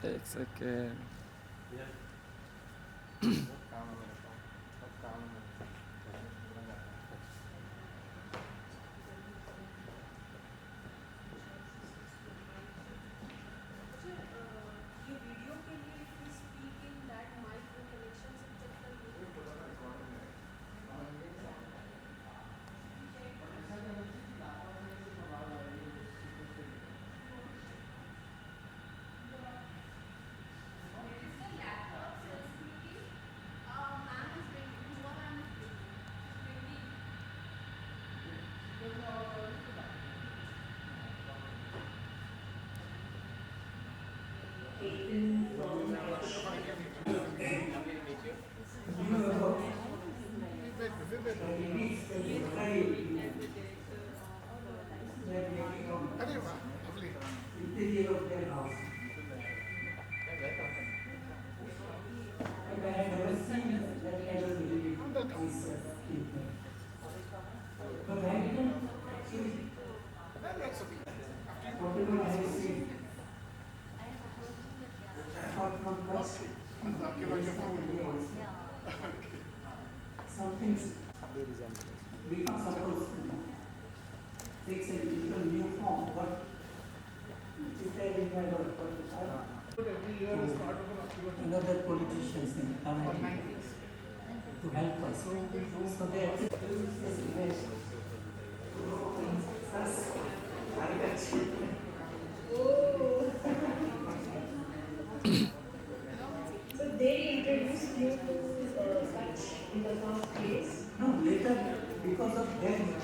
It's okay. Interior of their house. And I had never seen that kind of really myself. But I didn't actually, whatever I have seen, apart from Kachchh, some things we are supposed to take a little new form, but it's there in my work. Another politicians in Tamil to help us. So they are So they introduced you to Kachchh in the first place? no, later because of them.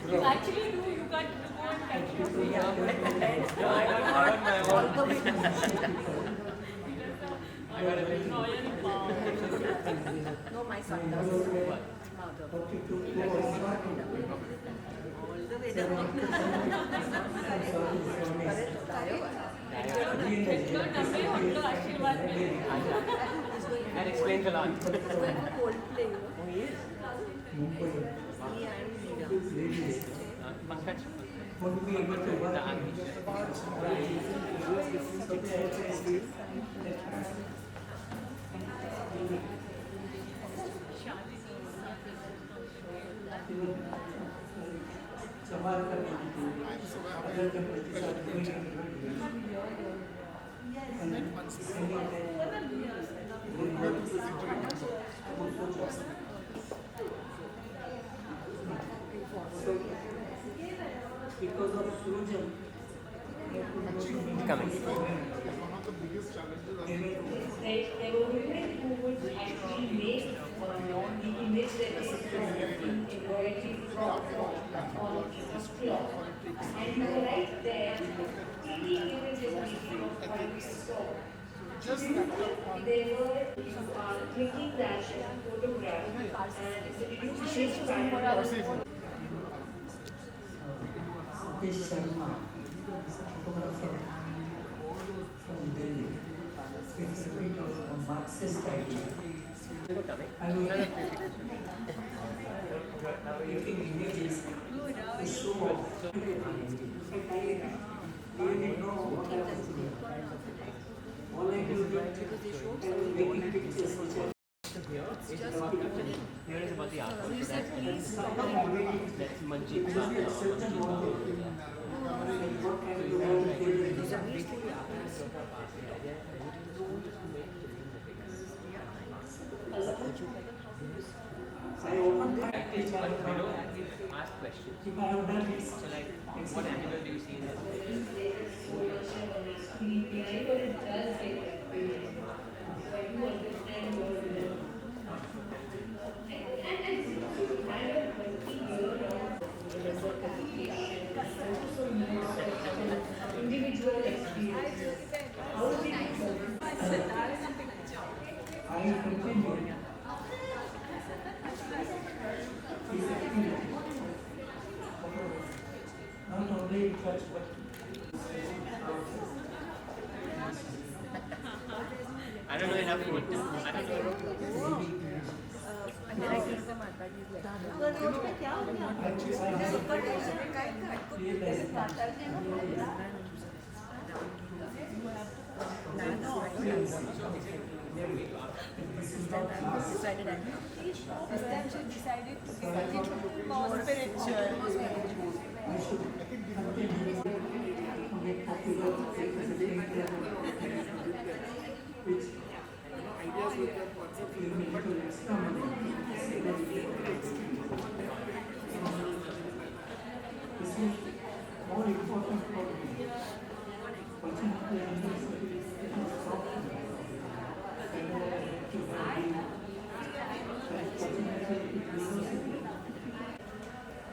You actually do, you got to go and catch No, my son does. That explains a lot. Won't be able to work. Because of fusion, Coming. there were women who would actually make the image that they saw in embroidery on a cloth. And you were right there, taking images of what we saw. They were taking that photograph and did you change pattern? this Sharma, photographer from Delhi, it's a bit of a Marxist idea. I mean, taking images to show off. I didn't know what I was doing. All I do is making pictures which are Here is about the art. That's Manjeet. I opened that Ask questions. if I have done it. So like, what animal do you see in this? Individual experience. How did it go? I continue. Not only touch but don't know enough photos. I don't know. More important for me.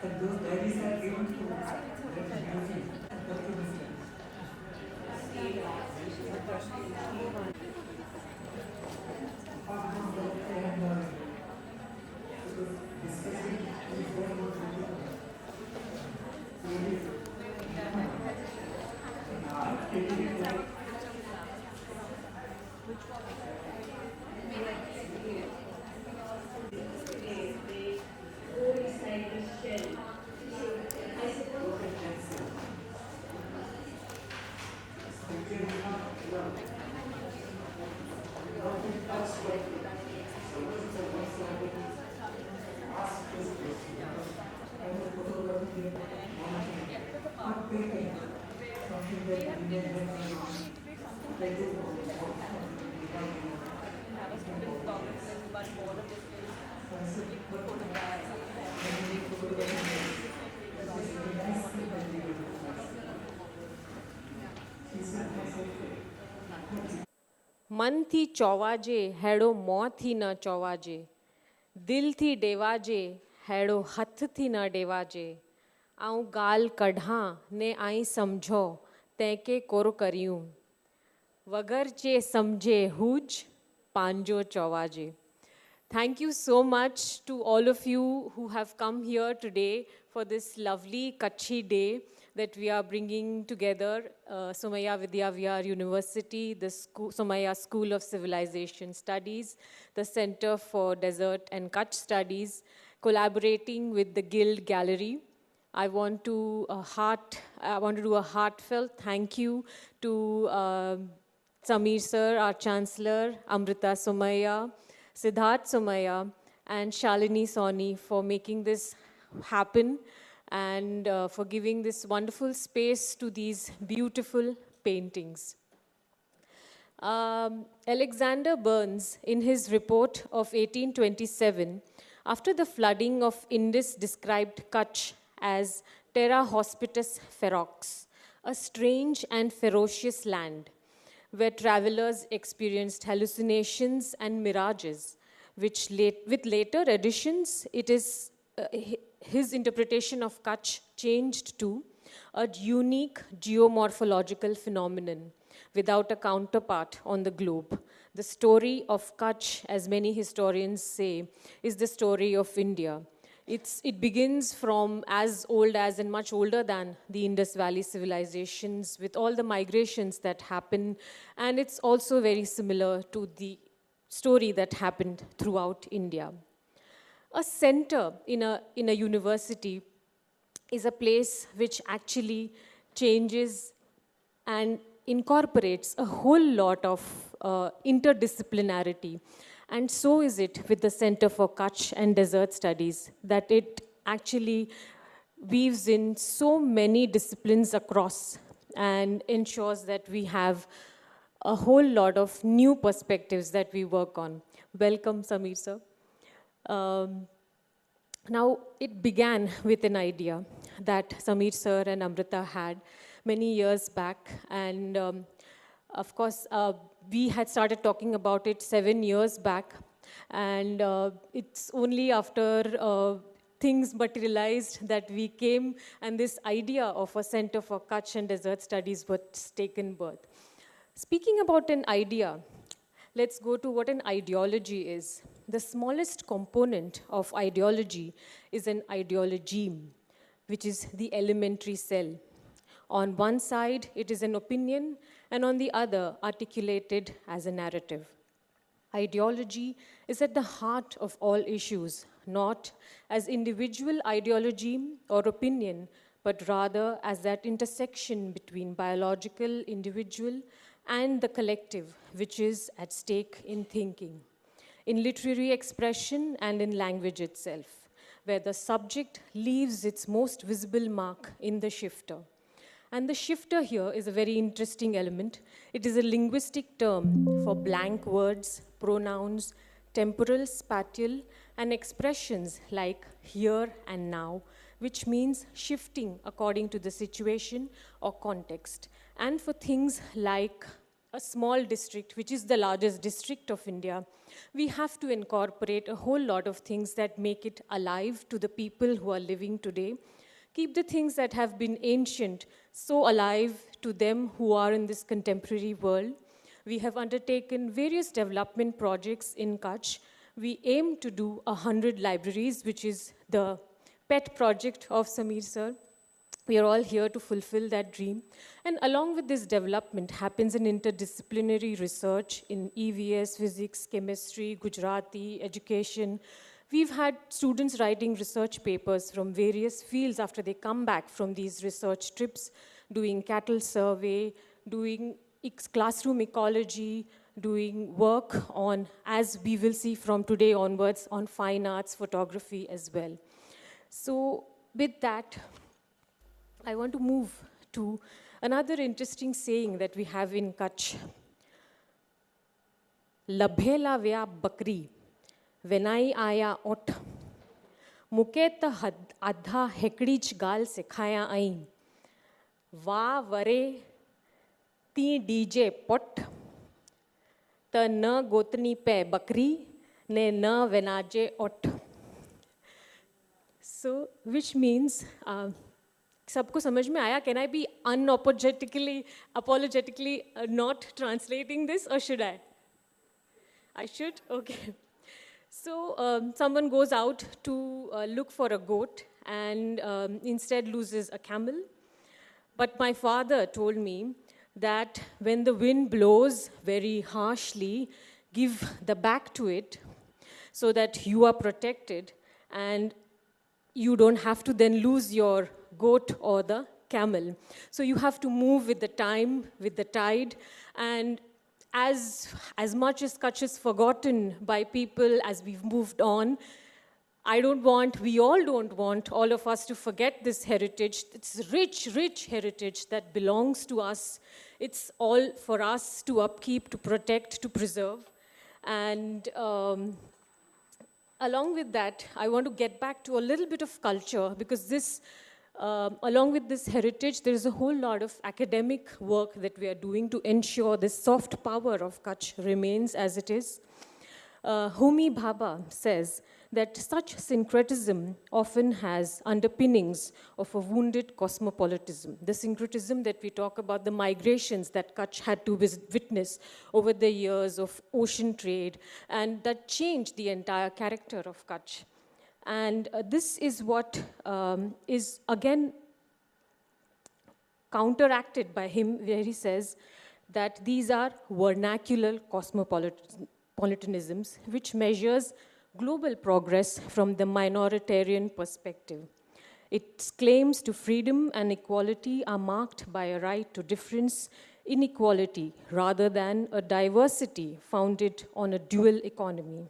And those diaries are given to मन थी चौवाजे हेड़ो मों थी न चौवाजे दिल थी डेवाजे हेड़ो हथ थी न डेवाजे आऊं गाल कढां ने आई समझो तंहिंखे कोर करियूं वगर चे समझे हुज पांजो चौवाजे. Thank you so much to all of you who have come here today for this lovely Kachchhi day that we are bringing together Somaiya Vidyavihar University, the Somaiya School of Civilization Studies, the Center for Desert and Kachch Studies, collaborating with the Guild Gallery. I want to do a heartfelt thank you to Sameer sir, our Chancellor, Amrita Somaiya, Siddharth Somaiya, and Shalini Soni for making this happen and for giving this wonderful space to these beautiful paintings. Alexander Burns, in his report of 1827, after the flooding of Indus, described Kachch as terra hospitis ferox, a strange and ferocious land, where travelers experienced hallucinations and mirages, which with later additions, it is his interpretation of Kachch changed to a unique geomorphological phenomenon without a counterpart on the globe. The story of Kachch, as many historians say, is the story of India. It begins from as old as and much older than the Indus Valley civilizations with all the migrations that happen. And it's also very similar to the story that happened throughout India. A center in a university is a place which actually changes and incorporates a whole lot of interdisciplinarity. And so is it with the Center for Kachch and Desert Studies, that it actually weaves in so many disciplines across and ensures that we have a whole lot of new perspectives that we work on. Welcome, Sameer sir. Now, it began with an idea that Sameer sir and Amrita had many years back. And of course, we had started talking about it 7 years back. And it's only after things materialized that we came and this idea of a Center for Kachch and Desert Studies was taken birth. Speaking about an idea, let's go to what an ideology is. The smallest component of ideology is an ideology, which is the elementary cell. On one side, it is an opinion, and on the other, articulated as a narrative. Ideology is at the heart of all issues, not as individual ideology or opinion, but rather as that intersection between biological, individual, and the collective, which is at stake in thinking, in literary expression, and in language itself, where the subject leaves its most visible mark in the shifter. And the shifter here is a very interesting element. It is a linguistic term for blank words, pronouns, temporal, spatial, and expressions like here and now, which means shifting according to the situation or context. And for things like a small district, which is the largest district of India, we have to incorporate a whole lot of things that make it alive to the people who are living today. Keep the things that have been ancient so alive to them who are in this contemporary world. We have undertaken various development projects in Kachch. We aim to do 100 libraries, which is the pet project of Samir sir. We are all here to fulfill that dream. And along with this development happens an interdisciplinary research in EVS, physics, chemistry, Gujarati, education. We've had students writing research papers from various fields after they come back from these research trips, doing cattle survey, doing classroom ecology, doing work on, as we will see from today onwards, on fine arts, photography as well. So with that, I want to move to another interesting saying that we have in Kachch. Labhela vya bakri, venai aya ot, muketa adha hekdich gal sekhaya ain, va vare ti DJ pot, ta na gotni pe bakri, ne na venaje ot. So, which means, सबको समझ में आया? Can I be apologetically not translating this, or should I? I should? Okay. So someone goes out to look for a goat and instead loses a camel. But my father told me that when the wind blows very harshly, give the back to it so that you are protected and you don't have to then lose your goat or the camel. So you have to move with the time, with the tide, and as much as Kachch is forgotten by people as we've moved on, we all don't want all of us to forget this heritage. It's rich, rich heritage that belongs to us. It's all for us to upkeep, to protect, to preserve. And along with that, I want to get back to a little bit of culture, because this, along with this heritage, there is a whole lot of academic work that we are doing to ensure this soft power of Kachch remains as it is. Homi Bhabha says that such syncretism often has underpinnings of a wounded cosmopolitanism. The syncretism that we talk about, the migrations that Kachch had to witness over the years of ocean trade, and that changed the entire character of Kachch. And this is what is again counteracted by him, where he says that these are vernacular cosmopolitanisms, which measures global progress from the minoritarian perspective. Its claims to freedom and equality are marked by a right to difference, inequality, rather than a diversity founded on a dual economy.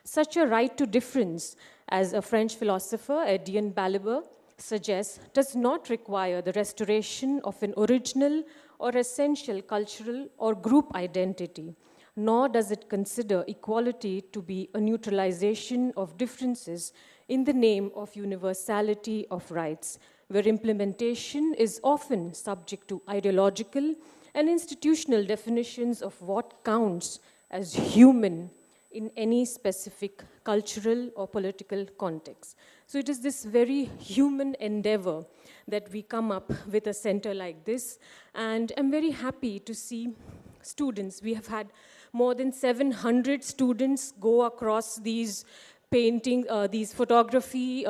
Such a right to difference, as a French philosopher, Etienne Balibar, suggests, does not require the restoration of an original or essential cultural or group identity, nor does it consider equality to be a neutralization of differences in the name of universality of rights, where implementation is often subject to ideological and institutional definitions of what counts as human in any specific cultural or political context. So it is this very human endeavor that we come up with a center like this, and I'm very happy to see students. We have had more than 700 students go across these these photography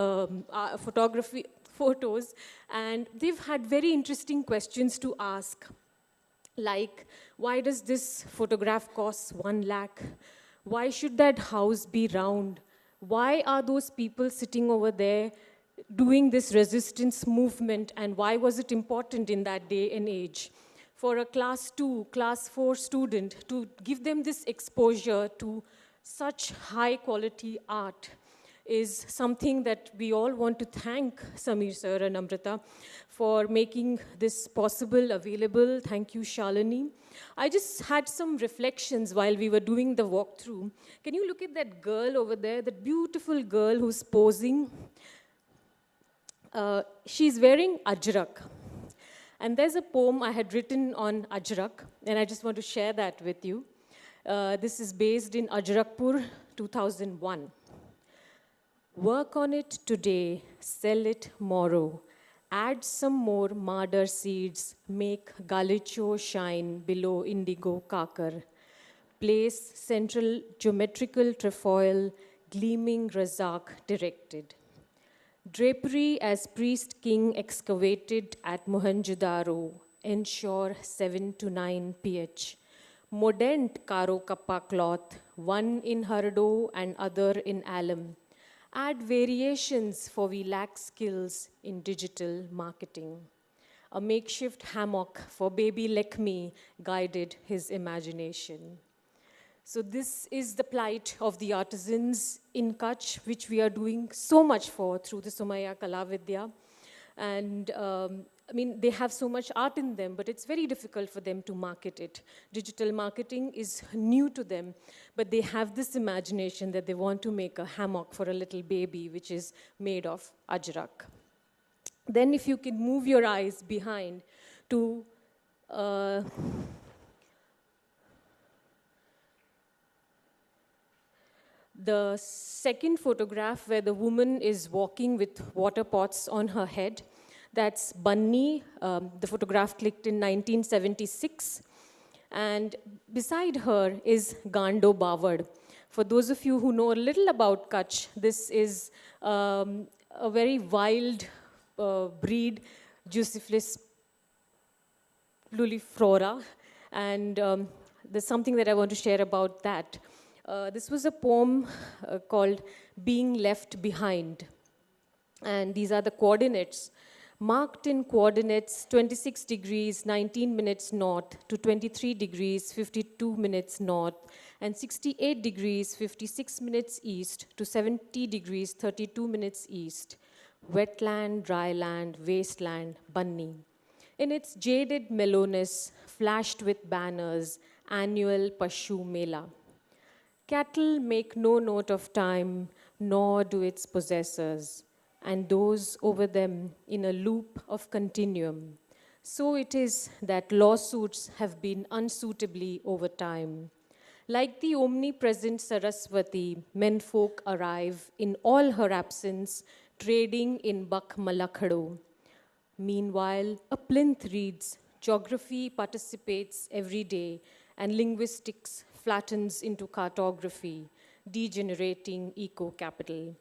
photos, and they've had very interesting questions to ask, like, why does this photograph cost 1 lakh? Why should that house be round? Why are those people sitting over there doing this resistance movement, and why was it important in that day and age? For a class 2, class 4 student to give them this exposure to such high quality art is something that we all want to thank Samir sir and Amrita for making this possible, available. Thank you, Shalini. I just had some reflections while we were doing the walkthrough. Can you look at that girl over there, that beautiful girl who's posing? She's wearing ajrak. And there's a poem I had written on ajrak, and I just want to share that with you. This is based in Ajrakpur, 2001. Work on it today, sell it tomorrow. Add some more madar seeds, make galicho shine below indigo kakar. Place central geometrical trefoil, gleaming razak directed. Drapery as priest king excavated at Mohenjo-daro, ensure 7 to 9 pH. Modent karo kappa cloth, one in hardo and other in alum. Add variations for we lack skills in digital marketing. A makeshift hammock for baby Lakshmi guided his imagination. So this is the plight of the artisans in Kachch, which we are doing so much for through the Somaiya Kalavidya. And I mean, they have so much art in them, but it's very difficult for them to market it. Digital marketing is new to them, but they have this imagination that they want to make a hammock for a little baby, which is made of ajrak. Then if you can move your eyes behind to the second photograph where the woman is walking with water pots on her head. That's Bunny, the photograph clicked in 1976. And beside her is Gando Bawad. For those of you who know a little about Kachch, this is a very wild breed, Juciflis pluriflora. And there's something that I want to share about that. This was a poem called Being Left Behind. And these are the coordinates. Marked in coordinates 26 degrees, 19 minutes north to 23 degrees, 52 minutes north, and 68 degrees, 56 minutes east to 70 degrees, 32 minutes east. Wetland, dryland, wasteland, Bunny. In its jaded mellowness, flashed with banners, annual Pashu Mela. Cattle make no note of time, nor do its possessors, and those over them in a loop of continuum. So it is that lawsuits have been unsuitably over time. Like the omnipresent Saraswati, menfolk arrive in all her absence, trading in Bak Malakhado. Meanwhile, a plinth reads, geography participates every day, and linguistics flattens into cartography, degenerating eco-capital.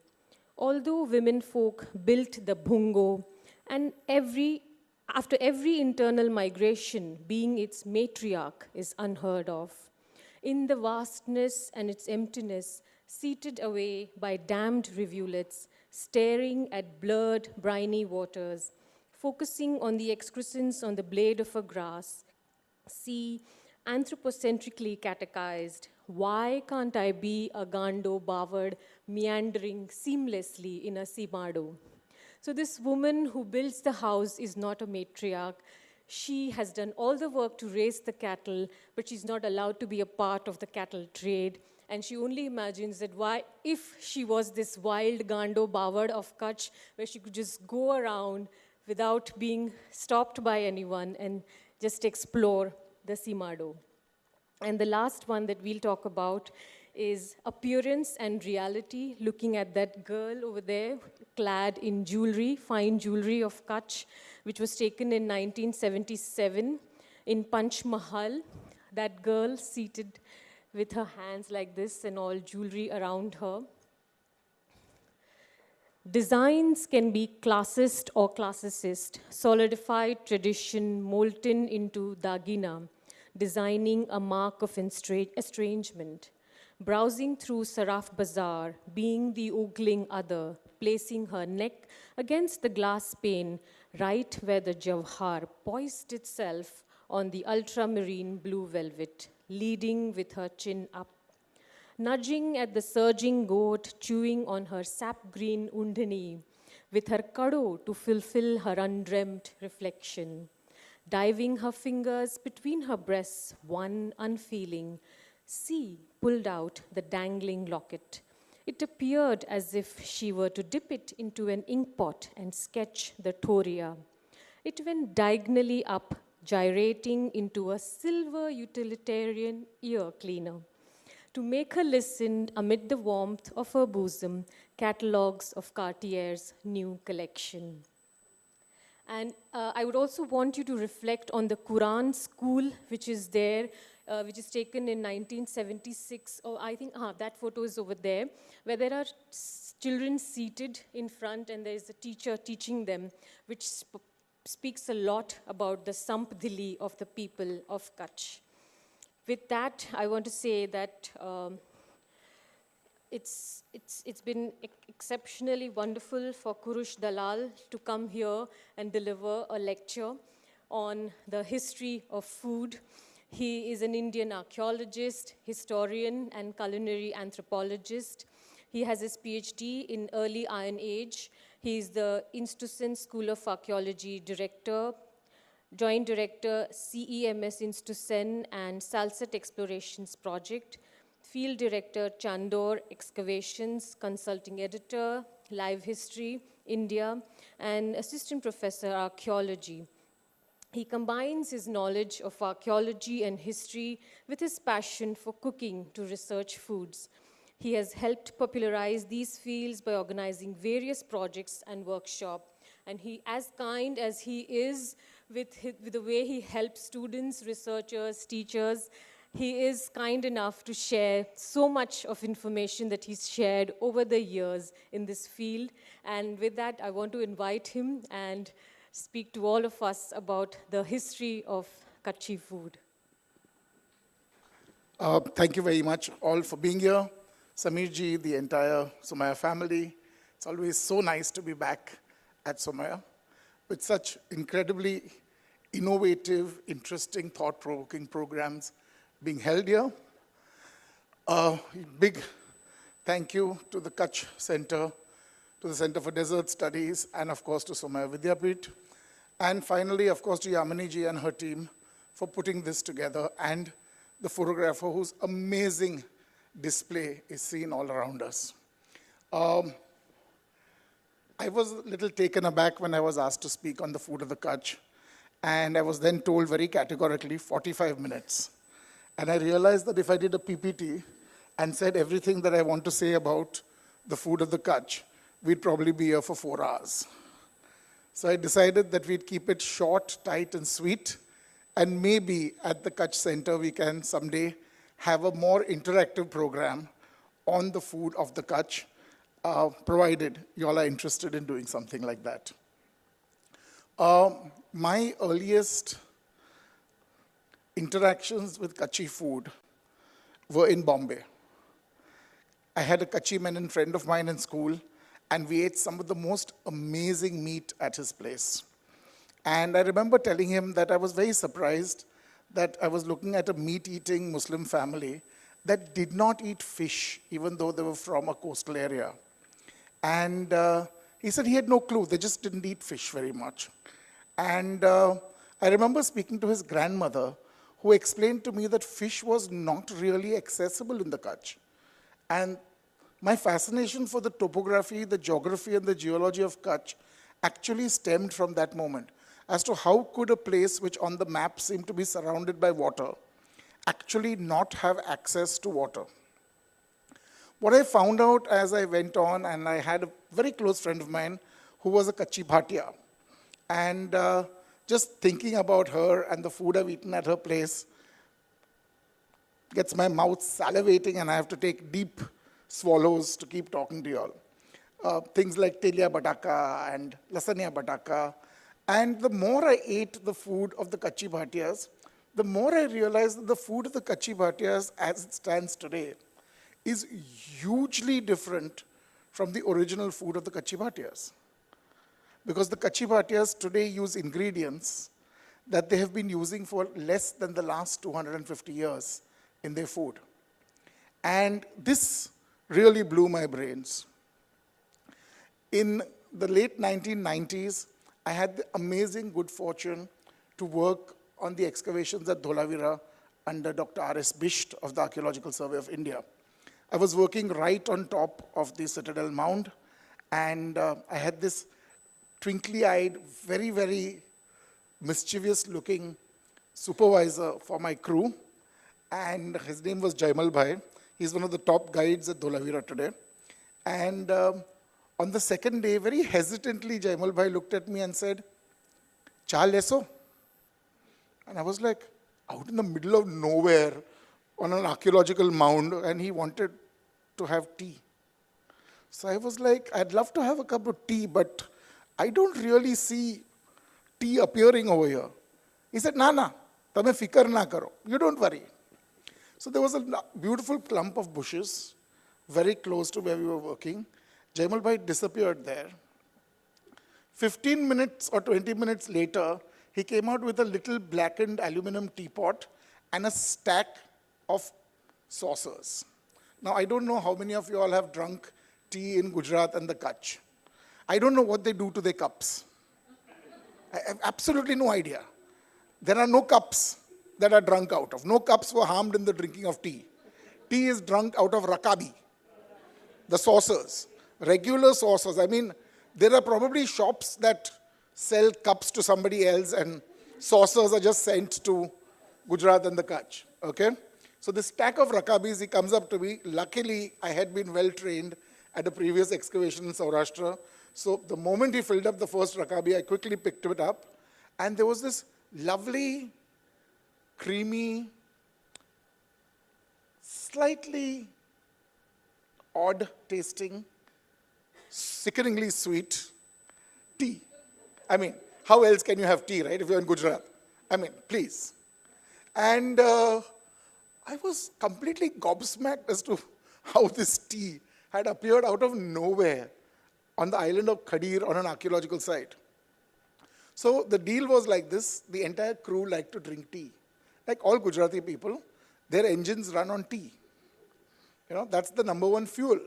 Although women folk built the bhungo, and after every internal migration, being its matriarch is unheard of. In the vastness and its emptiness, seated away by dammed rivulets, staring at blurred, briny waters, focusing on the excrescence on the blade of a grass, see, anthropocentrically catechized, why can't I be a Gando Bawad meandering seamlessly in a Simado? So this woman who builds the house is not a matriarch. She has done all the work to raise the cattle, but she's not allowed to be a part of the cattle trade. And she only imagines that if she was this wild Gando Bawad of Kachch, where she could just go around without being stopped by anyone and just explore the Simado. And the last one that we'll talk about is appearance and reality, looking at that girl over there, clad in jewelry, fine jewelry of Kachch, which was taken in 1977 in Panch Mahal. That girl seated with her hands like this and all jewelry around her. Designs can be classist or classicist, solidified tradition molten into dagina, designing a mark of estrangement. browsing through Saraf Bazaar, being the ogling other, placing her neck against the glass pane, right where the jawhar poised itself on the ultramarine blue velvet, leading with her chin up. Nudging at the surging goat, chewing on her sap-green undhani, with her kado to fulfill her undreamt reflection. Diving her fingers between her breasts, one unfeeling, C pulled out the dangling locket. It appeared as if she were to dip it into an inkpot and sketch the thoria. It went diagonally up, gyrating into a silver utilitarian ear cleaner. To make her listen amid the warmth of her bosom, catalogues of Cartier's new collection. And I would also want you to reflect on the Quran school, which is there, which is taken in 1976. Oh, I think that photo is over there, where there are children seated in front and there is a teacher teaching them, which speaks a lot about the Samp Dili of the people of Kachch. With that, I want to say that it's been exceptionally wonderful for Kurush Dalal to come here and deliver a lecture on the history of food. He is an Indian archaeologist, historian, and culinary anthropologist. He has his PhD in early Iron Age. He is the Institusen School of Archaeology director, Joint Director, CEMS Institusen and Salsat Explorations Project, Field Director, Chandor Excavations, Consulting Editor, Live History, India, and Assistant Professor, Archaeology. He combines his knowledge of archaeology and history with his passion for cooking to research foods. He has helped popularize these fields by organizing various projects and workshops. And he, as kind as he is with the way he helps students, researchers, teachers, he is kind enough to share so much of information that he's shared over the years in this field. And with that, I want to invite him and speak to all of us about the history of Kachchhi food. Thank you very much all for being here. Samirji, the entire Somaiya family. It's always so nice to be back at Somaiya with such incredibly innovative, interesting, thought-provoking programs being held here. Big thank you to the Kachch Center, to the Center for Desert Studies, and of course to Somaiya Vidyavihar. And finally, of course, to Yamini ji and her team for putting this together, and the photographer whose amazing display is seen all around us. I was a little taken aback when I was asked to speak on the food of the Kachch, and I was then told very categorically 45 minutes. And I realized that if I did a PPT and said everything that I want to say about the food of the Kachch, we'd probably be here for 4 hours. So I decided that we'd keep it short, tight, and sweet, and maybe at the Kachch Center we can someday have a more interactive program on the food of the Kachch, provided you all are interested in doing something like that. My earliest interactions with Kachchhi food were in Bombay. I had a Kachchhi Menon friend of mine in school, and we ate some of the most amazing meat at his place. And I remember telling him that I was very surprised that I was looking at a meat-eating Muslim family that did not eat fish, even though they were from a coastal area. And he said he had no clue, they just didn't eat fish very much. And I remember speaking to his grandmother, who explained to me that fish was not really accessible in the Kachch. And my fascination for the topography, the geography, and the geology of Kachch actually stemmed from that moment, as to how could a place which on the map seemed to be surrounded by water actually not have access to water. What I found out as I went on, and I had a very close friend of mine who was a Kachchi Bhatia, and just thinking about her and the food I've eaten at her place gets my mouth salivating, and I have to take deep swallows to keep talking to you all. Things like telia bataka and lasagna bataka. And the more I ate the food of the Kachchi Bhatiyas, the more I realized that the food of the Kachchi Bhatiyas, as it stands today, is hugely different from the original food of the Kachchhi Bhatiyas. Because the Kachchhi Bhatiyas today use ingredients that they have been using for less than the last 250 years in their food. And this really blew my brains. In the late 1990s, I had the amazing good fortune to work on the excavations at Dholavira under Dr. R.S. Bisht of the Archaeological Survey of India. I was working right on top of the Citadel Mound, and I had this twinkly-eyed, very, very mischievous-looking supervisor for my crew, and his name was Jaimal Bhai. He's one of the top guides at Dholavira today. And on the second day, very hesitantly, Jaimal Bhai looked at me and said, "Cha leso?" And I was like, out in the middle of nowhere on an archaeological mound, and he wanted to have tea. So I was like, I'd love to have a cup of tea, but I don't really see tea appearing over here. He said, "Na, tame fikar na karo. You don't worry." So there was a beautiful clump of bushes very close to where we were working. Jaimal Bhai disappeared there. 15 minutes or 20 minutes later, he came out with a little blackened aluminum teapot and a stack of saucers. Now, I don't know how many of you all have drunk tea in Gujarat and the Kachch. I don't know what they do to their cups. I have absolutely no idea. There are no cups that are drunk out of. No cups were harmed in the drinking of tea. Tea is drunk out of rakabi, the saucers, regular saucers. I mean, there are probably shops that sell cups to somebody else and saucers are just sent to Gujarat and the Kachch, okay? So this stack of rakabis, he comes up to me. Luckily, I had been well trained at a previous excavation in Saurashtra. So the moment he filled up the first rakabi, I quickly picked it up. And there was this lovely, creamy, slightly odd tasting, sickeningly sweet tea. I mean, how else can you have tea, right, if you're in Gujarat? I mean, please. And I was completely gobsmacked as to how this tea had appeared out of nowhere on the island of Khadir on an archaeological site. So the deal was like this. The entire crew liked to drink tea. Like all Gujarati people, their engines run on tea. You know, that's the number one fuel.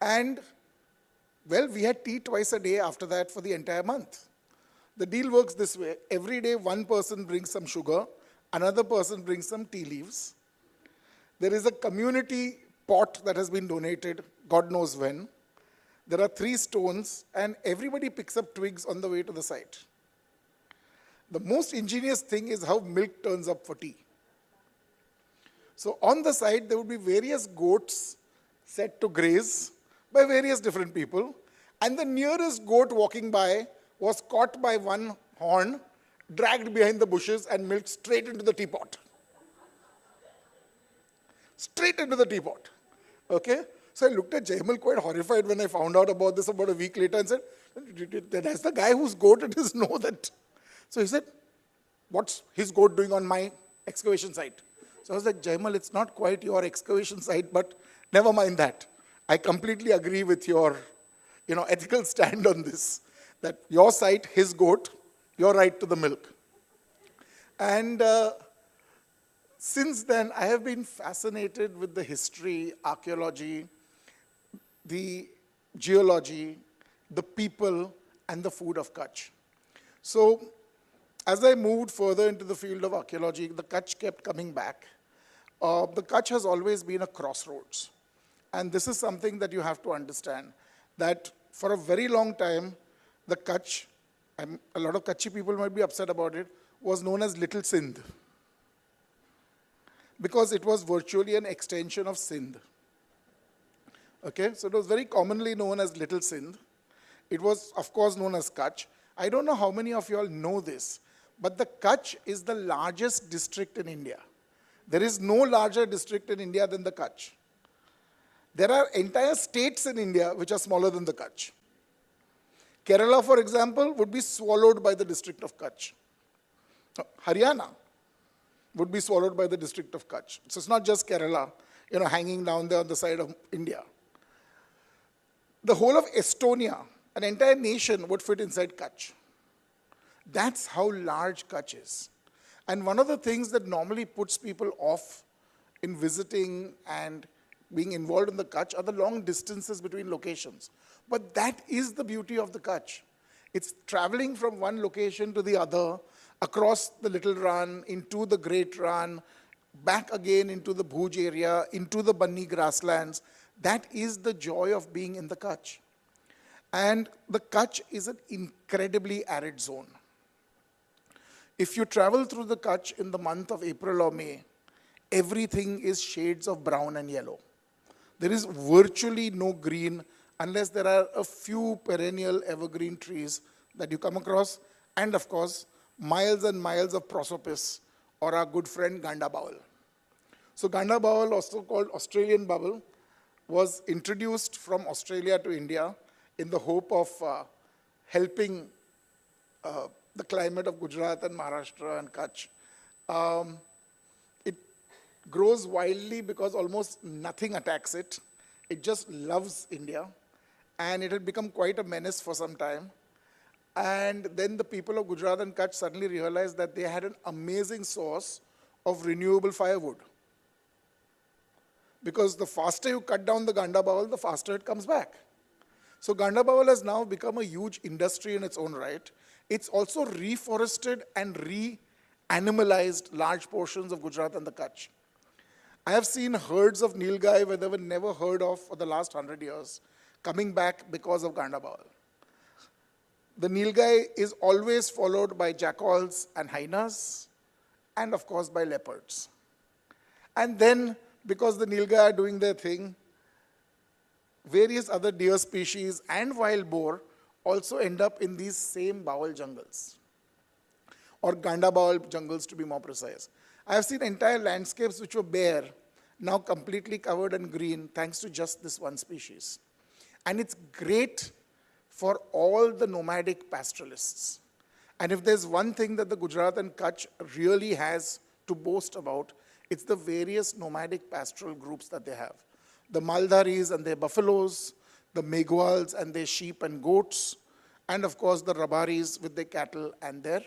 And, well, we had tea twice a day after that for the entire month. The deal works this way. Every day, one person brings some sugar, another person brings some tea leaves. There is a community pot that has been donated, God knows when. There are 3 stones, and everybody picks up twigs on the way to the site. The most ingenious thing is how milk turns up for tea. So on the site, there would be various goats set to graze by various different people, and the nearest goat walking by was caught by one horn, dragged behind the bushes, and milked straight into the teapot. Straight into the teapot. Okay? So I looked at Jaimal quite horrified when I found out about this about a week later and said, "That's the guy whose goat it is, know that." So he said, "What's his goat doing on my excavation site?" So I was like, "Jaimal, it's not quite your excavation site, but never mind that. I completely agree with your ethical stand on this, that your site, his goat, your right to the milk." And since then, I have been fascinated with the history, archaeology, the geology, the people, and the food of Kachch. So as I moved further into the field of archaeology, the Kachch kept coming back. The Kachch has always been a crossroads. And this is something that you have to understand, that for a very long time, the Kachch, a lot of Kachchi people might be upset about it, was known as Little Sindh, because it was virtually an extension of Sindh. Okay, so it was very commonly known as Little Sindh. It was, of course, known as Kachch. I don't know how many of you all know this, but the Kachch is the largest district in India. There is no larger district in India than the Kachch. There are entire states in India which are smaller than the Kachch. Kerala, for example, would be swallowed by the district of Kachch. Haryana would be swallowed by the district of Kachch. So it's not just Kerala. hanging down there on the side of India. The whole of Estonia, an entire nation, would fit inside Kachch. That's how large Kachch is. And one of the things that normally puts people off in visiting and being involved in the Kachch are the long distances between locations. But that is the beauty of the Kachch. It's traveling from one location to the other, across the Little Run, into the Great Run, back again into the Bhuj area, into the Banni grasslands. That is the joy of being in the Kachch. And the Kachch is an incredibly arid zone. If you travel through the Kachch in the month of April or May, everything is shades of brown and yellow. There is virtually no green unless there are a few perennial evergreen trees that you come across, and of course, miles and miles of prosopis, or our good friend Ganda Bawal. So Ganda Bawal, also called Australian bubble, was introduced from Australia to India in the hope of helping the climate of Gujarat and Maharashtra and Kachch. It grows wildly because almost nothing attacks it. It just loves India. And it had become quite a menace for some time. And then the people of Gujarat and Kachch suddenly realized that they had an amazing source of renewable firewood. Because the faster you cut down the Ganda Bawal, the faster it comes back. So Ganda Bawal has now become a huge industry in its own right. It's also reforested and re-animalized large portions of Gujarat and the Kachch. I have seen herds of nilgai where they were never heard of for the last 100 years coming back because of Ganda Bawal. The nilgai is always followed by jackals and hyenas, and of course by leopards. And then, because the nilgai are doing their thing, various other deer species and wild boar also end up in these same Bawal jungles, or Ganda Bawal jungles to be more precise. I have seen entire landscapes which were bare, now completely covered in green, thanks to just this one species. And it's great for all the nomadic pastoralists. And if there's one thing that the Gujarat and Kachch really has to boast about, it's the various nomadic pastoral groups that they have. The Maldharis and their buffaloes, the Meghwals and their sheep and goats, and of course the Rabaris with their cattle and their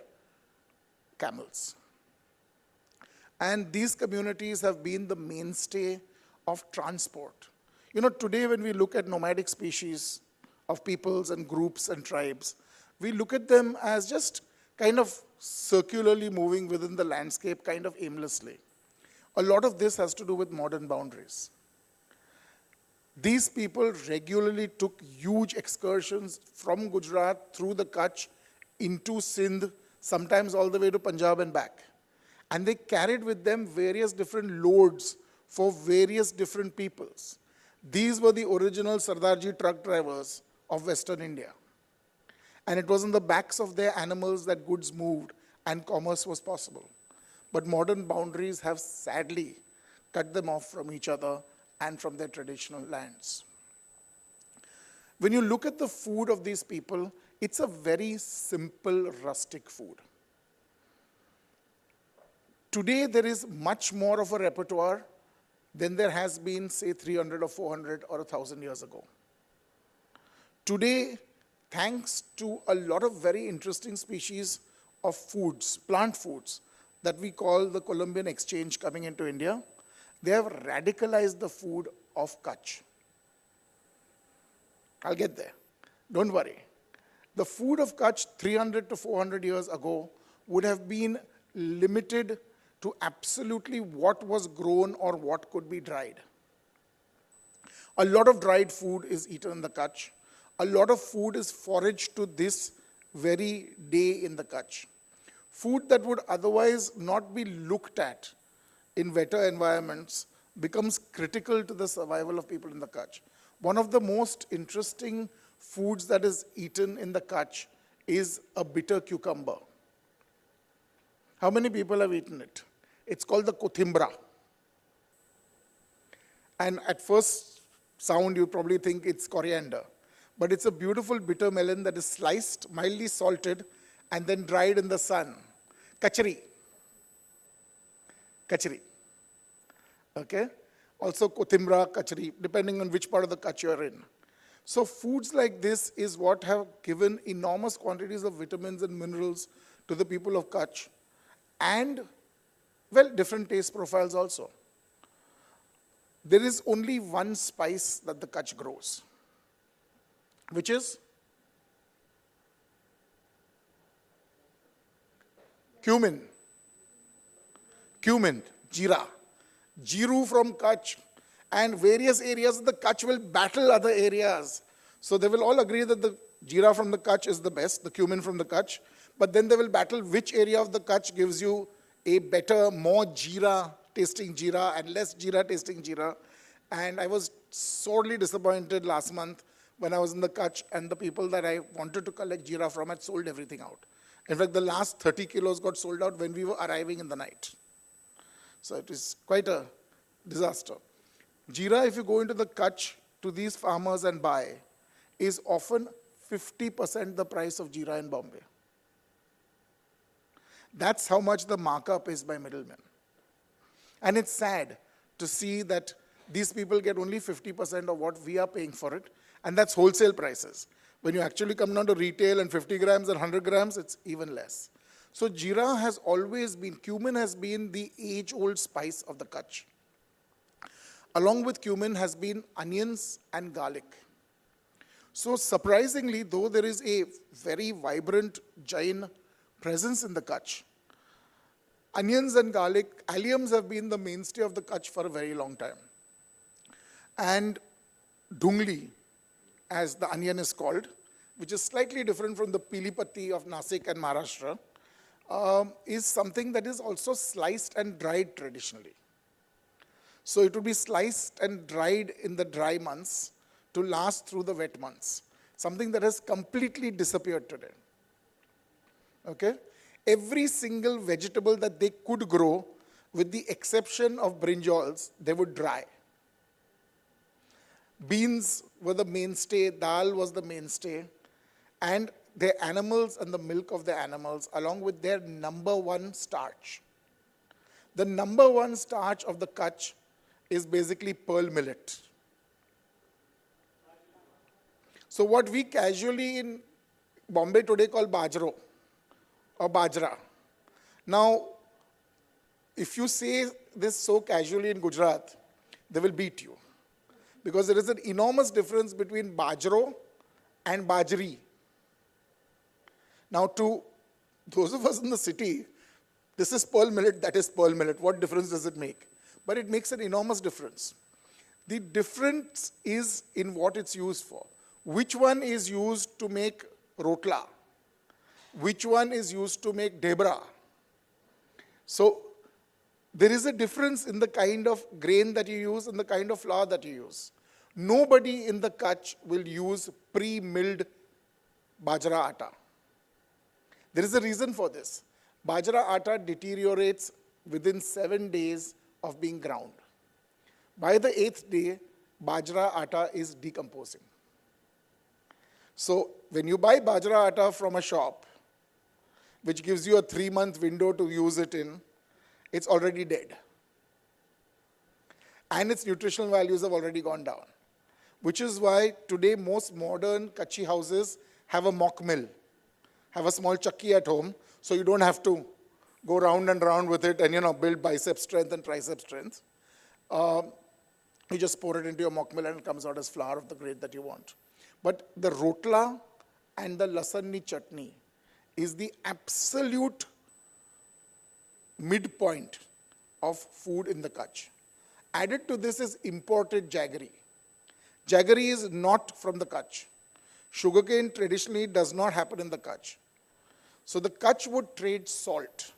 camels. And these communities have been the mainstay of transport. Today when we look at nomadic species of peoples and groups and tribes, we look at them as just kind of circularly moving within the landscape, kind of aimlessly. A lot of this has to do with modern boundaries. These people regularly took huge excursions from Gujarat through the Kachch into Sindh, sometimes all the way to Punjab and back. And they carried with them various different loads for various different peoples. These were the original Sardarji truck drivers of Western India. And it was on the backs of their animals that goods moved and commerce was possible. But modern boundaries have sadly cut them off from each other and from their traditional lands. When you look at the food of these people, it's a very simple, rustic food. Today, there is much more of a repertoire than there has been, say, 300 or 400 or 1,000 years ago. Today, thanks to a lot of very interesting species of foods, plant foods, that we call the Columbian exchange coming into India, they have radicalized the food of Kachch. I'll get there. Don't worry. The food of Kachch 300 to 400 years ago would have been limited to absolutely what was grown or what could be dried. A lot of dried food is eaten in the Kachch. A lot of food is foraged to this very day in the Kachch. Food that would otherwise not be looked at in wetter environments becomes critical to the survival of people in the Kachch. One of the most interesting foods that is eaten in the Kachch is a bitter cucumber. How many people have eaten it? It's called the kothimbra. And at first sound, you probably think it's coriander. But it's a beautiful bitter melon that is sliced, mildly salted, and then dried in the sun. Kachchhi. Kachchhi. Okay? Also kotimra, kachri, depending on which part of the Kachch you're in. So foods like this is what have given enormous quantities of vitamins and minerals to the people of Kachch. And, well, different taste profiles also. There is only one spice that the Kachch grows, which is cumin. Cumin, jeera. Jeeru from Kachch, and various areas of the Kachch will battle other areas. So they will all agree that the jeera from the Kachch is the best, the cumin from the Kachch, but then they will battle which area of the Kachch gives you a better, more jeera tasting jeera and less jeera tasting jeera. And I was sorely disappointed last month when I was in the Kachch and the people that I wanted to collect jeera from had sold everything out. In fact, the last 30 kilos got sold out when we were arriving in the night. So it is quite a disaster. Jeera, if you go into the Kachch to these farmers and buy, is often 50% the price of jeera in Bombay. That's how much the markup is by middlemen. And it's sad to see that these people get only 50% of what we are paying for it, and that's wholesale prices. When you actually come down to retail and 50 grams and 100 grams, it's even less. So jeera has always been, cumin has been the age-old spice of the Kachch. Along with cumin has been onions and garlic. So surprisingly, though there is a very vibrant Jain presence in the Kachch, onions and garlic, alliums have been the mainstay of the Kachch for a very long time. And dungli, as the onion is called, which is slightly different from the pilipatti of Nasik and Maharashtra, is something that is also sliced and dried traditionally. So it would be sliced and dried in the dry months to last through the wet months, something that has completely disappeared today. Okay? Every single vegetable that they could grow, with the exception of brinjals, they would dry. Beans were the mainstay, dal was the mainstay, and their animals and the milk of the animals, along with their number one starch. The number one starch of the Kachch is basically pearl millet. So what we casually in Bombay today call bajro or bajra. Now, if you say this so casually in Gujarat, they will beat you. Because there is an enormous difference between bajro and bajri. Now, to those of us in the city, this is pearl millet, that is pearl millet. What difference does it make? But it makes an enormous difference. The difference is in what it's used for. Which one is used to make rotla? Which one is used to make debra? So, there is a difference in the kind of grain that you use and the kind of flour that you use. Nobody in the Kachch will use pre-milled bajra atta. There is a reason for this. Bajra atta deteriorates within 7 days of being ground. By the 8th day, bajra atta is decomposing. So when you buy bajra atta from a shop, which gives you a 3-month window to use it in, it's already dead. And its nutritional values have already gone down. Which is why today most modern Kachchhi houses have a mock mill, have a small chakki at home, so you don't have to go round and round with it and build bicep strength and tricep strength. You just pour it into your mock mill and it comes out as flour of the grade that you want. But the rotla and the lasanni chutney is the absolute midpoint of food in the Kachch. Added to this is imported jaggery. Jaggery is not from the Kachch. Sugarcane traditionally does not happen in the Kachch. So the Kachch would trade salt.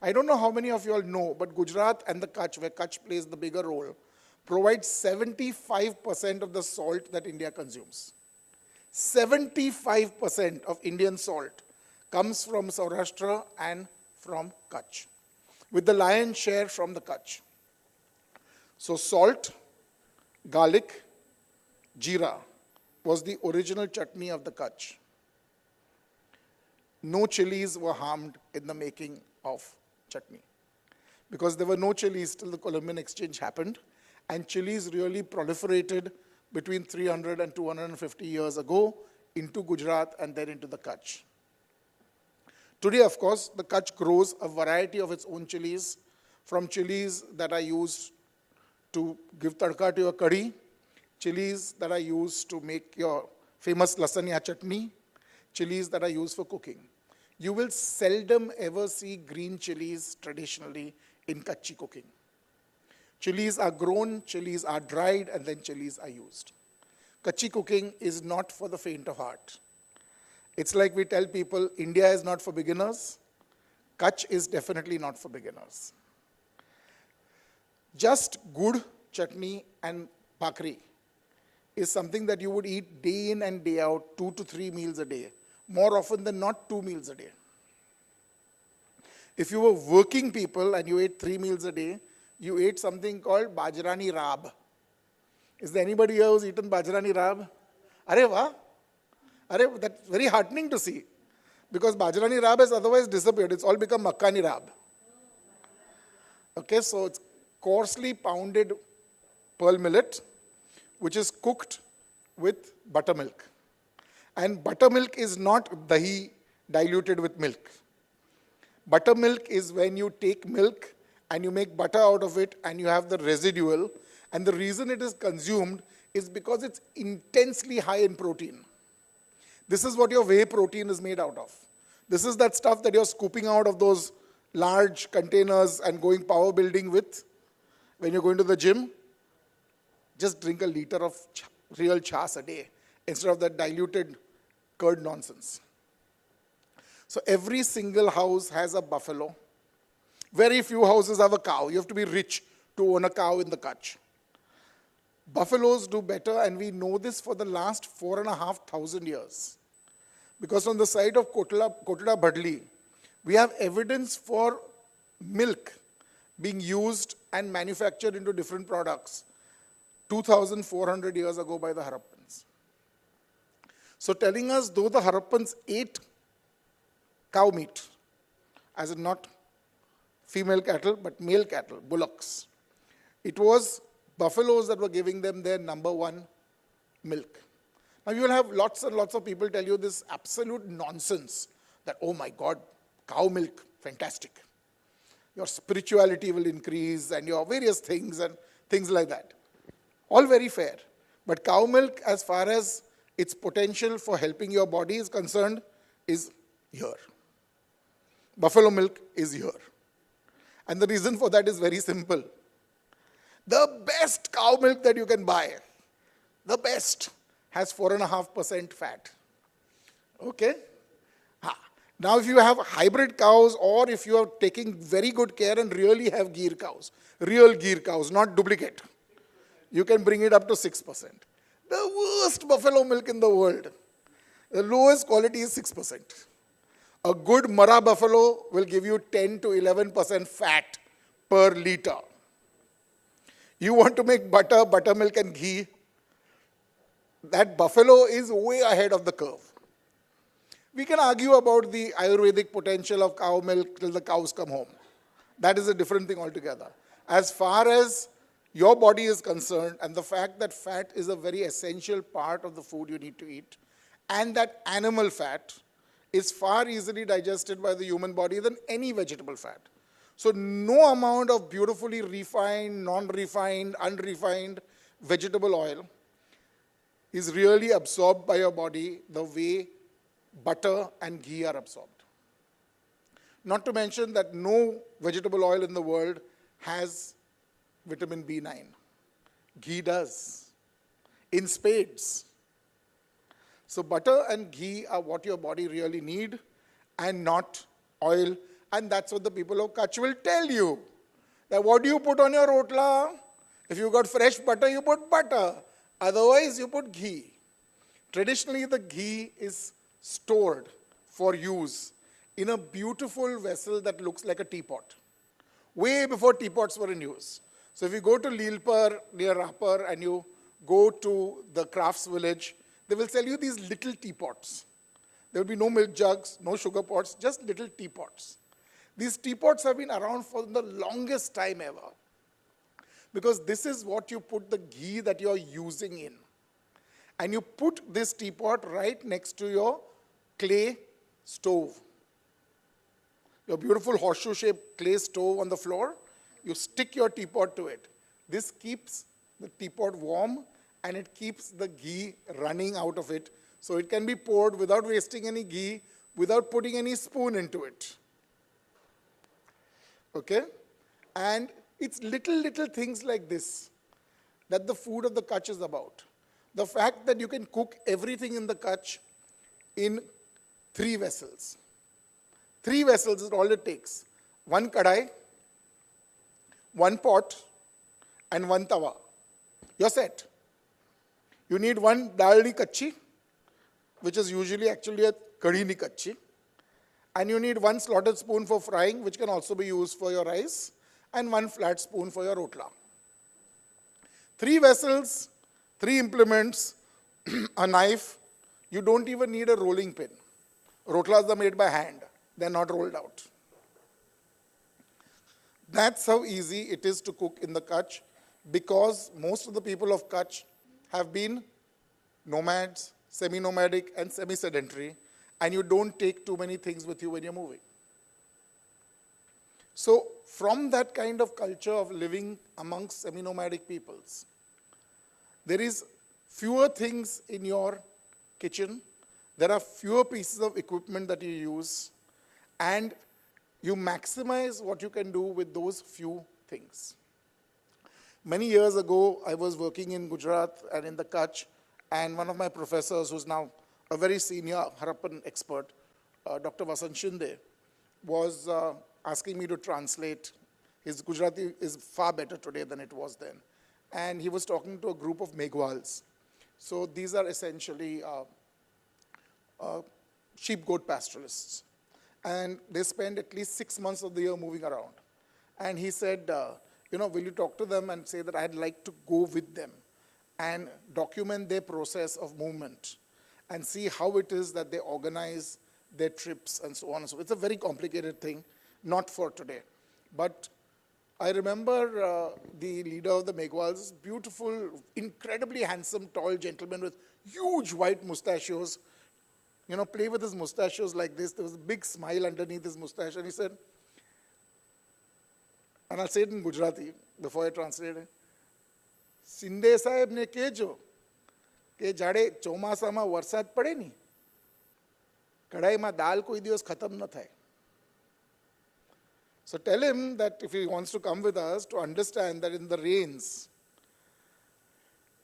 I don't know how many of you all know, but Gujarat and the Kachch, where Kachch plays the bigger role, provides 75% of the salt that India consumes. 75% of Indian salt comes from Saurashtra and from Kachch, with the lion's share from the Kachch. So salt, garlic, jeera was the original chutney of the Kachch. No chilies were harmed in the making of chutney, because there were no chilies till the Columbian Exchange happened, And chilies really proliferated between 300 and 250 years ago into Gujarat and then into the Kachch. Today, of course, the Kachch grows a variety of its own chilies, from chilies that are used to give tadka to your curry, chilies that are used to make your famous lasagna chutney, chilies that are used for cooking. You will seldom ever see green chilies traditionally in Kachchi cooking. Chilies are grown, chilies are dried, and then chilies are used. Kachchi cooking is not for the faint of heart. It's like we tell people, India is not for beginners. Kachch is definitely not for beginners. Just good chutney and bhakri is something that you would eat day in and day out, 2 to 3 meals a day. More often than not, 2 meals a day. If you were working people and you ate 3 meals a day, you ate something called Bajrani Rab. Is there anybody here who's eaten Bajrani Rab? Arey wah! Arey, that's very heartening to see. Because Bajrani Rab has otherwise disappeared. It's all become Makkani Rab. Okay, so it's coarsely pounded pearl millet, which is cooked with buttermilk. And buttermilk is not dahi diluted with milk. Buttermilk is when you take milk and you make butter out of it and you have the residual. And the reason it is consumed is because it's intensely high in protein. This is what your whey protein is made out of. This is that stuff that you're scooping out of those large containers and going power building with when you're going to the gym. Just drink a liter of real chas a day instead of that diluted curd nonsense. So every single house has a buffalo. Very few houses have a cow. You have to be rich to own a cow in the Kachch. Buffaloes do better, and we know this for the last 4,500 years. Because on the side of Kotla Bhadli, we have evidence for milk being used and manufactured into different products 2,400 years ago by the Harappans. So telling us, though the Harappans ate cow meat, as in not female cattle, but male cattle, bullocks, it was buffaloes that were giving them their number one milk. Now you will have lots and lots of people tell you this absolute nonsense that, oh my God, cow milk, fantastic. Your spirituality will increase and your various things and things like that. All very fair. But cow milk, as far as its potential for helping your body is concerned, is here. Buffalo milk is here. And the reason for that is very simple. The best cow milk that you can buy, the best, has 4.5% fat. Okay? Now if you have hybrid cows, or if you are taking very good care and really have Gir cows, real Gir cows, not duplicate, you can bring it up to 6%. The worst buffalo milk in the world, the lowest quality is 6%. A good Mara buffalo will give you 10 to 11% fat per liter. You want to make butter, buttermilk and ghee, that buffalo is way ahead of the curve. We can argue about the Ayurvedic potential of cow milk till the cows come home. That is a different thing altogether. As far as your body is concerned, and the fact that fat is a very essential part of the food you need to eat, and that animal fat is far easily digested by the human body than any vegetable fat. So no amount of beautifully refined, non-refined, unrefined vegetable oil is really absorbed by your body the way butter and ghee are absorbed. Not to mention that no vegetable oil in the world has vitamin B9. Ghee does, in spades. So butter and ghee are what your body really need and not oil. And that's what the people of Kachch will tell you. That what do you put on your rotla? If you got fresh butter, you put butter. Otherwise, you put ghee. Traditionally, the ghee is stored for use in a beautiful vessel that looks like a teapot. Way before teapots were in use. So if you go to Leelpur near Rapar and you go to the crafts village, they will sell you these little teapots. There will be no milk jugs, no sugar pots, just little teapots. These teapots have been around for the longest time ever. because this is what you put the ghee that you're using in. And you put this teapot right next to your clay stove. Your beautiful horseshoe-shaped clay stove on the floor, you stick your teapot to it. This keeps the teapot warm and it keeps the ghee running out of it, so it can be poured without wasting any ghee, without putting any spoon into it. Okay? And it's little things like this that the food of the Kachch is about. The fact that you can cook everything in the Kachch in 3 vessels. 3 vessels is all it takes. 1 kadai, 1 pot, and 1 tawa. You're set. You need 1 dal ni kachchi, which is usually actually a kadhi ni kachchi. And you need 1 slotted spoon for frying, which can also be used for your rice, and 1 flat spoon for your rotla. 3 vessels, 3 implements, a knife. You don't even need a rolling pin. Rotlas are made by hand. They're not rolled out. That's how easy it is to cook in the Kachch, because most of the people of Kachch have been nomads, semi-nomadic, and semi-sedentary, and you don't take too many things with you when you're moving. So from that kind of culture of living amongst semi-nomadic peoples, there is fewer things in your kitchen, there are fewer pieces of equipment that you use, and you maximize what you can do with those few things. Many years ago, I was working in Gujarat and in the Kachch, and one of my professors, who's now a very senior Harappan expert, Dr. Vasant Shinde, was asking me to translate. His Gujarati is far better today than it was then. And he was talking to a group of Meghwals. So these are essentially sheep-goat pastoralists. And they spend at least 6 months of the year moving around. And he said, will you talk to them and say that I'd like to go with them and document their process of movement and see how it is that they organize their trips and so on and so forth. It's a very complicated thing, not for today. But I remember the leader of the Meghwals, beautiful, incredibly handsome, tall gentleman with huge white mustachios, play with his mustachios like this. There was a big smile underneath his mustache. And he said, and I'll say it in Gujarati before I translate it, Sinde sahib ne kejo, ke jade chomasama varsad pade ni, kadai ma dal koi divas khatam na thai. So tell him that if he wants to come with us, to understand that in the rains,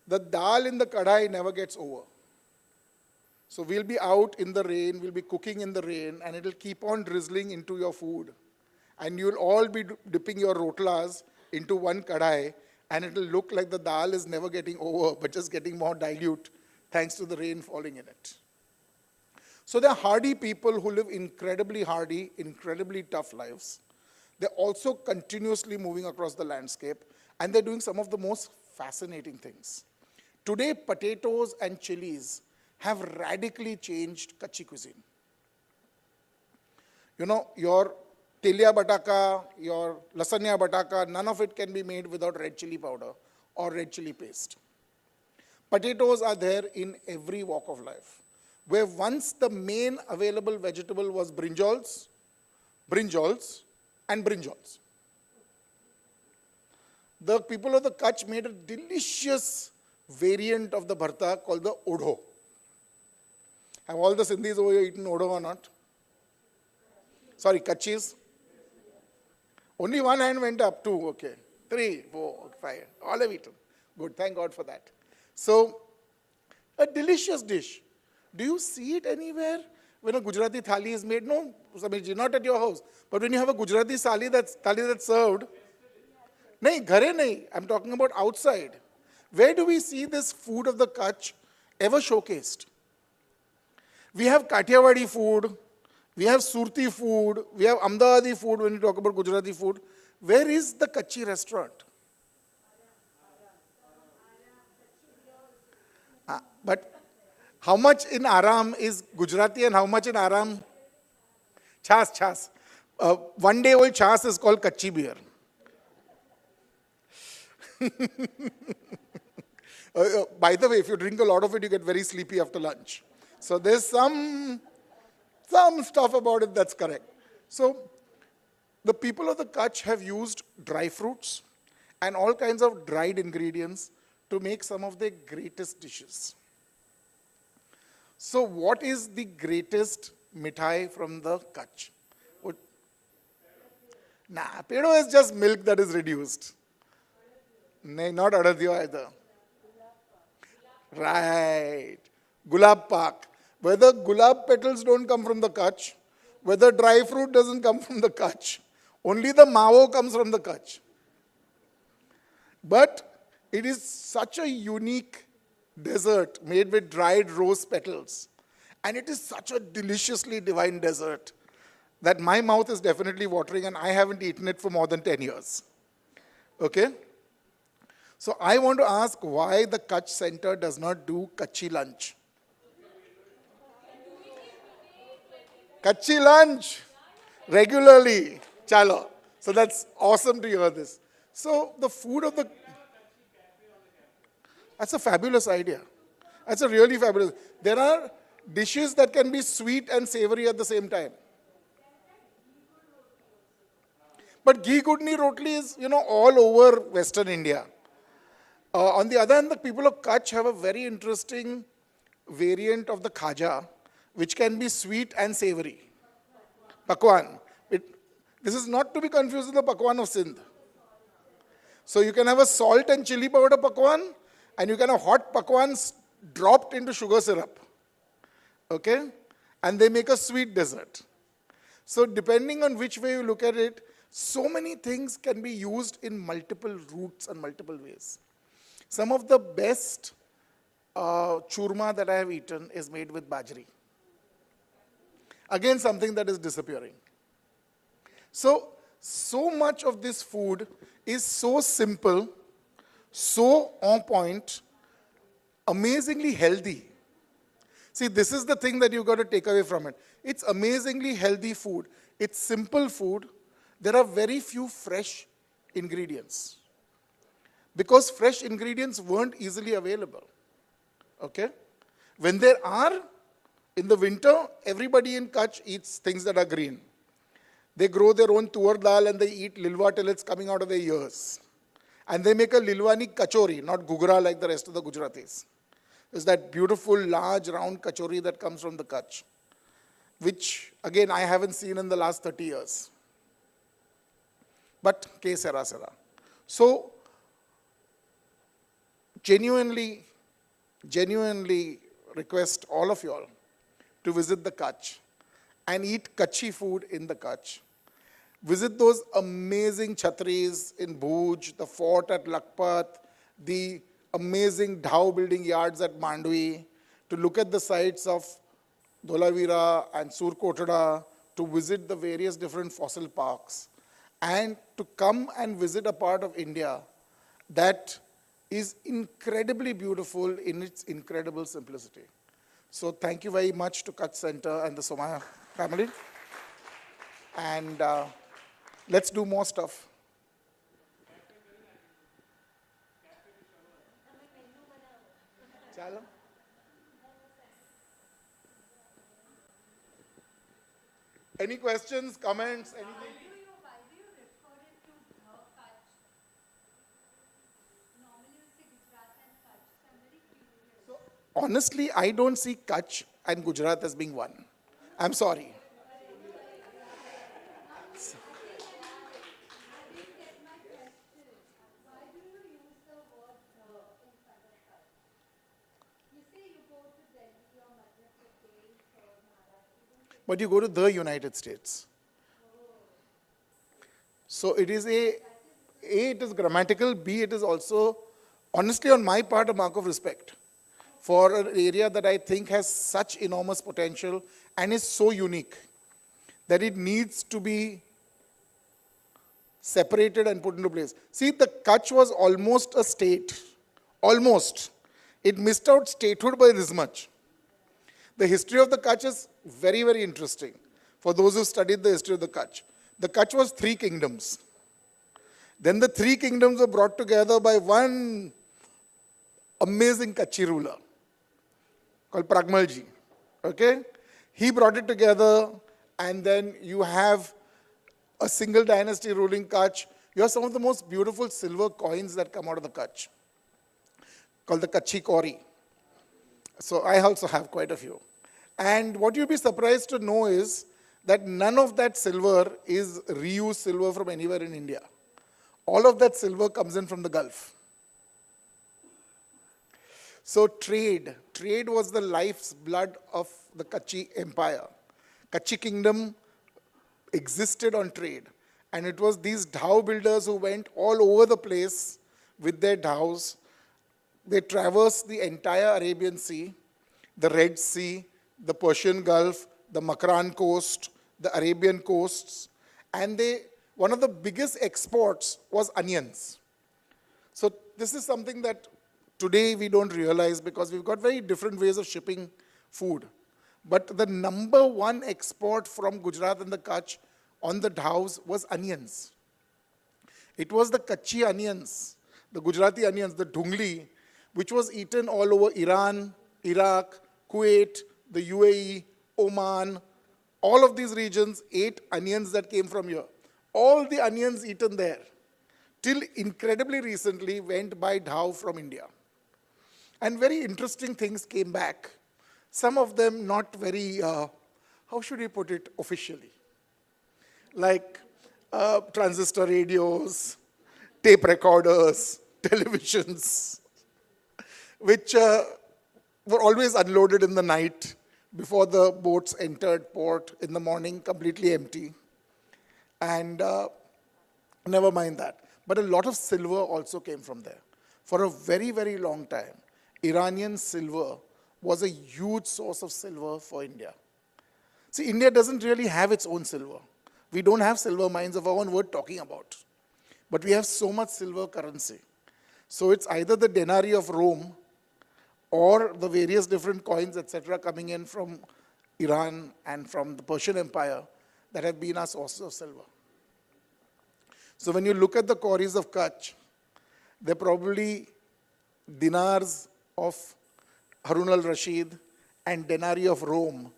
the dal in the kadai never gets over. So we'll be out in the rain, we'll be cooking in the rain, and it'll keep on drizzling into your food. And you'll all be dipping your rotlas into one kadai, and it'll look like the dal is never getting over, but just getting more dilute, thanks to the rain falling in it. So they're hardy people who live incredibly hardy, incredibly tough lives. They're also continuously moving across the landscape, and they're doing some of the most fascinating things. Today, potatoes and chilies have radically changed Kachchi cuisine. Your telia bataka, your lasagna bataka, none of it can be made without red chili powder or red chili paste. Potatoes are there in every walk of life. Where once the main available vegetable was brinjals, and brinjals. The people of the Kachch made a delicious variant of the bharta called the odho. Have all the Sindhis over here eaten odho or not? Sorry, Kachchis? Only one hand went up, 2, okay. 3, 4, 5, all have eaten. Good, thank God for that. So, a delicious dish. Do you see it anywhere when a Gujarati thali is made? No, Samirji, not at your house. But when you have a Gujarati thali that's served, nahi, ghare nahi, I'm talking about outside. Where do we see this food of the Kachch ever showcased? We have Kathiawadi food, we have Surti food, we have Ahmedabadi food when you talk about Gujarati food. Where is the Kachchi restaurant? But how much in Aram is Gujarati and how much in Aram? Chas. 1 day old chas is called Kachchi beer. By the way, if you drink a lot of it, you get very sleepy after lunch. So there's some stuff about it that's correct. So the people of the Kachch have used dry fruits and all kinds of dried ingredients to make some of their greatest dishes. So what is the greatest mithai from the Kachch? Pedo is just milk that is reduced. Not adadhya either. Right. Gulab Pak. Whether gulab petals don't come from the Kachch, whether dry fruit doesn't come from the Kachch, only the mavo comes from the Kachch. But it is such a unique dessert made with dried rose petals. And it is such a deliciously divine dessert that my mouth is definitely watering, and I haven't eaten it for more than 10 years. Okay? So I want to ask why the Kachch Center does not do Kachchhi lunch. Kachchhi lunch regularly. Chalo. So that's awesome to hear this. So the food of the... That's a fabulous idea. That's a really fabulous... There are dishes that can be sweet and savory at the same time. But ghee gudni rotli is, all over Western India. On the other hand, the people of Kachch have a very interesting variant of the khaja, which can be sweet and savory. Pakwan. This is not to be confused with the pakwan of Sindh. So you can have a salt and chili powder pakwan, and you can have hot pakwans dropped into sugar syrup. Okay? And they make a sweet dessert. So depending on which way you look at it, so many things can be used in multiple routes and multiple ways. Some of the best churma that I have eaten is made with bajri. Again, something that is disappearing. So much of this food is so simple, so on point, amazingly healthy. See, this is the thing that you've got to take away from it. It's amazingly healthy food. It's simple food. There are very few fresh ingredients. Because fresh ingredients weren't easily available. Okay? When there are, in the winter, everybody in Kachch eats things that are green. They grow their own tur dal and they eat lilwa till it's coming out of their ears. And they make a lilwani kachori, not gugra like the rest of the Gujaratis. There's that beautiful, large, round kachori that comes from the Kachch, which, again, I haven't seen in the last 30 years. But, ke sera sera. So, genuinely request all of you all to visit the Kachch and eat Kachchhi food in the Kachch. Visit those amazing chhatris in Bhuj, the fort at Lakpat, the amazing Dhau building yards at Mandvi, to look at the sites of Dholavira and Surkotada, to visit the various different fossil parks, and to come and visit a part of India that is incredibly beautiful in its incredible simplicity. So thank you very much to Kachch Center and the Somaiya family. And let's do more stuff. Chala. Any questions, comments, anything? Why do you refer it to the Kachch? Normally we say Gujarat and Kachch. So I'm very curious. So, honestly, I don't see Kachch and Gujarat as being one. I'm sorry. Why do you use the word the in front of Kachch? You say you go to Delhi or Madhya Pradesh or Maharashtra. But you go to the United States. So it is it is grammatical, B, it is also, honestly on my part, a mark of respect for an area that I think has such enormous potential and is so unique that it needs to be separated and put into place. See, the Kachch was almost a state. Almost. It missed out statehood by this much. The history of the Kachch is very, very interesting for those who studied the history of the Kachch. The Kachch was 3 kingdoms. Then the three kingdoms were brought together by one amazing Kachchhi ruler called Pragmalji. Okay? He brought it together, and then you have a single dynasty ruling Kachch. You have some of the most beautiful silver coins that come out of the Kachch, called the Kachchhi Kauri. So I also have quite a few. And what you'll be surprised to know is that none of that silver is reused silver from anywhere in India. All of that silver comes in from the Gulf. So trade was the life's blood of the Kachchhi Empire. Kachchhi Kingdom existed on trade. And it was these dhow builders who went all over the place with their dhows. They traversed the entire Arabian Sea, the Red Sea, the Persian Gulf, the Makran coast, the Arabian coasts. And one of the biggest exports was onions. So this is something that today we don't realize because we've got very different ways of shipping food. But the number one export from Gujarat and the Kachch on the dhows was onions. It was the Kachchhi onions, the Gujarati onions, the dhungli, which was eaten all over Iran, Iraq, Kuwait, the UAE, Oman. All of these regions ate onions that came from here. All the onions eaten there, till incredibly recently, went by dhow from India. And very interesting things came back. Some of them not very, how should we put it, officially. Like transistor radios, tape recorders, televisions, which were always unloaded in the night before the boats entered port in the morning, completely empty. And never mind that. But a lot of silver also came from there. For a very, very long time, Iranian silver was a huge source of silver for India. See, India doesn't really have its own silver. We don't have silver mines of our own worth talking about. But we have so much silver currency. So it's either the denarii of Rome or the various different coins, etc., coming in from Iran and from the Persian Empire that have been our sources of silver. So when you look at the kauris of Kachch, they're probably dinars of Harun al-Rashid and denarii of Rome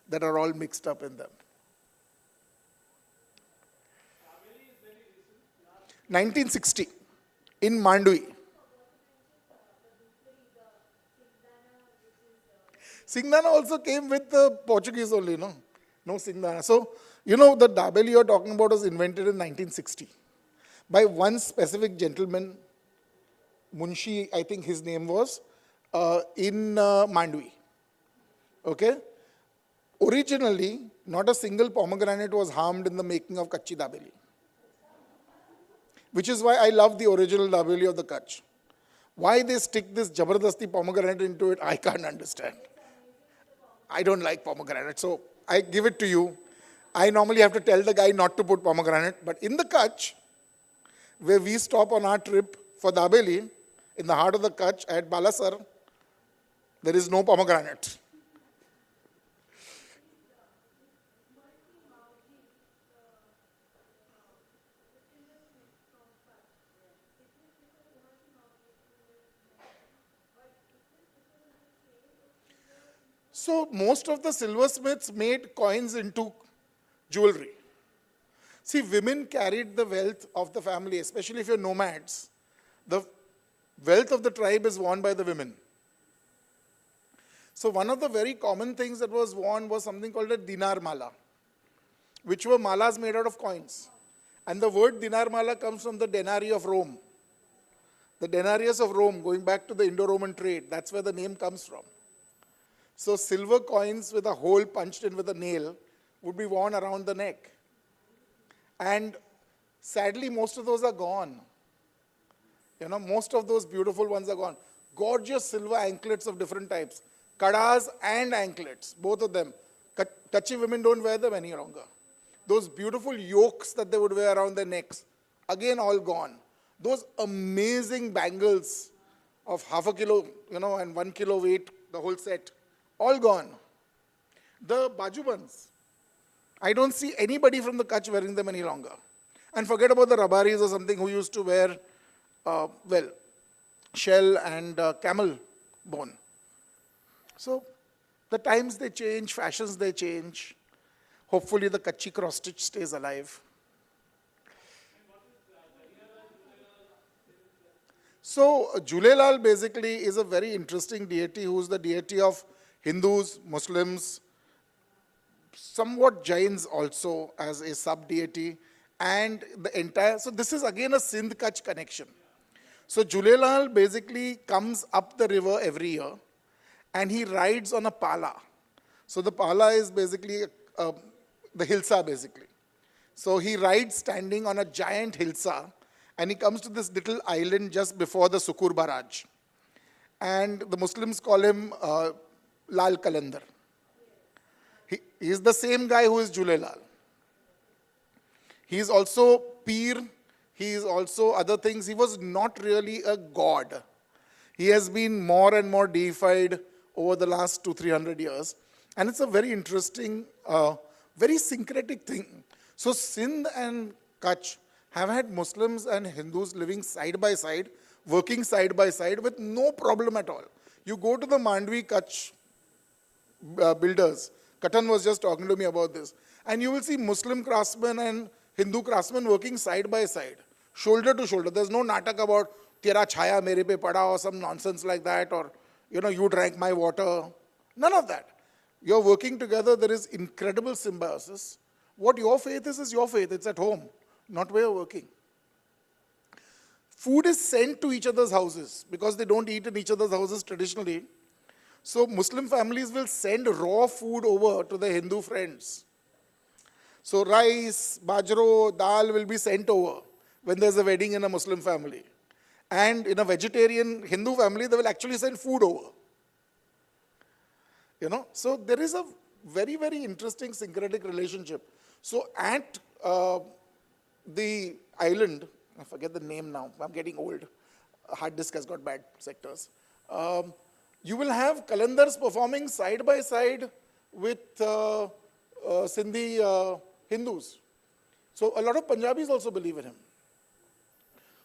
that are all mixed up in them. 1960, in Mandui. Singdana also came with the Portuguese only, no? No Singdana. So, the dabeli you're talking about was invented in 1960 by one specific gentleman, Munshi, I think his name was, in Mandui. Okay? Originally, not a single pomegranate was harmed in the making of Kachchhi dabeli. Which is why I love the original dabeli of the Kachch. Why they stick this Jabardasti pomegranate into it, I can't understand. I don't like pomegranate, so I give it to you. I normally have to tell the guy not to put pomegranate, but in the Kachch, where we stop on our trip for dabeli, in the heart of the Kachch at Balasar, there is no pomegranate. So most of the silversmiths made coins into jewelry. See, women carried the wealth of the family, especially if you're nomads. The wealth of the tribe is worn by the women. So one of the very common things that was worn was something called a dinar mala, which were malas made out of coins. And the word dinar mala comes from the denarii of Rome. The denarius of Rome, going back to the Indo-Roman trade, that's where the name comes from. So silver coins with a hole punched in with a nail would be worn around the neck. And sadly, most of those are gone. Most of those beautiful ones are gone. Gorgeous silver anklets of different types. Kadas and anklets, both of them. Kachchhi women don't wear them any longer. Those beautiful yokes that they would wear around their necks, again all gone. Those amazing bangles of half a kilo, and 1 kilo weight, the whole set, all gone. The bajubans, I don't see anybody from the Kachch wearing them any longer. And forget about the Rabaris or something who used to wear, shell and camel bone. So the times they change, fashions they change. Hopefully the Kachchhi cross stitch stays alive. So Jhulelal basically is a very interesting deity who is the deity of Hindus, Muslims, somewhat Jains also as a sub-deity, and the entire, so this is again a Sindh-Kachch connection. So Jhulelal basically comes up the river every year and he rides on a pala. So the pala is basically the hilsa basically. So he rides standing on a giant hilsa and he comes to this little island just before the Sukur Barrage. And the Muslims call him Lal Kalandar. He is the same guy who is Jhulelal. He is also Peer. He is also other things. He was not really a god. He has been more and more deified over the last 200-300 years. And it's a very interesting, very syncretic thing. So Sindh and Kachch have had Muslims and Hindus living side by side, working side by side with no problem at all. You go to the Mandvi Kachch builders. Katan was just talking to me about this. And you will see Muslim craftsmen and Hindu craftsmen working side by side, shoulder to shoulder. There's no natak about tera chhaya mere pe pada or some nonsense like that, or you drank my water. None of that. You're working together. There is incredible symbiosis. What your faith is your faith. It's at home, not where you're working. Food is sent to each other's houses because they don't eat in each other's houses traditionally. So Muslim families will send raw food over to the Hindu friends. So rice, bajro, dal will be sent over when there's a wedding in a Muslim family. And in a vegetarian Hindu family, they will actually send food over. So there is a very, very interesting syncretic relationship. So at the island, I forget the name now, I'm getting old, hard disk has got bad sectors. You will have Kalandars performing side by side with Sindhi Hindus. So a lot of Punjabis also believe in him.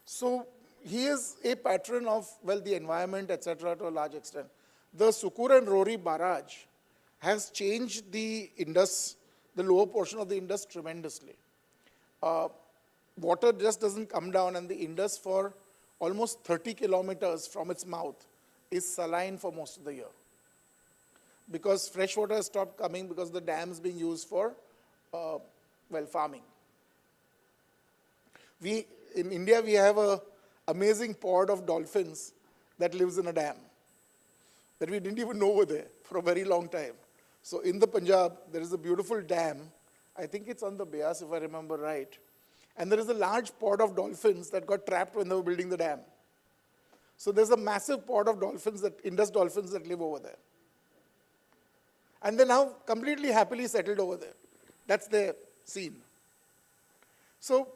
So he is a patron of, the environment, etc. to a large extent. The Sukur and Rohri barrage has changed the Indus, the lower portion of the Indus tremendously. Water just doesn't come down, and the Indus for almost 30 kilometers from its mouth is saline for most of the year. Because fresh water has stopped coming because the dams being used for, farming. In India, we have an amazing pod of dolphins that lives in a dam that we didn't even know were there for a very long time. So in the Punjab, there is a beautiful dam. I think it's on the Beas, if I remember right. And there is a large pod of dolphins that got trapped when they were building the dam. So there's a massive pod of dolphins, Indus dolphins that live over there. And they're now completely happily settled over there. That's their scene. So,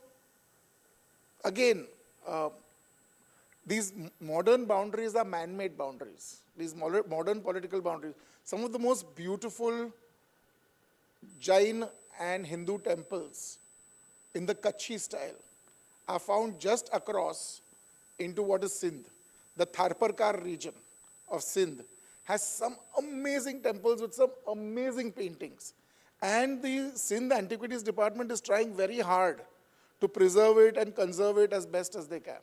again, these modern boundaries are man-made boundaries. These modern political boundaries. Some of the most beautiful Jain and Hindu temples in the Kachchhi style are found just across into what is Sindh. The Tharparkar region of Sindh has some amazing temples with some amazing paintings. And the Sindh Antiquities Department is trying very hard to preserve it and conserve it as best as they can.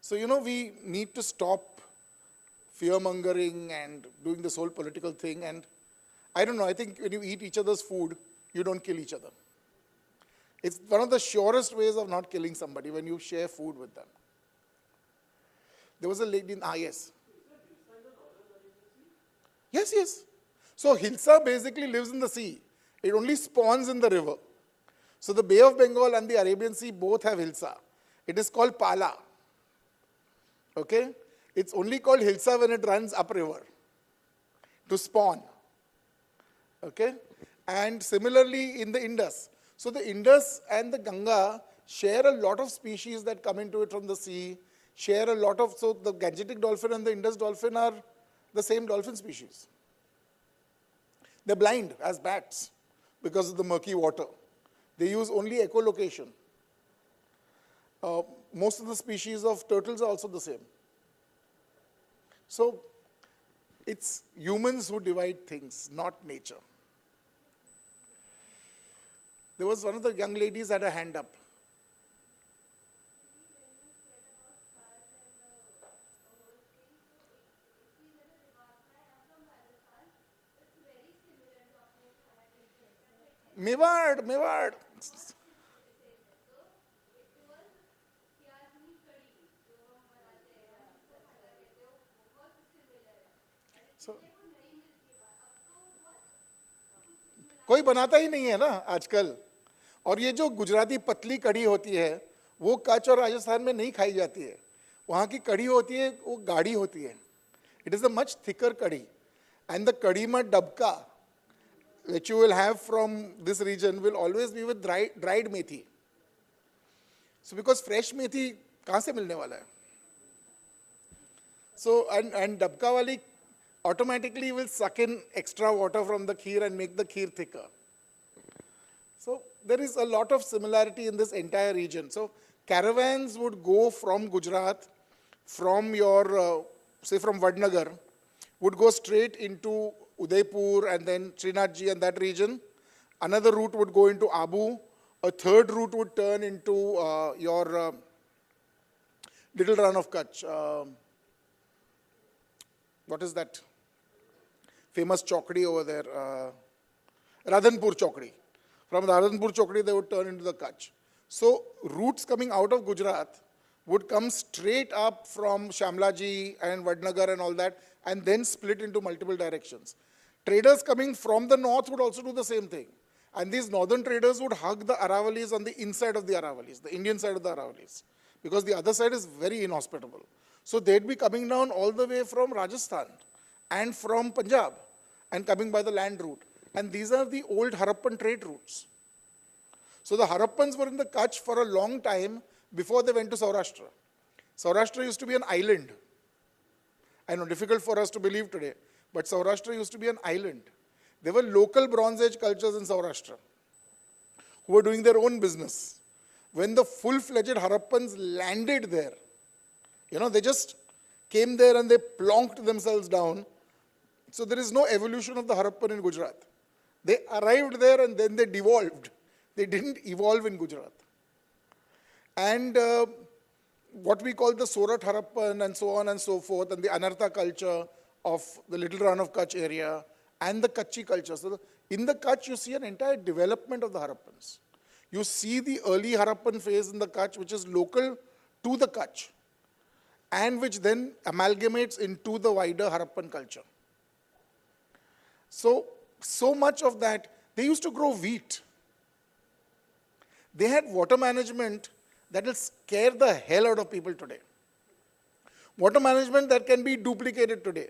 So, we need to stop fear-mongering and doing this whole political thing. And I don't know, I think when you eat each other's food, you don't kill each other. It's one of the surest ways of not killing somebody when you share food with them. There was a lady, yes. Yes. So Hilsa basically lives in the sea. It only spawns in the river. So the Bay of Bengal and the Arabian Sea both have Hilsa. It is called Pala. Okay? It's only called Hilsa when it runs upriver to spawn. Okay? And similarly in the Indus. So the Indus and the Ganga share a lot of species that come into it from the sea, share a lot of, so the Gangetic dolphin and the Indus dolphin are the same dolphin species. They're blind as bats because of the murky water. They use only echolocation. Most of the species of turtles are also the same. So it's humans who divide things, not nature. There was one of the young ladies had a hand up. Mewad. So, कोई बनाता ही नहीं है ना आजकल. और ये जो गुजराती पतली कढ़ी होती है वो कच्छ और राजस्थान में नहीं खाई जाती है. वहाँ की कढ़ी होती है वो गाढ़ी होती है. It is a much thicker curry. And the kadima dabka which you will have from this region will always be with dried methi. So because fresh methi कहाँ से मिलने वाला है? So and dabka wali automatically will suck in extra water from the kheer and make the kheer thicker. So there is a lot of similarity in this entire region. So caravans would go from Gujarat, from your, say from Vadnagar, would go straight into Udaipur and then Srinathji and that region. Another route would go into Abu. A third route would turn into your little run of Kachch. What is that famous chokdi over there? Radhanpur chokdi. From the Radhanpur chokdi, they would turn into the Kachch. So routes coming out of Gujarat would come straight up from Shamlaji and Vadnagar and all that, and then split into multiple directions. Traders coming from the north would also do the same thing. And these northern traders would hug the Aravalis on the inside of the Aravalis, the Indian side of the Aravalis, because the other side is very inhospitable. So they'd be coming down all the way from Rajasthan and from Punjab and coming by the land route. And these are the old Harappan trade routes. So the Harappans were in the Kachch for a long time before they went to Saurashtra. Saurashtra used to be an island. I know, difficult for us to believe today, but Saurashtra used to be an island. There were local Bronze Age cultures in Saurashtra who were doing their own business. When the full-fledged Harappans landed there, you know, they just came there and they plonked themselves down. So there is no evolution of the Harappan in Gujarat. They arrived there and then they devolved. They didn't evolve in Gujarat. And what we call the Sorat Harappan and so on and so forth, and the Anartha culture of the Little Run of Kachch area, and the Kachchhi culture. So in the Kachch, you see an entire development of the Harappans. You see the early Harappan phase in the Kachch, which is local to the Kachch, and which then amalgamates into the wider Harappan culture. So much of that, they used to grow wheat. They had water management that will scare the hell out of people today. Water management that can be duplicated today.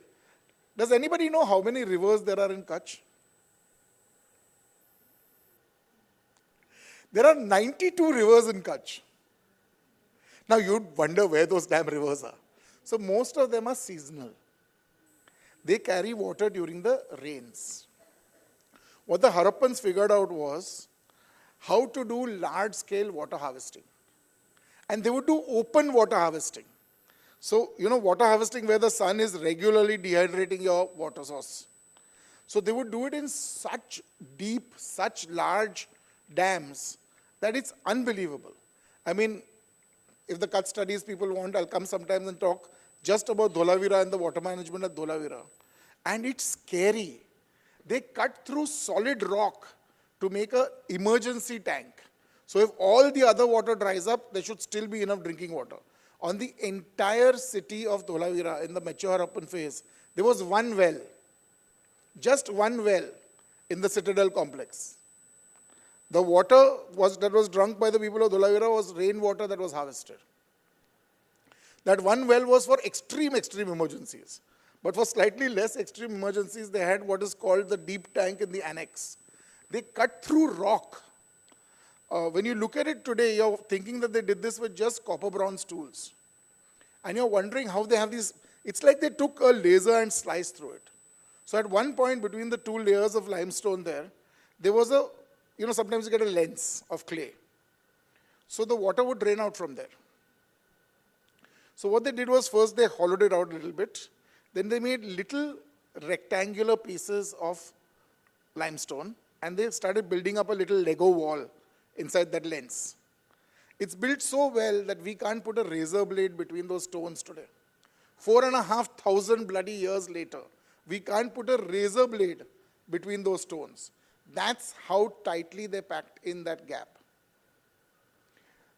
Does anybody know how many rivers there are in Kachch? There are 92 rivers in Kachch. Now you'd wonder where those damn rivers are. So most of them are seasonal. They carry water during the rains. What the Harappans figured out was how to do large-scale water harvesting. And they would do open water harvesting. So, you know, water harvesting where the sun is regularly dehydrating your water source. So they would do it in such deep, such large dams that it's unbelievable. I mean, if the Kachch studies people want, I'll come sometimes and talk just about Dholavira and the water management at Dholavira. And it's scary. They cut through solid rock to make an emergency tank. So if all the other water dries up, there should still be enough drinking water. On the entire city of Dholavira, in the mature Harappan phase, there was one well, just one well in the citadel complex. The water that was drunk by the people of Dholavira was rainwater that was harvested. That one well was for extreme emergencies. But for slightly less extreme emergencies, they had what is called the deep tank in the annex. They cut through rock. When you look at it today, you're thinking that they did this with just copper bronze tools. And you're wondering how they have these, it's like they took a laser and sliced through it. So at one point between the two layers of limestone there was a sometimes you get a lens of clay. So the water would drain out from there. So what they did was first they hollowed it out a little bit. Then they made little rectangular pieces of limestone and they started building up a little Lego wall inside that lens. It's built so well that we can't put a razor blade between those stones today. 4,500 bloody years later, we can't put a razor blade between those stones. That's how tightly they packed in that gap.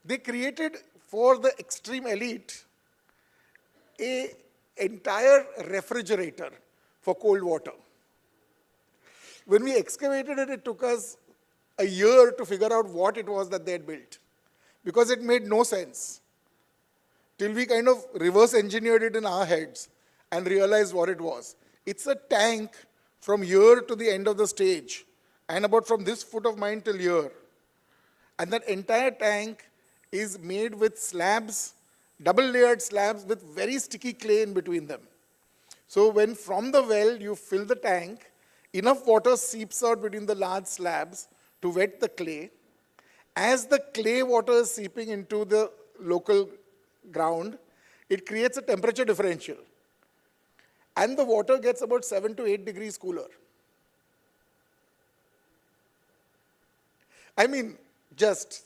They created for the extreme elite an entire refrigerator for cold water. When we excavated it, it took us a year to figure out what it was that they had built, because it made no sense, till we kind of reverse engineered it in our heads and realized what it was. It's a tank from here to the end of the stage, and about from this foot of mine till here. And that entire tank is made with slabs, double-layered slabs with very sticky clay in between them. So when from the well you fill the tank, enough water seeps out between the large slabs to wet the clay. As the clay water is seeping into the local ground, it creates a temperature differential. And the water gets about 7 to 8 degrees cooler. I mean, just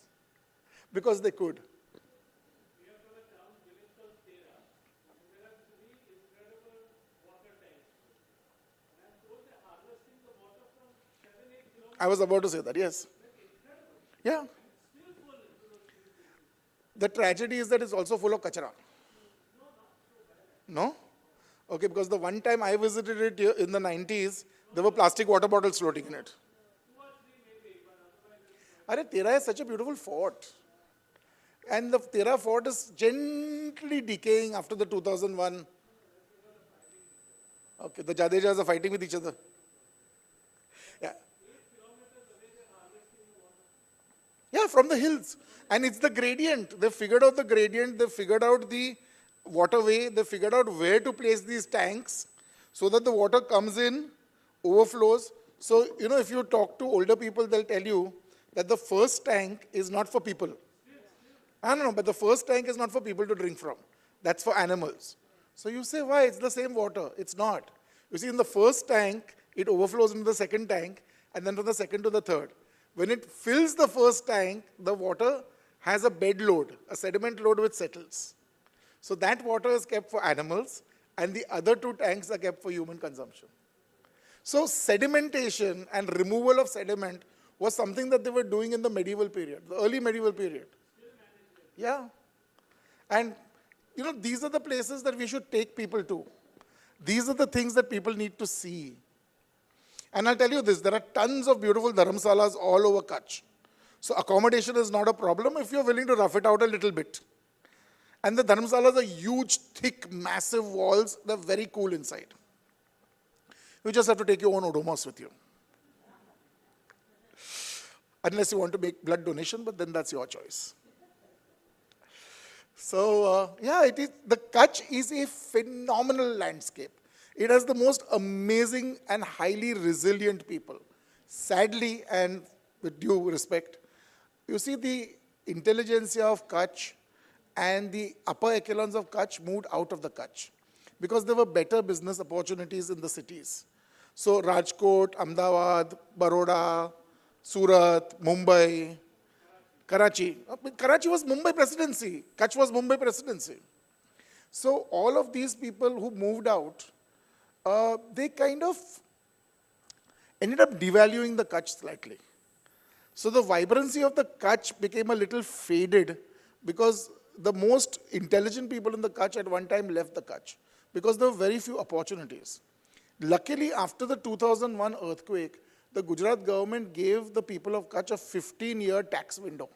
because they could. I was about to say that, yes. Yeah. The tragedy is that it's also full of kachra. No? Okay, because the one time I visited it in the 90s, there were plastic water bottles floating in it. Arey, Tera is such a beautiful fort. And the Tera fort is gently decaying after the 2001. Okay, the Jadejas are fighting with each other. Yeah. Yeah, from the hills. And it's the gradient. They figured out the gradient, they figured out the waterway, they figured out where to place these tanks so that the water comes in, overflows. So, if you talk to older people, they'll tell you that the first tank is not for people. I don't know, but the first tank is not for people to drink from. That's for animals. So you say, why? It's the same water. It's not. You see, in the first tank, it overflows into the second tank, and then from the second to the third. When it fills the first tank, the water has a bed load, a sediment load which settles. So that water is kept for animals, and the other two tanks are kept for human consumption. So sedimentation and removal of sediment was something that they were doing in the medieval period, the early medieval period. Yeah. And, these are the places that we should take people to. These are the things that people need to see. And I'll tell you this, there are tons of beautiful dharamsalas all over Kachch. So accommodation is not a problem if you're willing to rough it out a little bit. And the dharamsalas are huge, thick, massive walls. They're very cool inside. You just have to take your own odomos with you. Unless you want to make blood donation, but then that's your choice. So, the Kachch is a phenomenal landscape. It has the most amazing and highly resilient people. Sadly, and with due respect, you see the intelligentsia of Kachch and the upper echelons of Kachch moved out of the Kachch because there were better business opportunities in the cities. So Rajkot, Ahmedabad, Baroda, Surat, Mumbai, Karachi. Karachi was Mumbai presidency. Kachch was Mumbai presidency. So all of these people who moved out, they kind of ended up devaluing the Kachch slightly. So the vibrancy of the Kachch became a little faded because the most intelligent people in the Kachch at one time left the Kachch because there were very few opportunities. Luckily, after the 2001 earthquake, the Gujarat government gave the people of Kachch a 15-year tax window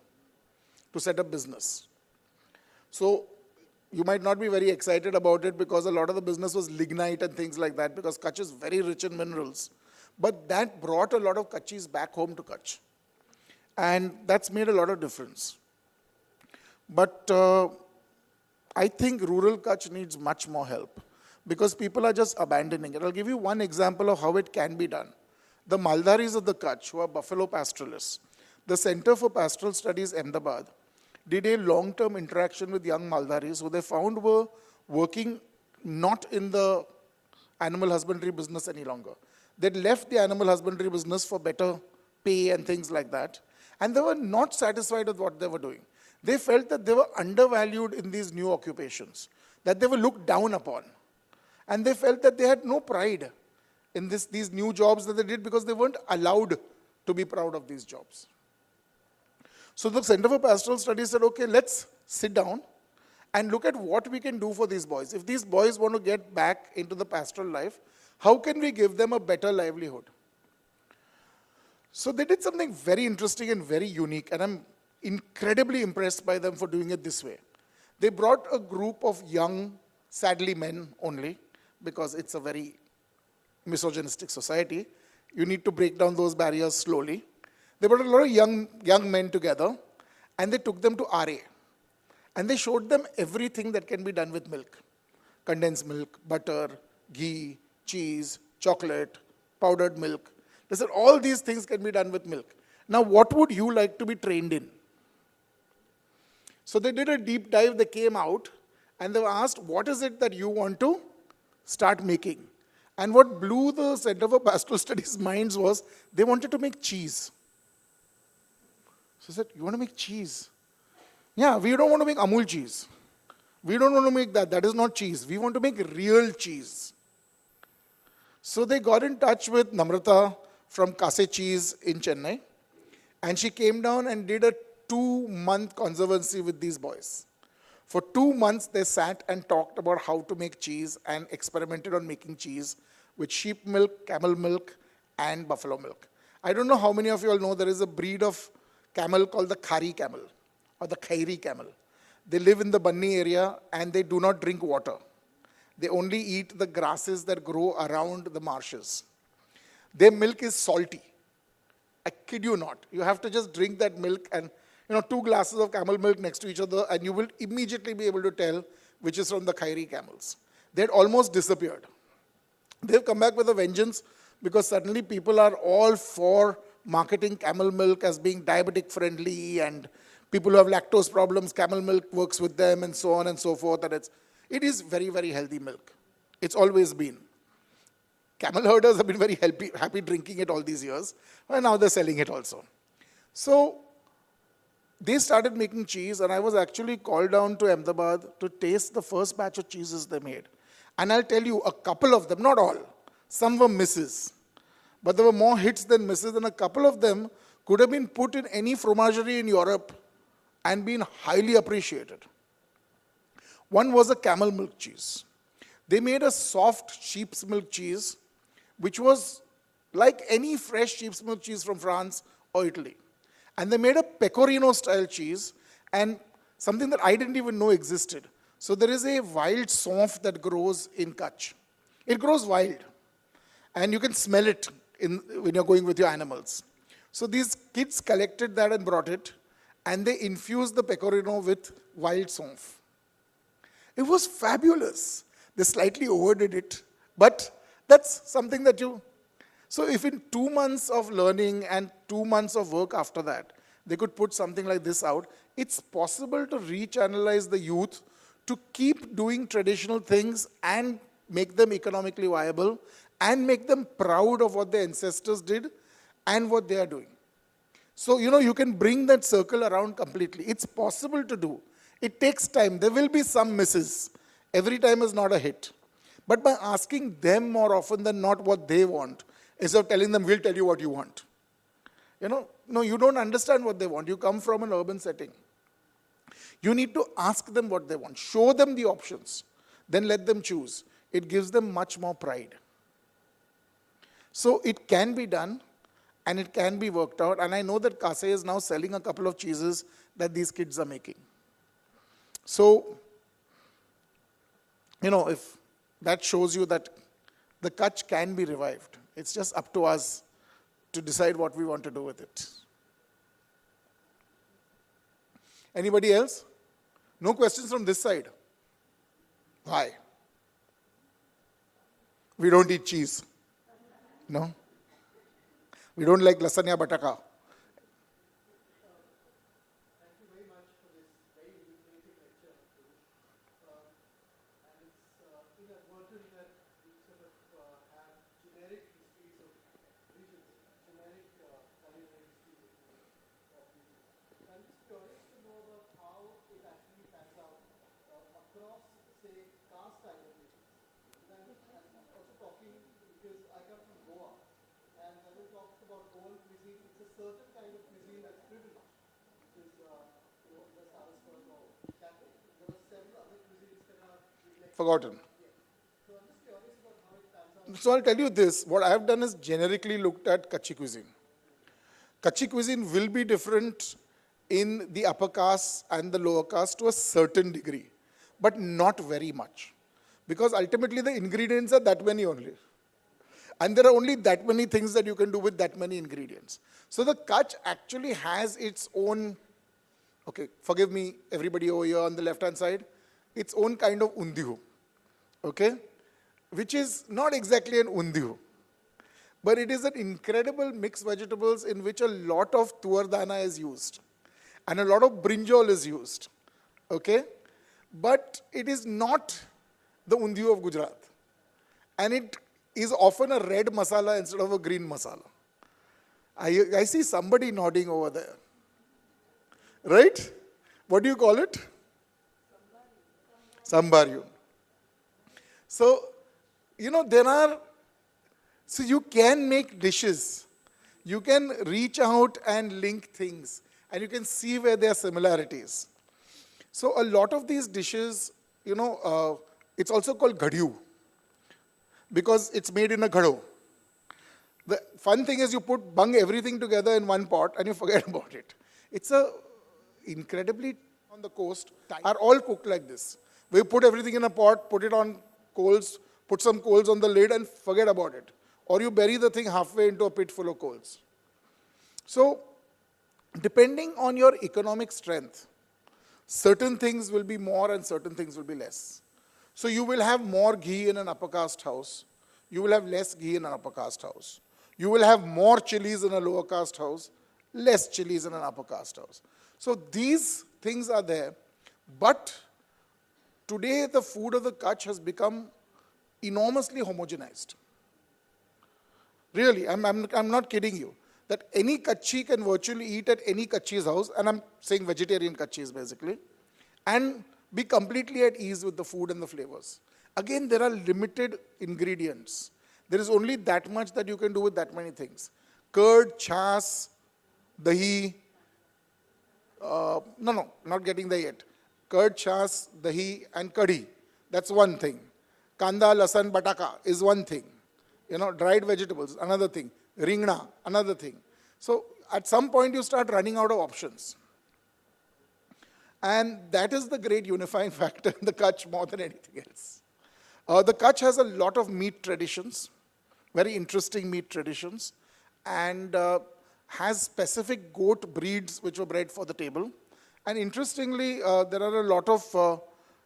to set up business. So you might not be very excited about it because a lot of the business was lignite and things like that because Kachch is very rich in minerals. But that brought a lot of Kachchis back home to Kachch. And that's made a lot of difference. But I think rural Kachch needs much more help because people are just abandoning it. I'll give you one example of how it can be done. The Maldaris of the Kachch, who are buffalo pastoralists, the Center for Pastoral Studies, Ahmedabad, did a long-term interaction with young Maldaris who they found were working not in the animal husbandry business any longer. They'd left the animal husbandry business for better pay and things like that, and they were not satisfied with what they were doing. They felt that they were undervalued in these new occupations, that they were looked down upon. And they felt that they had no pride in these new jobs that they did because they weren't allowed to be proud of these jobs. So the Center for Pastoral Studies said, okay, let's sit down and look at what we can do for these boys. If these boys want to get back into the pastoral life, how can we give them a better livelihood? So they did something very interesting and very unique, and I'm incredibly impressed by them for doing it this way. They brought a group of young, sadly men only, because it's a very misogynistic society. You need to break down those barriers slowly. They brought a lot of young men together, and they took them to RA. And they showed them everything that can be done with milk. Condensed milk, butter, ghee, cheese, chocolate, powdered milk. They said all these things can be done with milk. Now, what would you like to be trained in? So they did a deep dive. They came out, and they were asked, what is it that you want to start making? And what blew the Center for Pastoral Studies' minds was they wanted to make cheese. So I said, you want to make cheese? Yeah, we don't want to make Amul cheese. We don't want to make that. That is not cheese. We want to make real cheese. So they got in touch with Namrata from Kachchhi Cheese in Chennai. And she came down and did a 2-month conservancy with these boys. For 2 months, they sat and talked about how to make cheese and experimented on making cheese with sheep milk, camel milk, and buffalo milk. I don't know how many of you all know there is a breed of camel called the Khari camel or the Khairi camel. They live in the Banni area and they do not drink water. They only eat the grasses that grow around the marshes. Their milk is salty. I kid you not. You have to just drink that milk and 2 glasses of camel milk next to each other, and you will immediately be able to tell which is from the Khairi camels. They had almost disappeared. They've come back with a vengeance because suddenly people are all for marketing camel milk as being diabetic friendly, and people who have lactose problems, camel milk works with them, and so on and so forth. And it is very, very healthy milk. It's always been. Camel herders have been very happy drinking it all these years, and now they're selling it also. So they started making cheese, and I was actually called down to Ahmedabad to taste the first batch of cheeses they made. And I'll tell you, a couple of them, not all, some were misses. But there were more hits than misses, and a couple of them could have been put in any fromagerie in Europe and been highly appreciated. One was a camel milk cheese. They made a soft sheep's milk cheese, which was like any fresh sheep's milk cheese from France or Italy. And they made a pecorino-style cheese, and something that I didn't even know existed. So there is a wild saunf that grows in Kachch. It grows wild, and you can smell it when you're going with your animals. So these kids collected that and brought it, and they infused the pecorino with wild saunf. It was fabulous. They slightly overdid it, but that's something that So if in 2 months of learning and 2 months of work after that, they could put something like this out, it's possible to rechannelize the youth to keep doing traditional things and make them economically viable and make them proud of what their ancestors did and what they are doing. So, you can bring that circle around completely. It's possible to do. It takes time. There will be some misses. Every time is not a hit. But by asking them more often than not what they want, instead of telling them, we'll tell you what you want. No, you don't understand what they want. You come from an urban setting. You need to ask them what they want. Show them the options. Then let them choose. It gives them much more pride. So it can be done, and it can be worked out. And I know that Kachchhi is now selling a couple of cheeses that these kids are making. So, if that shows you that the Kachch can be revived. It's just up to us to decide what we want to do with it. Anybody else? No questions from this side? Why? We don't eat cheese. No? We don't like lasagna bataka. inadvertent that we sort of have generic histories of regions, generic culinary histories of regions. I'm just curious to know about how it actually pans out across, say, caste identities. And I'm also talking because I come from Goa, and when we talk about Goan cuisine, it's a certain kind of cuisine that's privileged, which is the Saraswat or Catholic. There are several other cuisines that are Forgotten. so I'm just curious about how it pans out. So I'll tell you this, what I have done is generically looked at Kachchhi cuisine. Kachchhi cuisine will be different in the upper caste and the lower caste to a certain degree, but not very much. Because ultimately the ingredients are that many only. And there are only that many things that you can do with that many ingredients. So the Kachch actually has its own, okay, forgive me, everybody over here on the left-hand side, its own kind of undihu, okay, which is not exactly an undihu, but it is an incredible mixed vegetables in which a lot of tuar dana is used and a lot of brinjal is used, okay, but it is not the undihu of Gujarat, and it is often a red masala instead of a green masala. I see somebody nodding over there, right? What do you call it? Sambaryun. So, so you can make dishes. You can reach out and link things, and you can see where there are similarities. So a lot of these dishes, it's also called ghadyu, because it's made in a ghado. The fun thing is you bung everything together in one pot and you forget about it. It's incredibly on the coast are all cooked like this. We put everything in a pot, put it on coals, put some coals on the lid and forget about it. Or you bury the thing halfway into a pit full of coals. So, depending on your economic strength, certain things will be more and certain things will be less. So you will have more ghee in an upper caste house. You will have less ghee in an upper caste house. You will have more chilies in a lower caste house, less chilies in an upper caste house. So these things are there. But today the food of the Kachch has become enormously homogenized. Really, I'm not kidding you. That any Kachchhi can virtually eat at any Kachchi's house, and I'm saying vegetarian Kachchis basically, and be completely at ease with the food and the flavors. Again, there are limited ingredients. There is only that much that you can do with that many things. Curd, chas, dahi, not getting there yet. Curd, chas, dahi, and kadhi. That's one thing. Kanda, lasan, bataka is one thing. Dried vegetables, another thing. Ringna, another thing. So at some point you start running out of options. And that is the great unifying factor in the Kachch more than anything else. The Kachch has a lot of meat traditions, very interesting meat traditions, and has specific goat breeds which were bred for the table. And interestingly, there are a lot of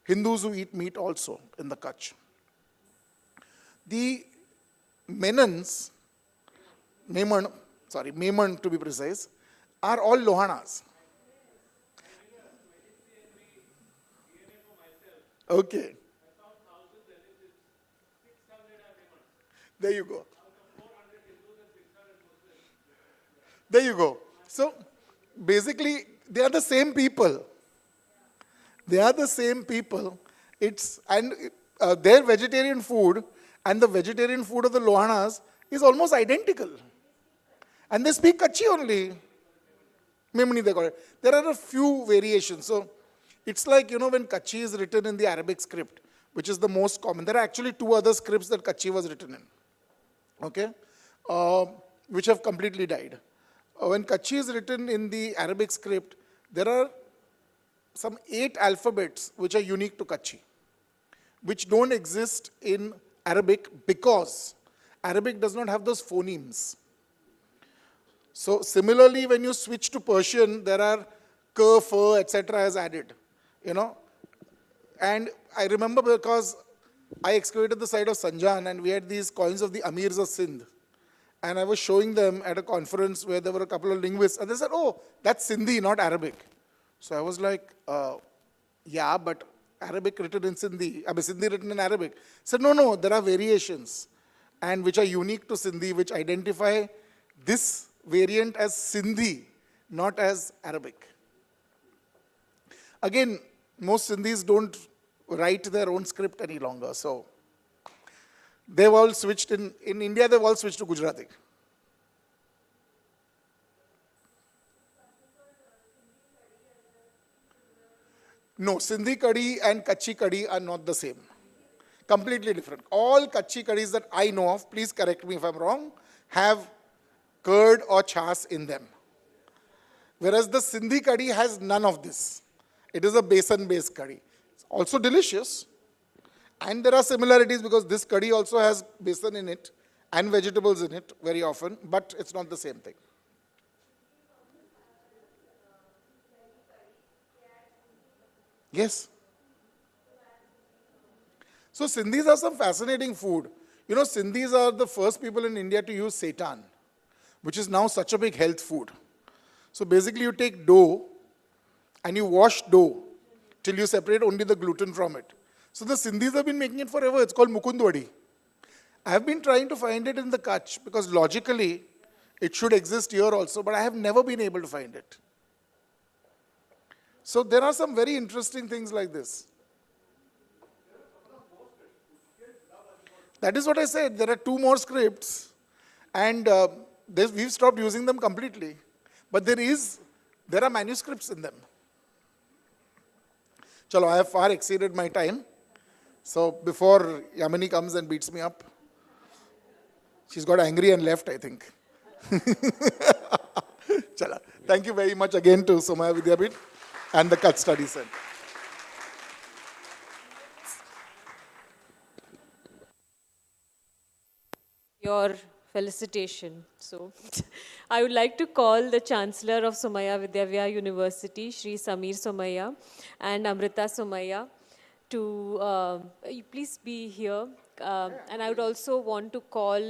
Hindus who eat meat also in the Kachch. The Menons, Memon to be precise, are all Lohanas. Okay. There you go. There you go. So, basically, they are the same people. They are the same people. Their vegetarian food and the vegetarian food of the Lohanas is almost identical. And they speak Kachchi only. Memni they call it. There are a few variations. So, it's like, when Kachchi is written in the Arabic script, which is the most common. There are actually two other scripts that Kachchi was written in, okay, which have completely died. When Kachchi is written in the Arabic script, there are some 8 alphabets which are unique to Kachchi, which don't exist in Arabic because Arabic does not have those phonemes. So similarly, when you switch to Persian, there are k, f, etc. is added, And I remember because I excavated the site of Sanjan and we had these coins of the Amirs of Sindh. And I was showing them at a conference where there were a couple of linguists. And they said, oh, that's Sindhi, not Arabic. So I was like, yeah, but Arabic written in Sindhi, Sindhi written in Arabic. I said, no, there are variations, and which are unique to Sindhi, which identify this variant as Sindhi, not as Arabic. Again, most Sindhis don't write their own script any longer, so they've all switched, in India they've all switched to Gujarati. No, Sindhi kadhi and Kachchhi kadhi are not the same. Completely different. All Kachchhi kadhis that I know of, please correct me if I'm wrong, have curd or chas in them. Whereas the Sindhi kadhi has none of this. It is a besan-based kadhi. It's also delicious. And there are similarities because this kadhi also has besan in it and vegetables in it very often, but it's not the same thing. Yes. So Sindhis are some fascinating food. You know, Sindhis are the first people in India to use seitan, which is now such a big health food. So basically you take dough and you wash dough till you separate only the gluten from it. So the Sindhis have been making it forever. It's called Mukundwadi. I have been trying to find it in the Kachch because logically it should exist here also, but I have never been able to find it. So there are some very interesting things like this. That is what I said. There are 2 more scripts, and we've stopped using them completely. But there are manuscripts in them. Chalo, I have far exceeded my time. So before Yamini comes and beats me up, she's got angry and left, I think. Chala. Thank you very much again to Somaiya Vidyavihar and the Kachch Study Center. Your felicitation. So, I would like to call the Chancellor of Somaiya Vidyavihar University, Shri Samir Somaiya and Amrita Somaiya, to please be here. And I would also want to call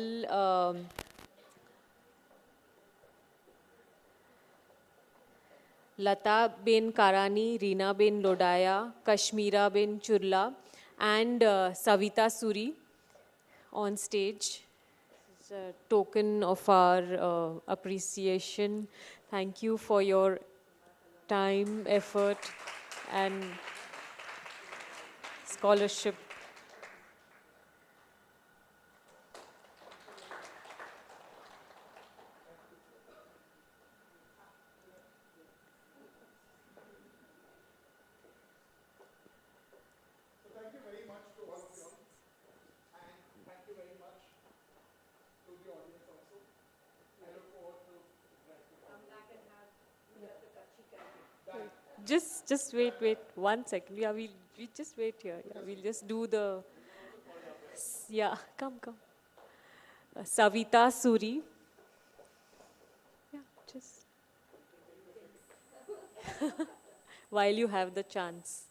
Lata Ben Karani, Reena Ben Lodaya, Kashmira Ben Churla, and Savitha Suri on stage. It's a token of our appreciation. Thank you for your time, effort, and scholarship. Just wait 1 second. Yeah, we just wait here. Yeah, we'll just do the. Yeah, come. Savitha Suri. Yeah, just. While you have the chance.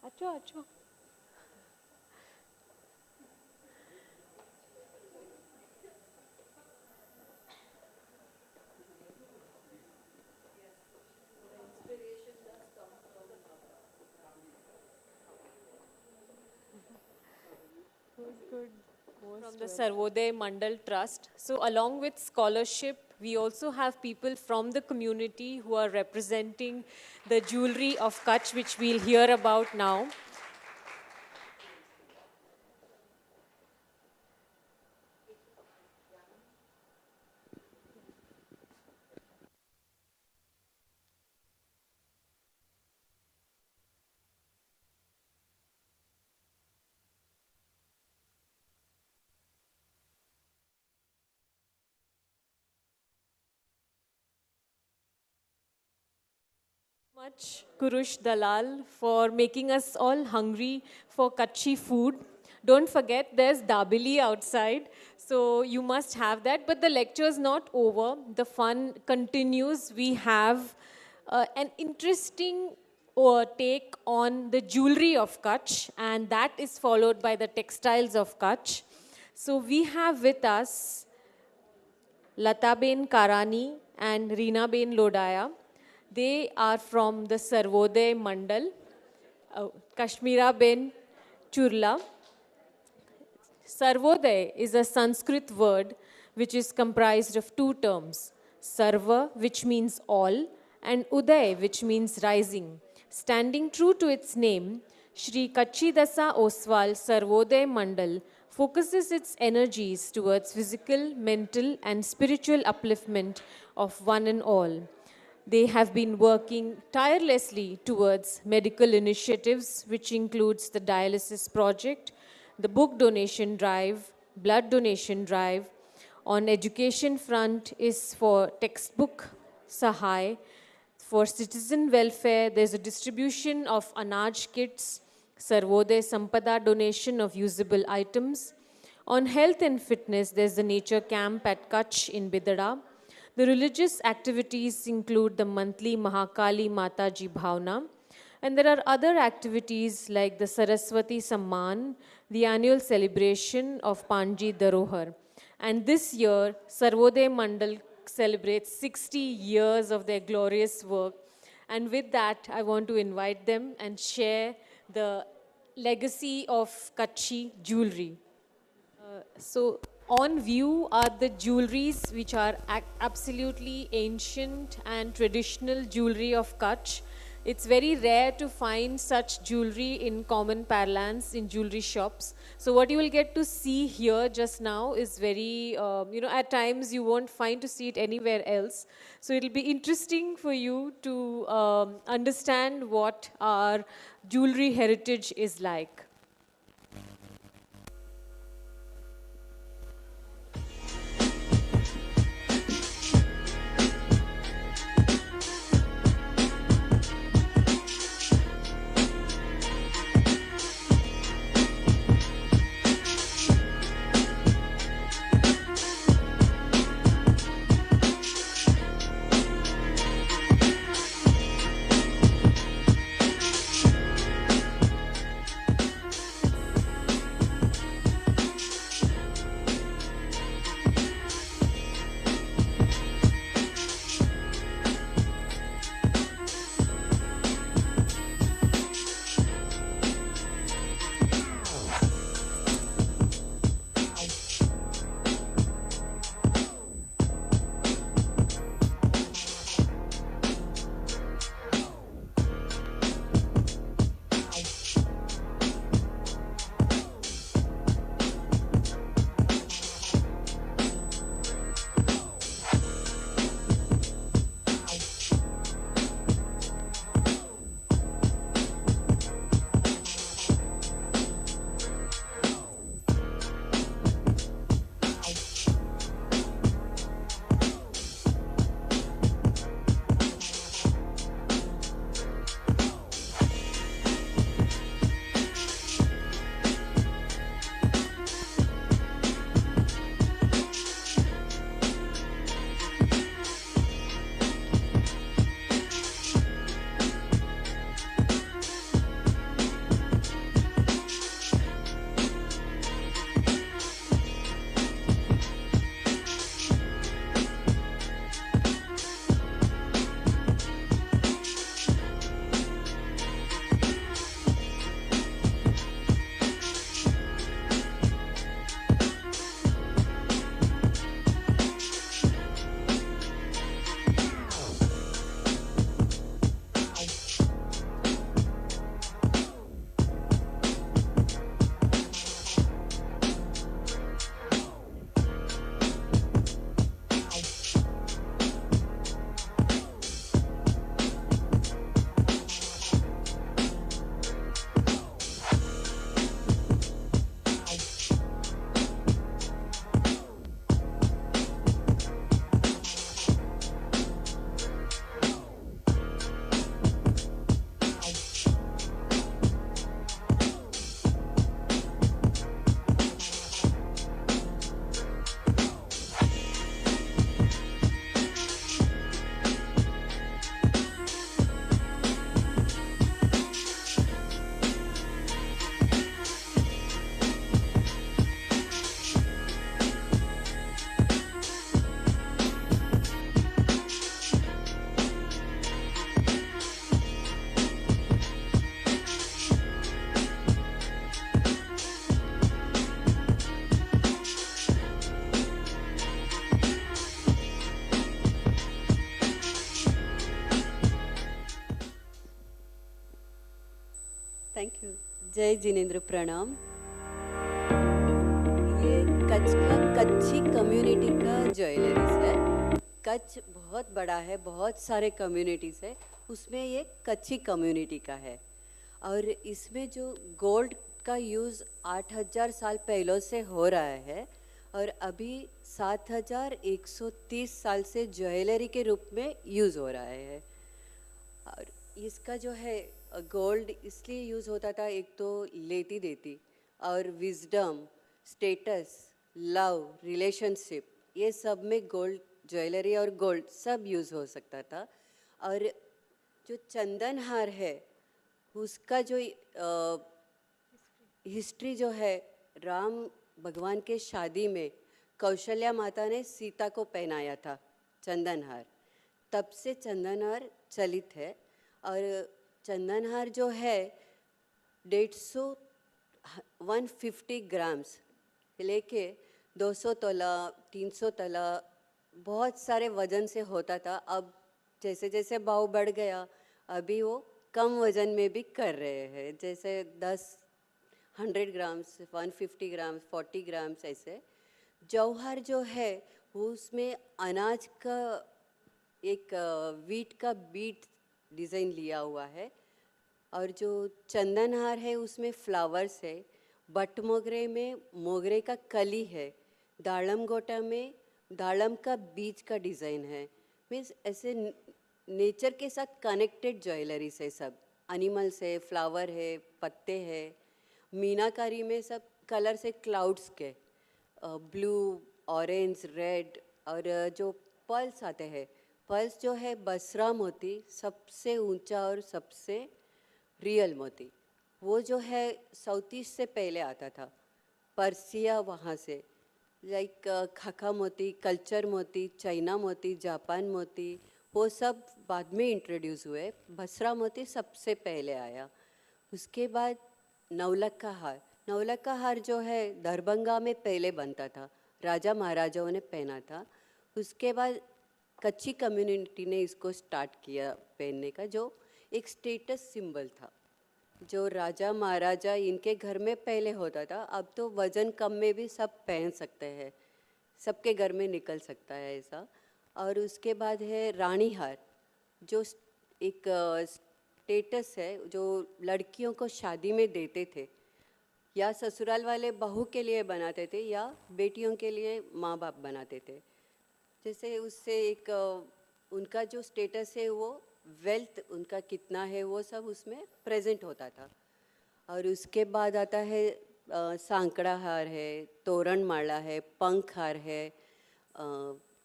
Acho. From the Sarvoday Mandal Trust. So along with scholarship, we also have people from the community who are representing the jewelry of Kachch, which we'll hear about now. Much Kurush Dalal for making us all hungry for Kachchhi food. Don't forget there's dabili outside, so you must have that. But the lecture is not over. The fun continues. We have an interesting take on the jewelry of Kachch, and that is followed by the textiles of Kachch. So we have with us Lata Ben Karani and Reena Ben Lodaya. They are from the Sarvoday Mandal. Kashmira Ben Churla. Sarvoday is a Sanskrit word which is comprised of two terms, Sarva, which means all, and Uday, which means rising. Standing true to its name, Shri Kachchhi Dasa Oswal Sarvoday Mandal focuses its energies towards physical, mental, and spiritual upliftment of one and all. They have been working tirelessly towards medical initiatives, which includes the dialysis project, the book donation drive, blood donation drive. On education front is for textbook Sahai. For citizen welfare, there's a distribution of Anaj kits, Sarvoday Sampada donation of usable items. On health and fitness, there's the nature camp at Kachchh in Bidada. The religious activities include the monthly Mahakali Mataji Bhavna. And there are other activities like the Saraswati Samman, the annual celebration of Panji Darohar. And this year, Sarvoday Mandal celebrates 60 years of their glorious work. And with that, I want to invite them and share the legacy of Kachchhi jewelry. So on view are the jewelries which are absolutely ancient and traditional jewelry of Kachch. It's very rare to find such jewelry in common parlance in jewelry shops. So what you will get to see here just now is very, at times you won't find to see it anywhere else. So it'll be interesting for you to understand what our jewelry heritage is like. Thank you. जय जिनेंद्र, प्रणाम। ये कच्छ का कच्छी community का jewelleries है। कच्छ बहुत बड़ा है, बहुत सारे कम्युनिटीज़ है, उसमें ये कच्छी कम्युनिटी का है। और इसमें जो गोल्ड का यूज़ 8000 साल पहले से हो रहा है और अभी 7130 साल से ज्वेलरी के रूप में यूज़ हो रहा है। और इसका जो है गोल्ड इसलिए यूज़ होता था, एक तो लेती देती और विजडम, स्टेटस, लव, रिलेशनशिप, ये सब में गोल्ड, ज्वेलरी और गोल्ड सब यूज़ हो सकता था। और जो चंदन हार है उसका जो हिस्ट्री जो है, राम भगवान के शादी में कौशल्या माता ने सीता को पहनाया था चंदन हार, तब से चंदन हार चलित है। और चंदन हार जो है 150 ग्राम्स लेके 200 तोला, 300 तोला, बहुत सारे वजन से होता था। अब जैसे जैसे भाव बढ़ गया, अभी वो कम वजन में भी कर रहे हैं, जैसे 100 ग्राम्स, 150 ग्राम्स, 40 ग्राम्स ऐसे। जौहर जो है उसमें अनाज का एक वीट का बीट डिज़ाइन लिया हुआ है। और जो चंदन हार है उसमें फ्लावर्स है, बट मोगरे में मोगरे का कली है, दाड़म गोटा में दाड़म का बीज का डिज़ाइन है। मीन्स ऐसे नेचर के साथ कनेक्टेड ज्वेलरीज है, सब एनिमल्स है, फ्लावर है, पत्ते है। मीनाकारी में सब कलर से क्लाउड्स के ब्लू, ऑरेंज, रेड। और जो पर्ल्स आते हैं, पर्ल्स जो है बसरा मोती, सबसे ऊंचा और सबसे रियल मोती, वो जो है साउथ ईस्ट से पहले आता था, पर्सिया वहाँ से, लाइक खाका मोती, कल्चर मोती, चाइना मोती, जापान मोती, वो सब बाद में इंट्रोड्यूस हुए। बसरा मोती सबसे पहले आया। उसके बाद नवलखा हार, नवलखा हार जो है दरभंगा में पहले बनता था, राजा महाराजाओं ने पहना था। उसके बाद कच्छी कम्युनिटी ने इसको स्टार्ट किया पहनने का, जो एक स्टेटस सिंबल था, जो राजा महाराजा इनके घर में पहले होता था। अब तो वज़न कम में भी सब पहन सकते हैं, सबके घर में निकल सकता है ऐसा। और उसके बाद है रानी हार, जो एक स्टेटस है, जो लड़कियों को शादी में देते थे, या ससुराल वाले बहू के लिए बनाते थे या बेटियों के लिए माँ बाप बनाते थे। जैसे उससे एक उनका जो स्टेटस है, वो वेल्थ उनका कितना है, वो सब उसमें प्रेजेंट होता था। और उसके बाद आता है सांकड़ा हार है, तोरण माला है, पंख हार है,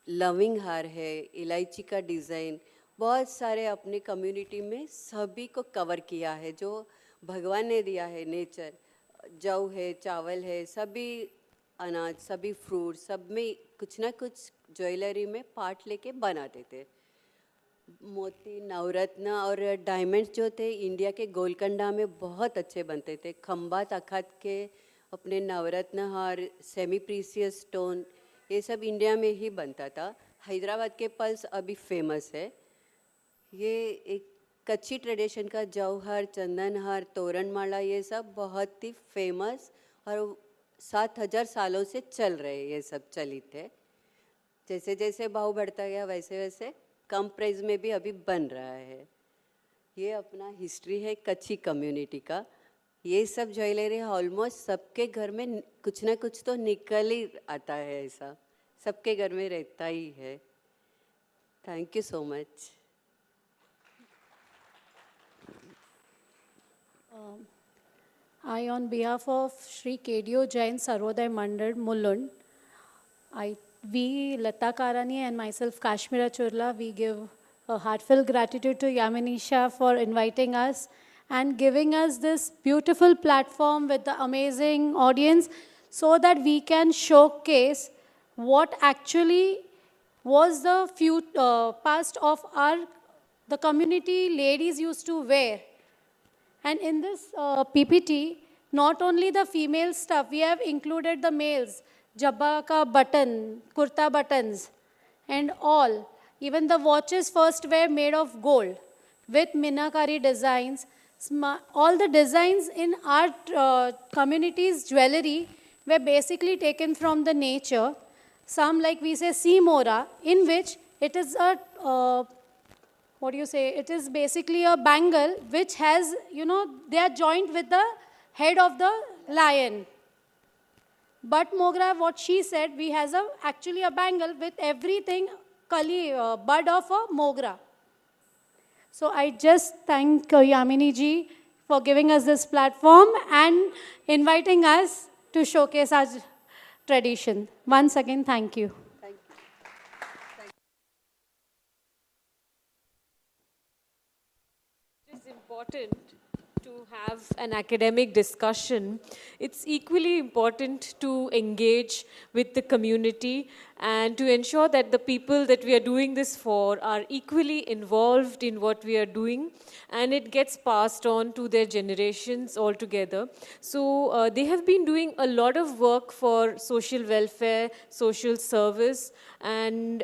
लविंग हार है, इलायची का डिज़ाइन, बहुत सारे अपने कम्युनिटी में सभी को कवर किया है, जो भगवान ने दिया है। नेचर, जौ है, चावल है, सभी अनाज, सभी फ्रूट, सब में कुछ ना कुछ ज्वेलरी में पार्ट लेके बनाते थे। मोती, नवरत्न और डायमंड्स जो थे इंडिया के गोलकंडा में बहुत अच्छे बनते थे। खंबात अखात के अपने नवरत्न हार, सेमी प्रीसियस स्टोन, ये सब इंडिया में ही बनता था। हैदराबाद के पल्स अभी फेमस है। ये एक कच्छी ट्रेडिशन का जौहर, चंदन हार, तोरण माला, ये सब बहुत ही फेमस और 7000 सालों से चल रहे, ये सब चलित है। जैसे जैसे भाव बढ़ता गया वैसे वैसे कम प्राइस में भी अभी बन रहा है। ये अपना हिस्ट्री है कच्छी कम्युनिटी का। ये सब ज्वेलरी ऑलमोस्ट सबके घर में कुछ ना कुछ तो निकल ही आता है, ऐसा सबके घर में रहता ही है। Thank you so much. I, on behalf of Shri Kedio Jain Sarvoday Mandal Mulund, we, Lata Karani and myself, Kashmira Churla, we give a heartfelt gratitude to Yamini Shah for inviting us and giving us this beautiful platform with the amazing audience so that we can showcase what actually was the past of the community ladies used to wear. And in this PPT, not only the female stuff, we have included the males, jabba ka button, kurta buttons, and all. Even the watches first were made of gold with minakari designs. all the designs in our community's jewellery were basically taken from the nature. Some, like we say, Simora, in which it is a, it is basically a bangle which has, they are joined with the head of the lion. But Mogra, what she said, we has actually a bangle with everything, bud of a Mogra. So I just thank Yamini ji for giving us this platform and inviting us to showcase our tradition. Once again, thank you. Thank you. It is important to have an academic discussion. It's equally important to engage with the community and to ensure that the people that we are doing this for are equally involved in what we are doing, and it gets passed on to their generations altogether. So they have been doing a lot of work for social welfare, social service, and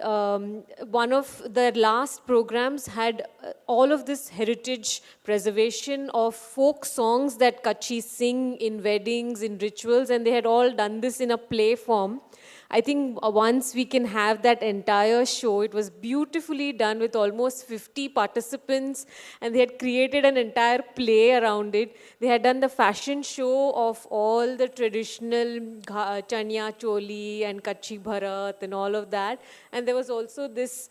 one of their last programs had all of this heritage preservation of folk songs that Kachchis sing in weddings, in rituals, and they had all done this in a play form. I think once we can have that entire show. It was beautifully done with almost 50 participants, and they had created an entire play around it. They had done the fashion show of all the traditional chanya choli and Kachchhi bharat and all of that. And there was also this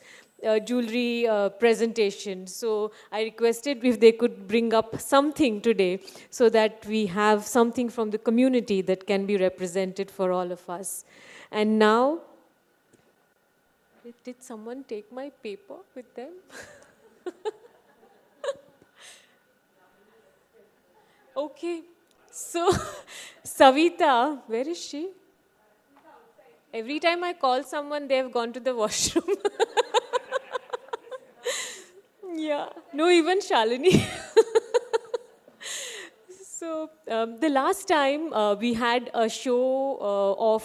jewelry presentation. So I requested if they could bring up something today so that we have something from the community that can be represented for all of us. And now, did someone take my paper with them? Okay, so Savitha, where is she? Every time I call someone, they have gone to the washroom. Yeah, no, even Shalini. So the last time we had a show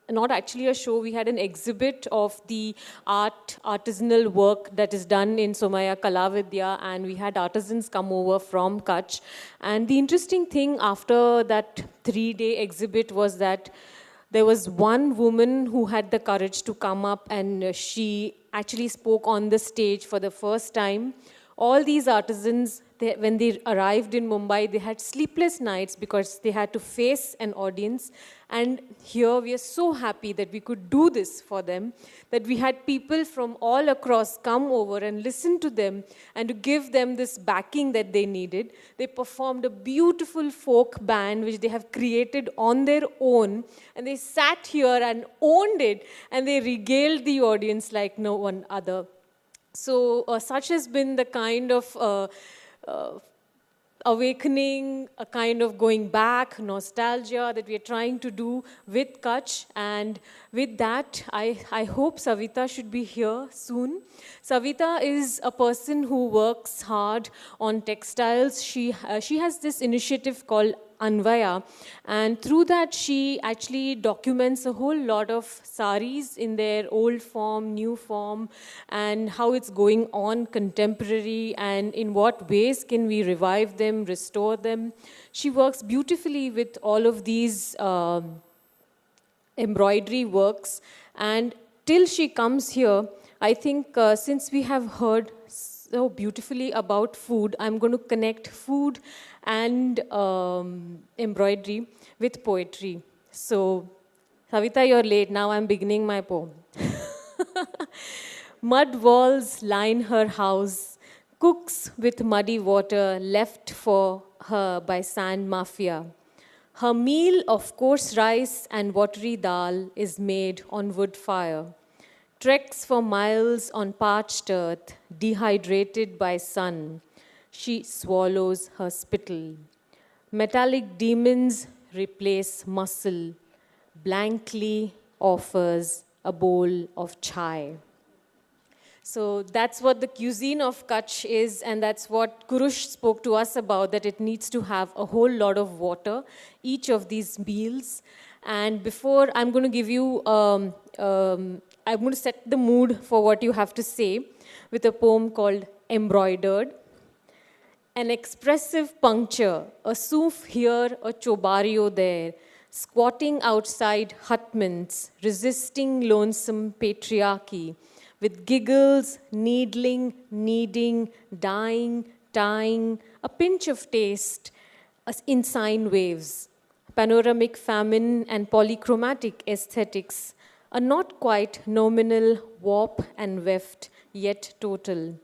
not actually a show, we had an exhibit of the artisanal work that is done in Somaiya Vidya, and we had artisans come over from Kachch. And the interesting thing after that 3-day exhibit was that there was one woman who had the courage to come up, and she actually spoke on the stage for the first time. All these artisans, when they arrived in Mumbai, they had sleepless nights because they had to face an audience. And here we are so happy that we could do this for them, that we had people from all across come over and listen to them and to give them this backing that they needed. They performed a beautiful folk band which they have created on their own, and they sat here and owned it, and they regaled the audience like no one other. So such has been the kind of awakening, a kind of going back, nostalgia that we are trying to do with Kachch. And with that, I hope Savitha should be here soon. Savitha is a person who works hard on textiles. She has this initiative called Anvaya, and through that she actually documents a whole lot of saris in their old form, new form, and how it's going on contemporary, and in what ways can we revive them, restore them. She works beautifully with all of these embroidery works, and till she comes here, I think since we have heard so beautifully about food, I'm going to connect food and embroidery with poetry. So, Savitha, you're late. Now I'm beginning my poem. Mud walls line her house, cooks with muddy water left for her by sand mafia. Her meal of coarse rice and watery dal is made on wood fire. Treks for miles on parched earth, dehydrated by sun. She swallows her spittle. Metallic demons replace muscle. Blankly offers a bowl of chai. So that's what the cuisine of Kachch is, and that's what Kurush spoke to us about, that it needs to have a whole lot of water, each of these meals. And before, I'm going to give you, I'm going to set the mood for what you have to say with a poem called Embroidered. An expressive puncture, a soof here, a chobario there, squatting outside hutments, resisting lonesome patriarchy, with giggles, needling, kneading, dying, tying, a pinch of taste, in sine waves, panoramic famine and polychromatic aesthetics, a not quite nominal warp and weft, yet total.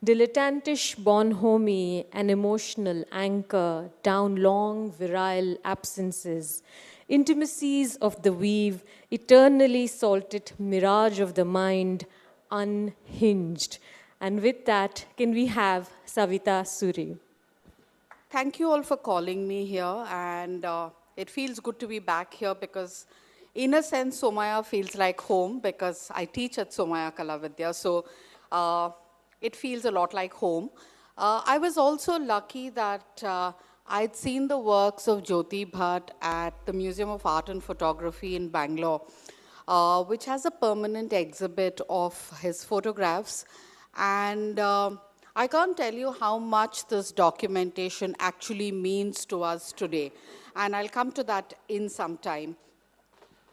Dilettantish bonhomie, an emotional anchor down long virile absences, intimacies of the weave, eternally salted mirage of the mind, unhinged. And with that, can we have Savitha Suri? Thank you all for calling me here, and it feels good to be back here because, in a sense, Somaiya feels like home because I teach at Somaiya Kala Vidya, so it feels a lot like home. I was also lucky that I'd seen the works of Jyoti Bhatt at the Museum of Art and Photography in Bangalore, which has a permanent exhibit of his photographs, and I can't tell you how much this documentation actually means to us today, and I'll come to that in some time.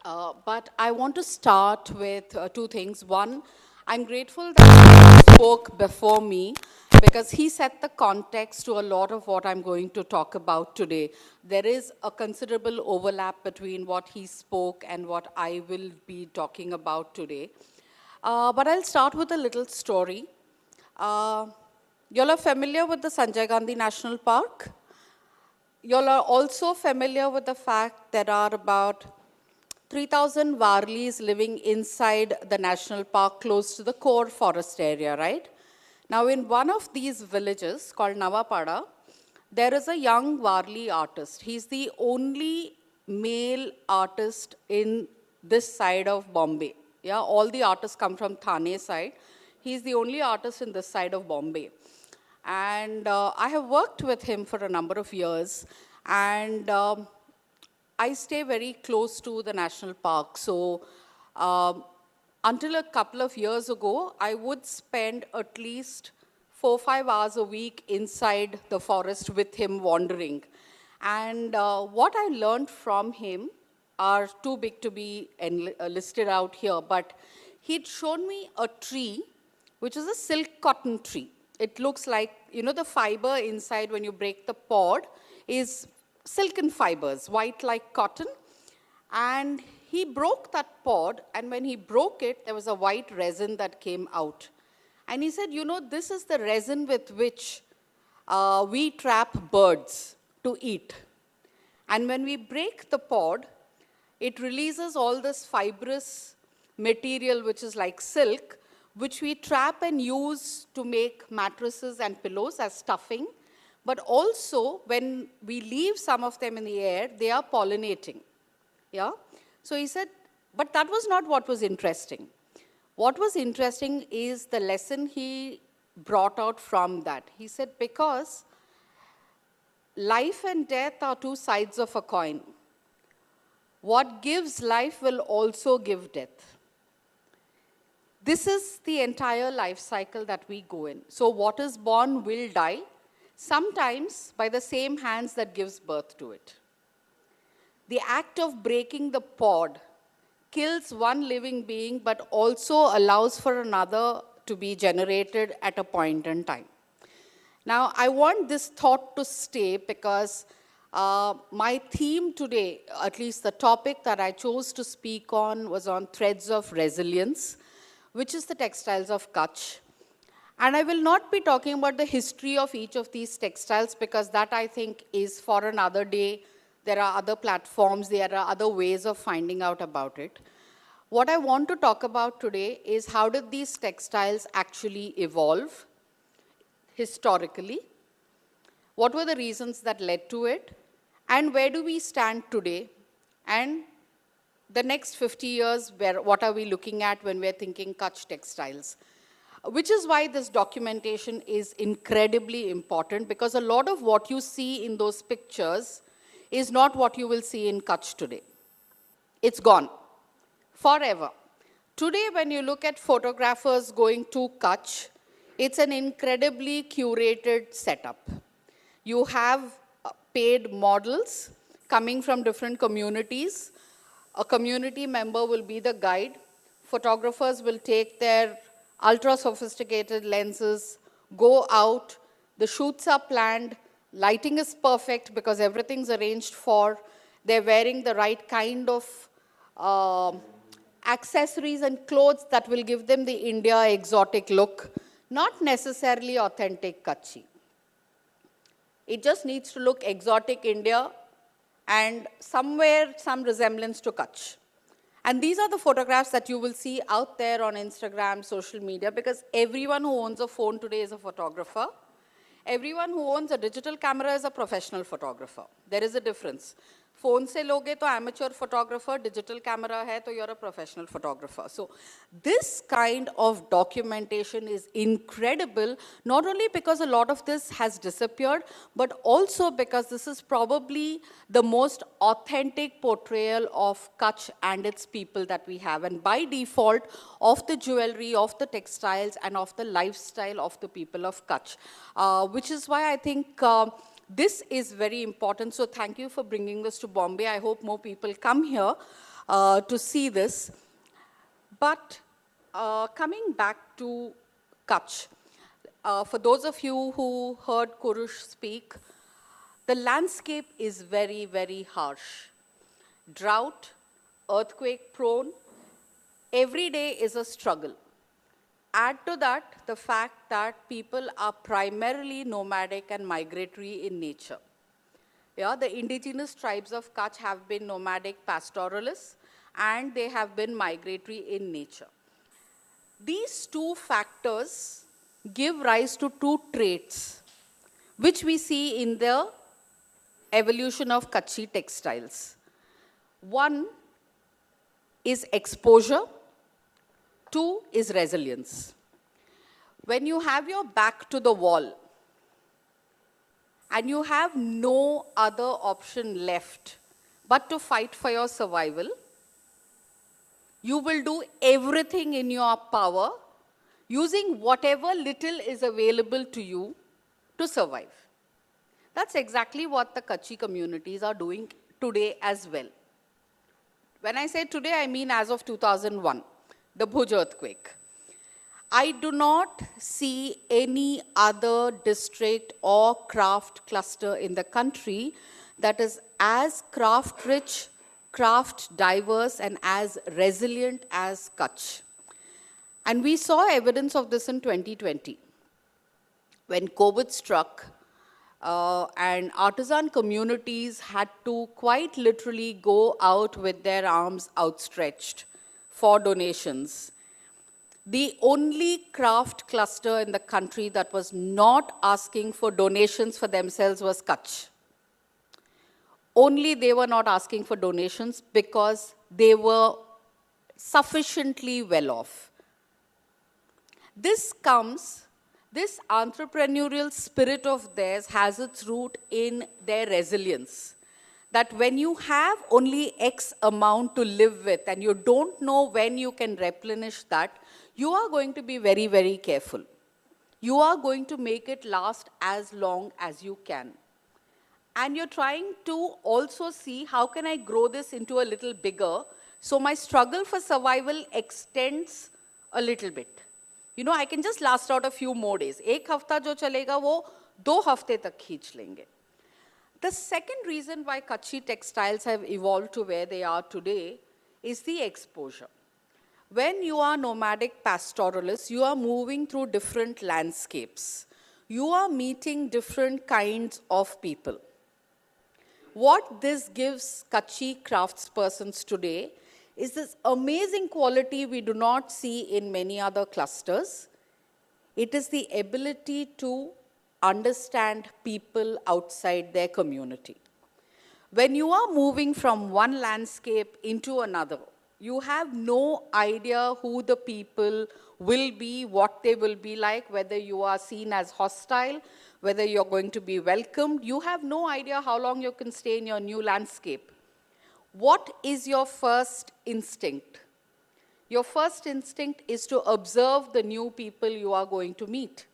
But I want to start with two things. One, I'm grateful that he spoke before me because he set the context to a lot of what I'm going to talk about today. There is a considerable overlap between what he spoke and what I will be talking about today. But I'll start with a little story. Y'all are familiar with the Sanjay Gandhi National Park? Y'all are also familiar with the fact there are about 3,000 Varlis living inside the national park close to the core forest area, right? Now, in one of these villages called Navapada, there is a young Varli artist. He's the only male artist in this side of Bombay. Yeah, all the artists come from Thane side. He's the only artist in this side of Bombay. And I have worked with him for a number of years. And I stay very close to the national park. So until a couple of years ago, I would spend at least 4-5 hours a week inside the forest with him wandering. And what I learned from him are too big to be listed out here, but he'd shown me a tree, which is a silk cotton tree. It looks like, you know, the fiber inside when you break the pod is silken fibers, white like cotton. And he broke that pod, and when he broke it, there was a white resin that came out. And he said, you know, this is the resin with which we trap birds to eat. And when we break the pod, it releases all this fibrous material, which is like silk, which we trap and use to make mattresses and pillows as stuffing. But also, when we leave some of them in the air, they are pollinating. Yeah? So he said, but that was not what was interesting. What was interesting is the lesson he brought out from that. He said, because life and death are two sides of a coin. What gives life will also give death. This is the entire life cycle that we go in. So what is born will die, sometimes by the same hands that gives birth to it. The act of breaking the pod kills one living being, but also allows for another to be generated at a point in time. Now, I want this thought to stay because my theme today, at least the topic that I chose to speak on, was on threads of resilience, which is the textiles of Kachch. And I will not be talking about the history of each of these textiles because that, I think, is for another day. There are other platforms, there are other ways of finding out about it. What I want to talk about today is how did these textiles actually evolve historically? What were the reasons that led to it? And where do we stand today? And the next 50 years, what are we looking at when we're thinking Kachch textiles? Which is why this documentation is incredibly important because a lot of what you see in those pictures is not what you will see in Kachch today. It's gone forever. Today, when you look at photographers going to Kachch, it's an incredibly curated setup. You have paid models coming from different communities. A community member will be the guide. Photographers will take their ultra-sophisticated lenses, go out. The shoots are planned. Lighting is perfect because everything's arranged for. They're wearing the right kind of accessories and clothes that will give them the India exotic look, not necessarily authentic Kachchhi. It just needs to look exotic India and somewhere some resemblance to Kachch. And these are the photographs that you will see out there on Instagram, social media, because everyone who owns a phone today is a photographer. Everyone who owns a digital camera is a professional photographer. There is a difference. Phone se loge to amateur photographer, digital camera hai to you're a professional photographer. So this kind of documentation is incredible, not only because a lot of this has disappeared, but also because this is probably the most authentic portrayal of Kachch and its people that we have. And by default, of the jewelry, of the textiles, and of the lifestyle of the people of Kachch. Which is why I think this is very important. So thank you for bringing this to Bombay. I hope more people come here to see this. But coming back to Kachch, for those of you who heard Kurush speak, the landscape is very, very harsh. Drought, earthquake prone, every day is a struggle. Add to that the fact that people are primarily nomadic and migratory in nature. Yeah, the indigenous tribes of Kachch have been nomadic pastoralists and they have been migratory in nature. These two factors give rise to two traits which we see in the evolution of Kachchi textiles. One is exposure. Two is resilience. When you have your back to the wall and you have no other option left but to fight for your survival, you will do everything in your power using whatever little is available to you to survive. That's exactly what the Kachchi communities are doing today as well. When I say today, I mean as of 2001. The Bhuj earthquake. I do not see any other district or craft cluster in the country that is as craft rich, craft diverse, and as resilient as Kachch. And we saw evidence of this in 2020. When COVID struck, and artisan communities had to quite literally go out with their arms outstretched for donations. The only craft cluster in the country that was not asking for donations for themselves was Kachch. Only they were not asking for donations because they were sufficiently well off. This entrepreneurial spirit of theirs has its root in their resilience. That when you have only X amount to live with and you don't know when you can replenish that, you are going to be very, very careful. You are going to make it last as long as you can. And you're trying to also see how can I grow this into a little bigger so my struggle for survival extends a little bit. You know, I can just last out a few more days. Ek hafta jo chalega, wo 2 hafte tak kheench lenge. The second reason why Kachchi textiles have evolved to where they are today is the exposure. When you are nomadic pastoralists, you are moving through different landscapes. You are meeting different kinds of people. What this gives Kachchi craftspersons today is this amazing quality we do not see in many other clusters. It is the ability to understand people outside their community. When you are moving from one landscape into another, you have no idea who the people will be, what they will be like, whether you are seen as hostile, whether you're going to be welcomed. You have no idea how long you can stay in your new landscape. What is your first instinct? Your first instinct is to observe the new people you are going to meet.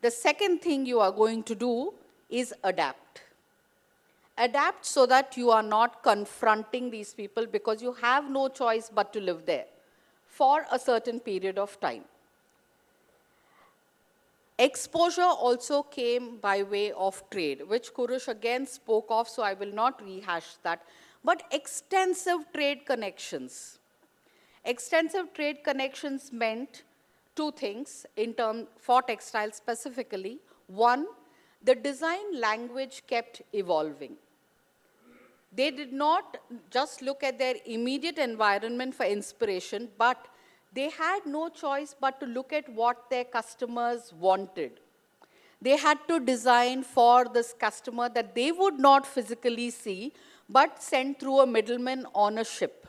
The second thing you are going to do is adapt. Adapt so that you are not confronting these people because you have no choice but to live there for a certain period of time. Exposure also came by way of trade, which Kurush again spoke of, so I will not rehash that. But extensive trade connections. Extensive trade connections meant two things for textiles specifically. One, the design language kept evolving. They did not just look at their immediate environment for inspiration, but they had no choice but to look at what their customers wanted. They had to design for this customer that they would not physically see, but send through a middleman on a ship.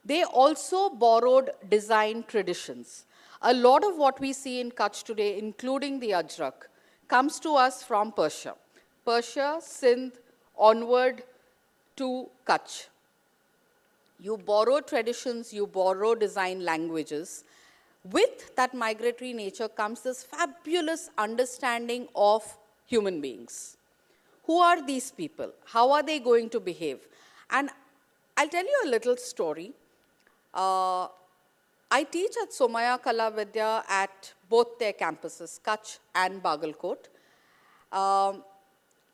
They also borrowed design traditions. A lot of what we see in Kachch today, including the Ajrak, comes to us from Persia. Persia, Sindh, onward to Kachch. You borrow traditions, you borrow design languages. With that migratory nature comes this fabulous understanding of human beings. Who are these people? How are they going to behave? And I'll tell you a little story. I teach at Somaiya Vidyavihar at both their campuses, Kachch and Bagalkot.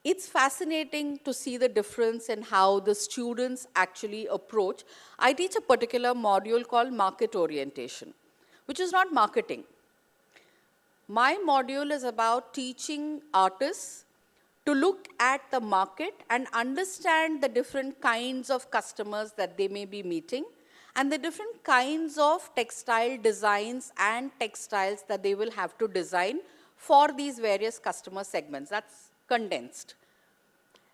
It's fascinating to see the difference in how the students actually approach. I teach a particular module called market orientation, which is not marketing. My module is about teaching artists to look at the market and understand the different kinds of customers that they may be meeting and the different kinds of textile designs and textiles that they will have to design for these various customer segments. That's condensed.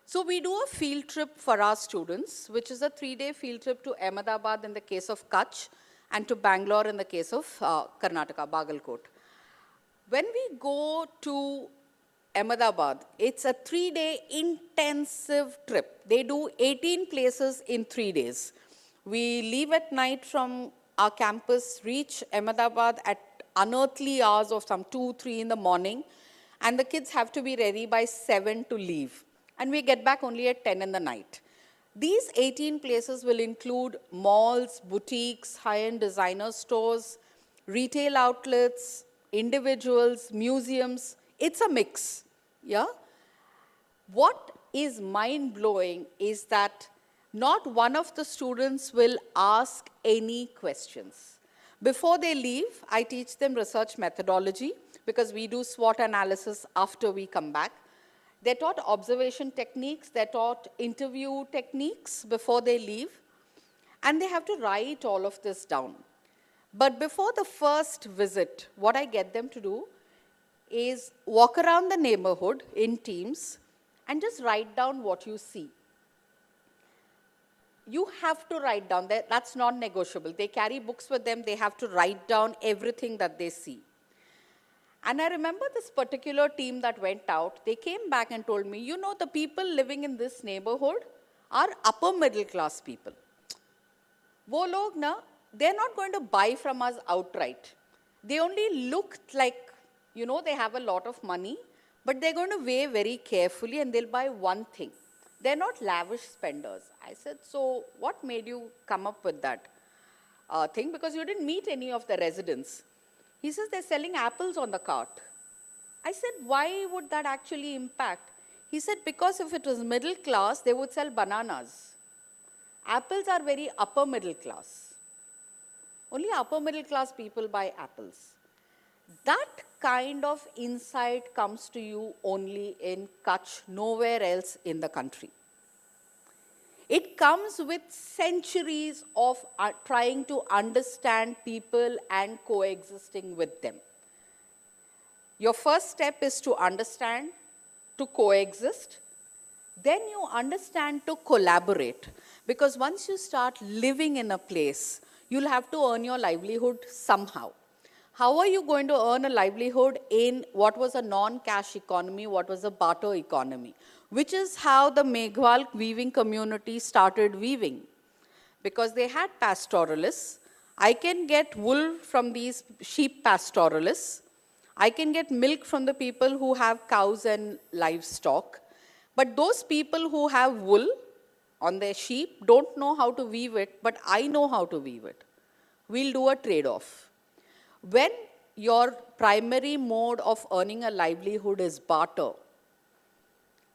So we do a field trip for our students, which is a 3-day field trip to Ahmedabad in the case of Kachch and to Bangalore in the case of Karnataka, Bagalkot. When we go to Ahmedabad, it's a 3-day intensive trip. They do 18 places in 3 days. We leave at night from our campus, reach Ahmedabad at unearthly hours of some 2, 3 in the morning, and the kids have to be ready by 7 to leave. And we get back only at 10 in the night. These 18 places will include malls, boutiques, high-end designer stores, retail outlets, individuals, museums. It's a mix, yeah? What is mind-blowing is that not one of the students will ask any questions. Before they leave, I teach them research methodology because we do SWOT analysis after we come back. They're taught observation techniques, they're taught interview techniques before they leave, and they have to write all of this down. But before the first visit, what I get them to do is walk around the neighborhood in teams and just write down what you see. You have to write down, that's not negotiable. They carry books with them, they have to write down everything that they see. And I remember this particular team that went out, they came back and told me, you know, the people living in this neighborhood are upper middle class people. Wo log na, they're not going to buy from us outright. They only look like, you know, they have a lot of money, but they're going to weigh very carefully and they'll buy one thing. They're not lavish spenders. I said, so what made you come up with that thing? Because you didn't meet any of the residents. He says, they're selling apples on the cart. I said, why would that actually impact? He said, because if it was middle class, they would sell bananas. Apples are very upper middle class. Only upper middle class people buy apples. That kind of insight comes to you only in Kachch, nowhere else in the country. It comes with centuries of trying to understand people and coexisting with them. Your first step is to understand, to coexist. Then you understand to collaborate. Because once you start living in a place, you'll have to earn your livelihood somehow. How are you going to earn a livelihood in what was a non-cash economy, what was a barter economy? Which is how the Meghwal weaving community started weaving. Because they had pastoralists. I can get wool from these sheep pastoralists. I can get milk from the people who have cows and livestock. But those people who have wool on their sheep don't know how to weave it, but I know how to weave it. We'll do a trade-off. When your primary mode of earning a livelihood is barter,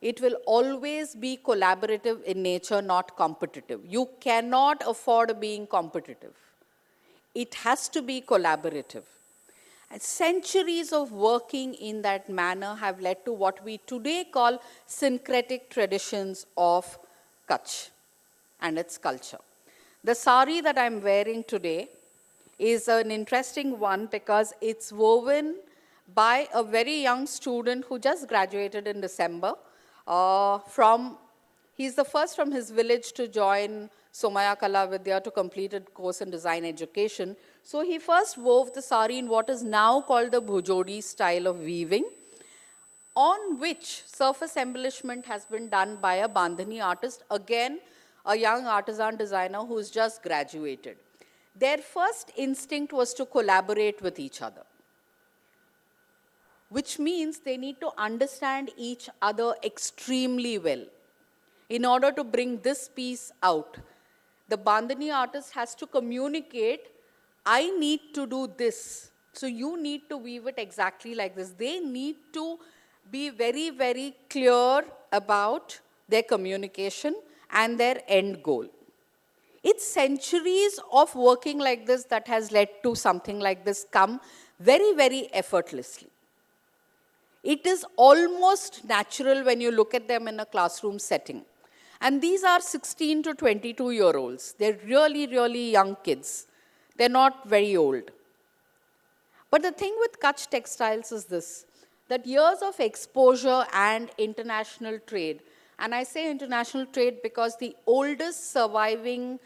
it will always be collaborative in nature, not competitive. You cannot afford being competitive. It has to be collaborative. And centuries of working in that manner have led to what we today call syncretic traditions of Kachch and its culture. The sari that I'm wearing today is an interesting one because it's woven by a very young student who just graduated in December. He's the first from his village to join Somaiya Vidyavihar to complete a course in design education. So he first wove the sari in what is now called the bhujodi style of weaving, on which surface embellishment has been done by a bandhani artist, again a young artisan designer who's just graduated. Their first instinct was to collaborate with each other, which means they need to understand each other extremely well. In order to bring this piece out, the bandhani artist has to communicate, I need to do this, so you need to weave it exactly like this. They need to be very, very clear about their communication and their end goal. It's centuries of working like this that has led to something like this come very, very effortlessly. It is almost natural when you look at them in a classroom setting. And these are 16 to 22-year-olds. They're really, really young kids. They're not very old. But the thing with Kachch textiles is this, that years of exposure and international trade, and I say international trade because the oldest surviving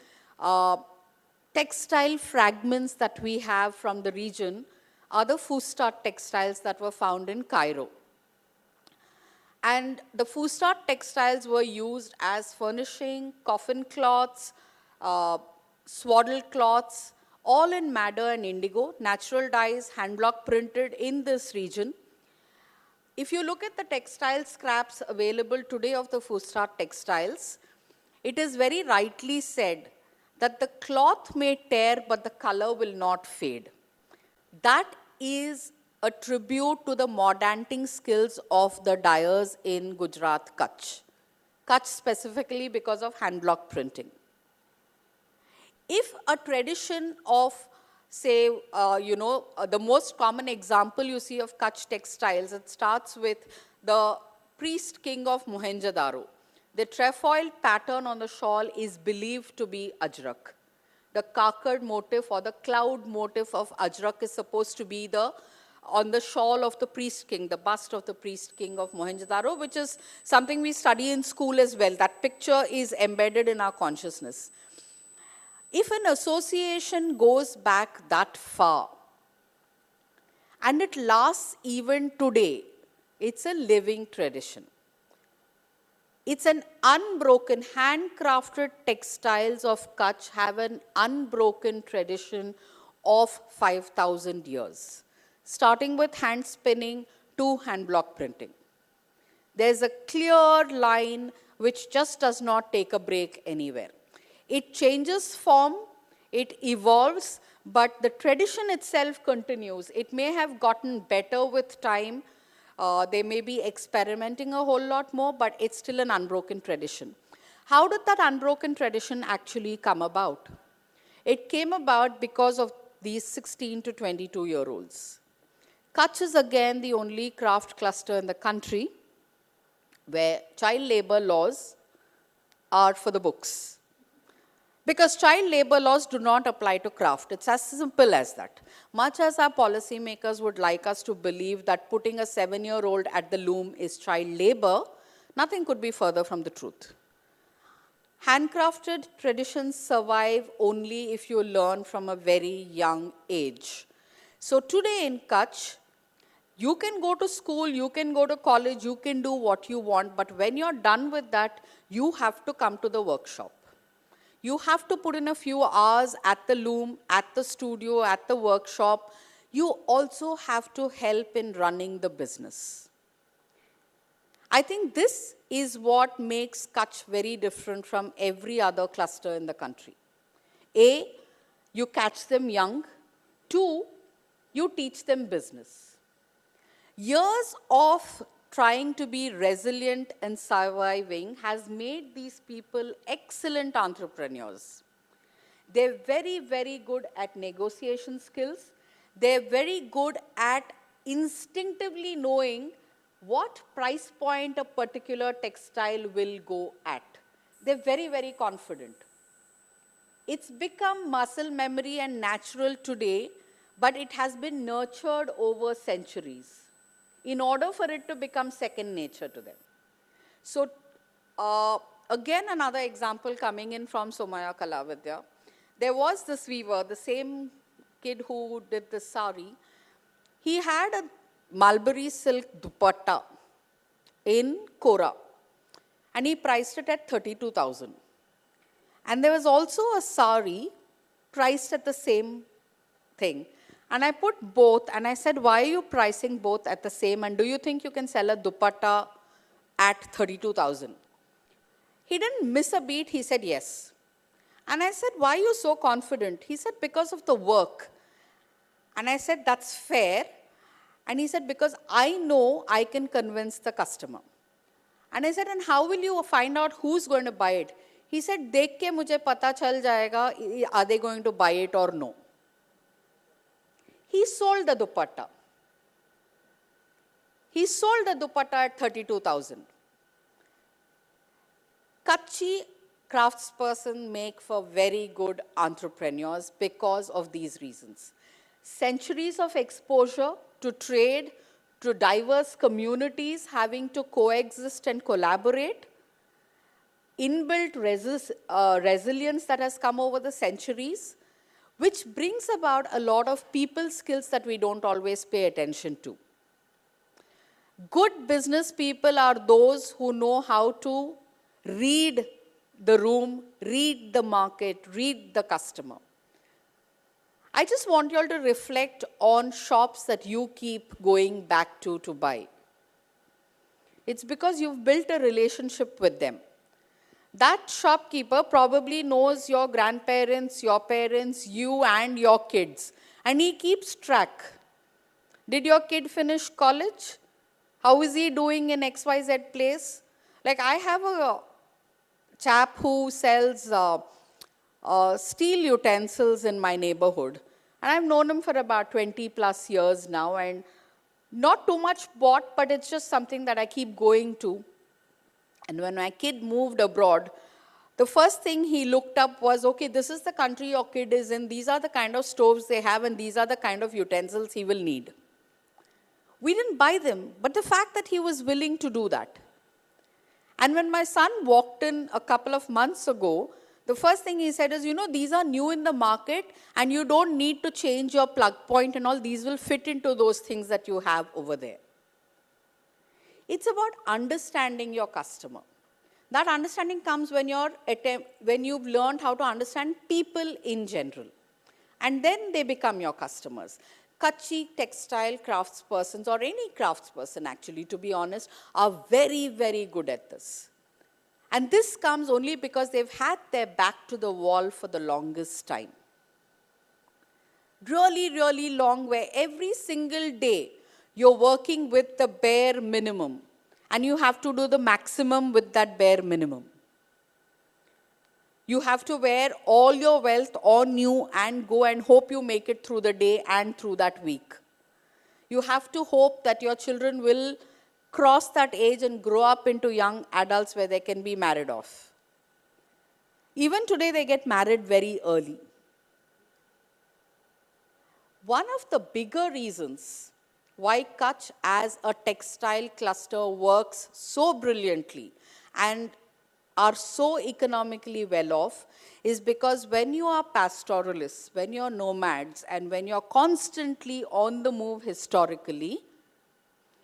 textile fragments that we have from the region are the Fustat textiles that were found in Cairo. And the Fustat textiles were used as furnishing, coffin cloths, swaddle cloths, all in madder and indigo, natural dyes, hand block printed in this region. If you look at the textile scraps available today of the Fustat textiles, it is very rightly said that the cloth may tear, but the color will not fade. That is a tribute to the mordanting skills of the dyers in Gujarat, Kachch. Kachch specifically because of hand block printing. If a tradition of, say, the most common example you see of Kachch textiles, it starts with the priest king of Mohenjo-daro. The trefoil pattern on the shawl is believed to be ajrak. The kakad motif or the cloud motif of ajrak is supposed to be on the shawl of the priest king, the bust of the priest king of Mohenjo-daro, which is something we study in school as well. That picture is embedded in our consciousness. If an association goes back that far, and it lasts even today, it's a living tradition. It's an unbroken, handcrafted textiles of Kachch have an unbroken tradition of 5,000 years, starting with hand spinning to hand block printing. There's a clear line which just does not take a break anywhere. It changes form, it evolves, but the tradition itself continues. It may have gotten better with time. They may be experimenting a whole lot more, but it's still an unbroken tradition. How did that unbroken tradition actually come about? It came about because of these 16 to 22-year-olds. Kachch is again the only craft cluster in the country where child labor laws are for the books. Because child labor laws do not apply to craft. It's as simple as that. Much as our policymakers would like us to believe that putting a 7-year-old at the loom is child labor, nothing could be further from the truth. Handcrafted traditions survive only if you learn from a very young age. So today in Kachch, you can go to school, you can go to college, you can do what you want, but when you're done with that, you have to come to the workshop. You have to put in a few hours at the loom, at the studio, at the workshop. you also have to help in running the business. I think this is what makes Kachch very different from every other cluster in the country. A, you catch them young. 2, you teach them business. Years of trying to be resilient and surviving has made these people excellent entrepreneurs. They're very, very good at negotiation skills. They're very good at instinctively knowing what price point a particular textile will go at. They're very, very confident. It's become muscle memory and natural today, but it has been nurtured over centuries in order for it to become second nature to them. So again, another example coming in from Somaiya Vidya. There was this weaver, the same kid who did the sari. He had a mulberry silk dupatta in Kora, and he priced it at 32,000. And there was also a sari priced at the same thing. And I put both, and I said, why are you pricing both at the same, and do you think you can sell a dupatta at 32,000? He didn't miss a beat, he said yes. And I said, why are you so confident? He said, because of the work. And I said, that's fair. And he said, because I know I can convince the customer. And I said, and how will you find out who's going to buy it? He said, dekh ke mujhe pata chal jayega, are they going to buy it or no? He sold the dupatta. He sold the dupatta at 32,000. Kachchhi craftsperson make for very good entrepreneurs because of these reasons. Centuries of exposure to trade, to diverse communities having to coexist and collaborate, inbuilt resilience that has come over the centuries, which brings about a lot of people skills that we don't always pay attention to. Good business people are those who know how to read the room, read the market, read the customer. I just want you all to reflect on shops that you keep going back to buy. It's because you've built a relationship with them. That shopkeeper probably knows your grandparents, your parents, you and your kids. And he keeps track. Did your kid finish college? How is he doing in XYZ place? Like I have a chap who sells steel utensils in my neighborhood. And I've known him for about 20 plus years now. And not too much bought, but it's just something that I keep going to. And when my kid moved abroad, the first thing he looked up was, okay, this is the country your kid is in. These are the kind of stoves they have, and these are the kind of utensils he will need. We didn't buy them, but the fact that he was willing to do that. And when my son walked in a couple of months ago, the first thing he said is, you know, these are new in the market, and you don't need to change your plug point and all. These will fit into those things that you have over there. It's about understanding your customer. That understanding comes when you've learned how to understand people in general. And then they become your customers. Kachchhi textile craftspersons, or any craftsperson actually, to be honest, are very, very good at this. And this comes only because they've had their back to the wall for the longest time. Really, really long, where every single day you're working with the bare minimum, and you have to do the maximum with that bare minimum. You have to wear all your wealth on you and go and hope you make it through the day and through that week. You have to hope that your children will cross that age and grow up into young adults where they can be married off. Even today, they get married very early. One of the bigger reasons why Kachch as a textile cluster works so brilliantly and are so economically well off is because when you are pastoralists, when you're nomads, and when you're constantly on the move historically,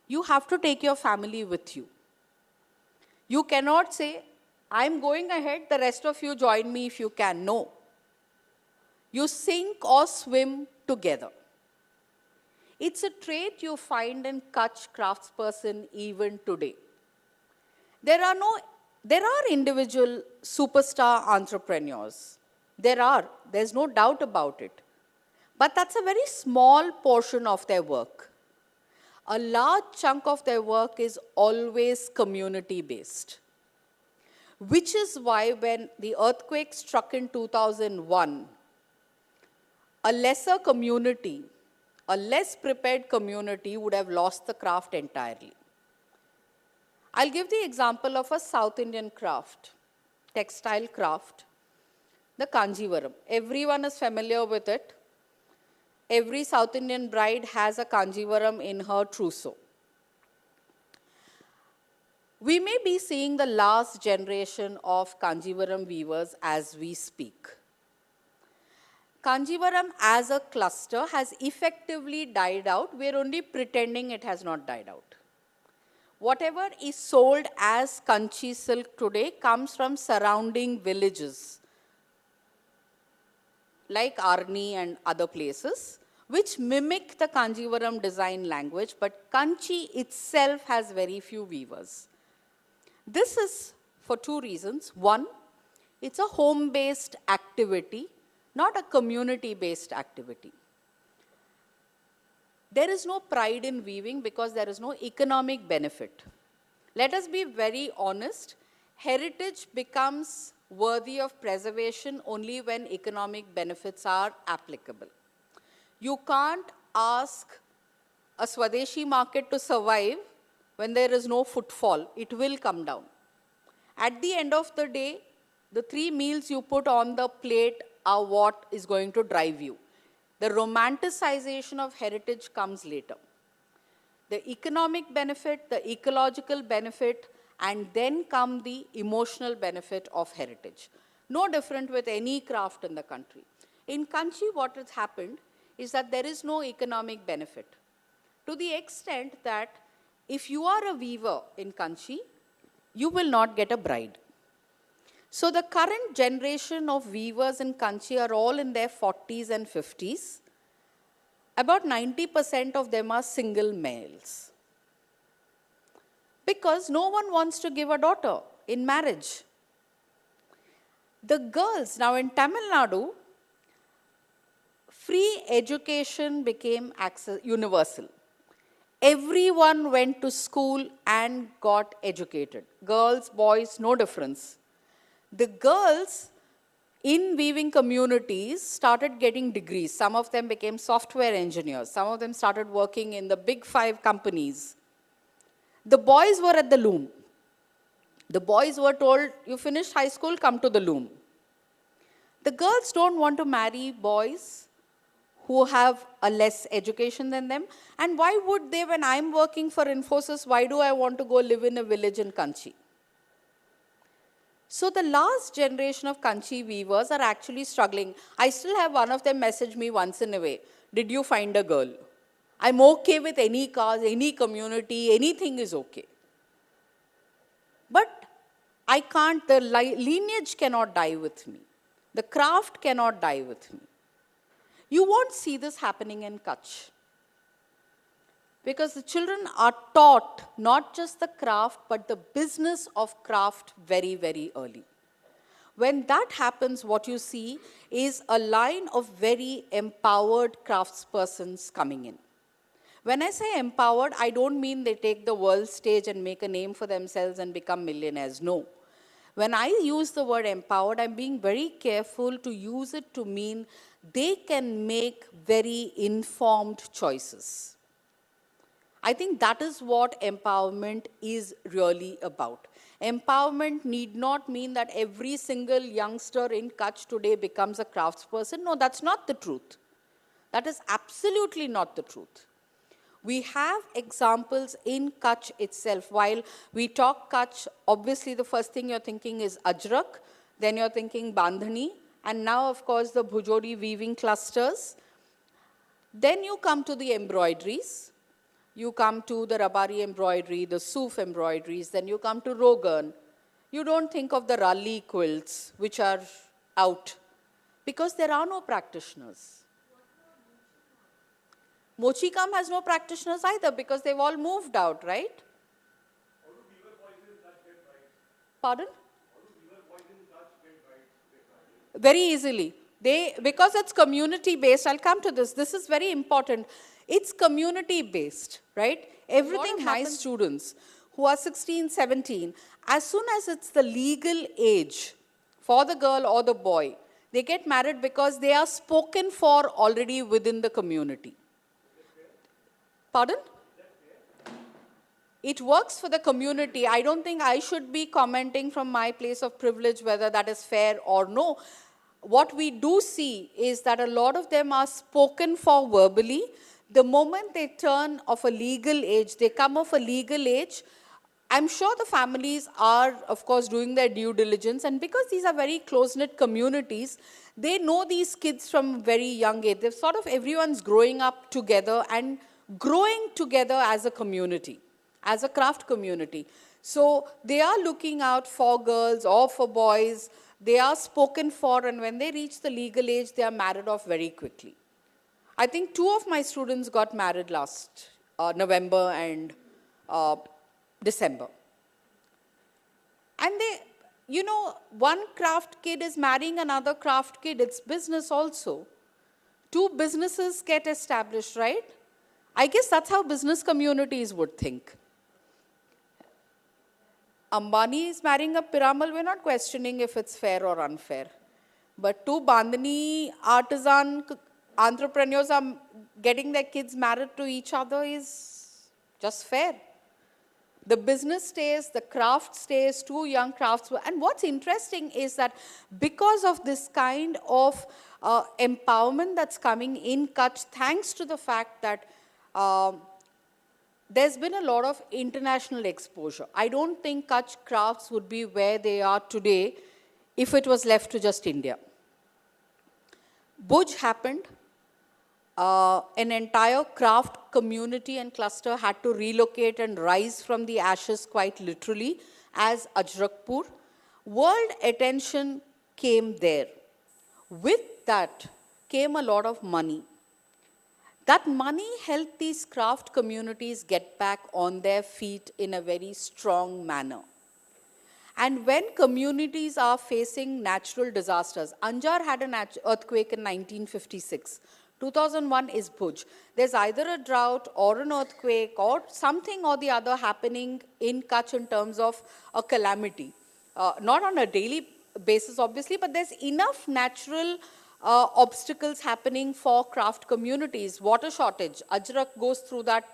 you have to take your family with you. You cannot say, I'm going ahead, the rest of you join me if you can. No. You sink or swim together. It's a trait you find in Kachch craftsperson even today. There are individual superstar entrepreneurs. There's no doubt about it. But that's a very small portion of their work. A large chunk of their work is always community-based. Which is why when the earthquake struck in 2001, a lesser community, a less prepared community would have lost the craft entirely. I'll give the example of a South Indian craft, textile craft, the Kanjivaram. Everyone is familiar with it. Every South Indian bride has a Kanjivaram in her trousseau. We may be seeing the last generation of Kanjivaram weavers as we speak. Kanjivaram as a cluster has effectively died out. We're only pretending it has not died out. Whatever is sold as Kachchhi silk today comes from surrounding villages like Arni and other places, which mimic the Kanjivaram design language, but Kachchhi itself has very few weavers. This is for two reasons. One, it's a home-based activity, not a community-based activity. There is no pride in weaving because there is no economic benefit. Let us be very honest. Heritage becomes worthy of preservation only when economic benefits are applicable. You can't ask a Swadeshi market to survive when there is no footfall. It will come down. At the end of the day, the 3 meals you put on the plate are what is going to drive you. The romanticization of heritage comes later. The economic benefit, the ecological benefit, and then come the emotional benefit of heritage. No different with any craft in the country. In Kachchhi, what has happened is that there is no economic benefit. To the extent that if you are a weaver in Kachchhi, you will not get a bride. So the current generation of weavers in Kachchhi are all in their 40s and 50s. About 90% of them are single males. Because no one wants to give a daughter in marriage. The girls, now in Tamil Nadu, free education became universal. Everyone went to school and got educated. Girls, boys, no difference. The girls in weaving communities started getting degrees. Some of them became software engineers. Some of them started working in the big 5 companies. The boys were at the loom. The boys were told, you finished high school, come to the loom. The girls don't want to marry boys who have a less education than them. And why would they, when I'm working for Infosys, why do I want to go live in a village in Kachchhi? So the last generation of Kachchhi weavers are actually struggling. I still have one of them message me once in a way, did you find a girl? I'm okay with any cause, any community, anything is okay. But I can't, the lineage cannot die with me. The craft cannot die with me. You won't see this happening in Kachch. Because the children are taught not just the craft, but the business of craft very, very early. When that happens, what you see is a line of very empowered craftspersons coming in. When I say empowered, I don't mean they take the world stage and make a name for themselves and become millionaires. No. When I use the word empowered, I'm being very careful to use it to mean they can make very informed choices. I think that is what empowerment is really about. Empowerment need not mean that every single youngster in Kachch today becomes a craftsperson. No, that's not the truth. That is absolutely not the truth. We have examples in Kachch itself. While we talk Kachch, obviously the first thing you're thinking is Ajrak, then you're thinking Bandhani, and now of course the Bhujodi weaving clusters. Then you come to the embroideries. You come to the Rabari embroidery, the Suf embroideries, then you come to Rogan. You don't think of the Ralli quilts, which are out, because there are no practitioners. Mochi Kam has no practitioners either because they've all moved out, right? Pardon? Very easily. Because it's community based, I'll come to this. This is very important. It's community based, right? Everything my students who are 16, 17, as soon as it's the legal age for the girl or the boy, they get married because they are spoken for already within the community. Pardon? It works for the community. I don't think I should be commenting from my place of privilege whether that is fair or no. What we do see is that a lot of them are spoken for verbally. The moment they turn of a legal age, they come of a legal age, I'm sure the families are, of course, doing their due diligence. And because these are very close-knit communities, they know these kids from very young age. They've sort of, everyone's growing up together and growing together as a community, as a craft community. So they are looking out for girls or for boys. They are spoken for, and when they reach the legal age, they are married off very quickly. I think 2 of my students got married last November and December. And they, you know, one craft kid is marrying another craft kid. It's business also. 2 businesses get established, right? I guess that's how business communities would think. Ambani is marrying a Piramal. We're not questioning if it's fair or unfair. But 2 Bandhani artisan entrepreneurs are getting their kids married to each other is just fair. The business stays, the craft stays, 2 young craftsmen. And what's interesting is that because of this kind of empowerment that's coming in Kachch, thanks to the fact that there's been a lot of international exposure. I don't think Kachch crafts would be where they are today if it was left to just India. Bhuj happened. An entire craft community and cluster had to relocate and rise from the ashes quite literally as Ajrakpur. World attention came there. With that came a lot of money. That money helped these craft communities get back on their feet in a very strong manner. And when communities are facing natural disasters, Anjar had an earthquake in 1956. 2001 is Bhuj. There's either a drought or an earthquake or something or the other happening in Kachch in terms of a calamity. Not on a daily basis, obviously, but there's enough natural obstacles happening for craft communities. Water shortage, Ajrak goes through that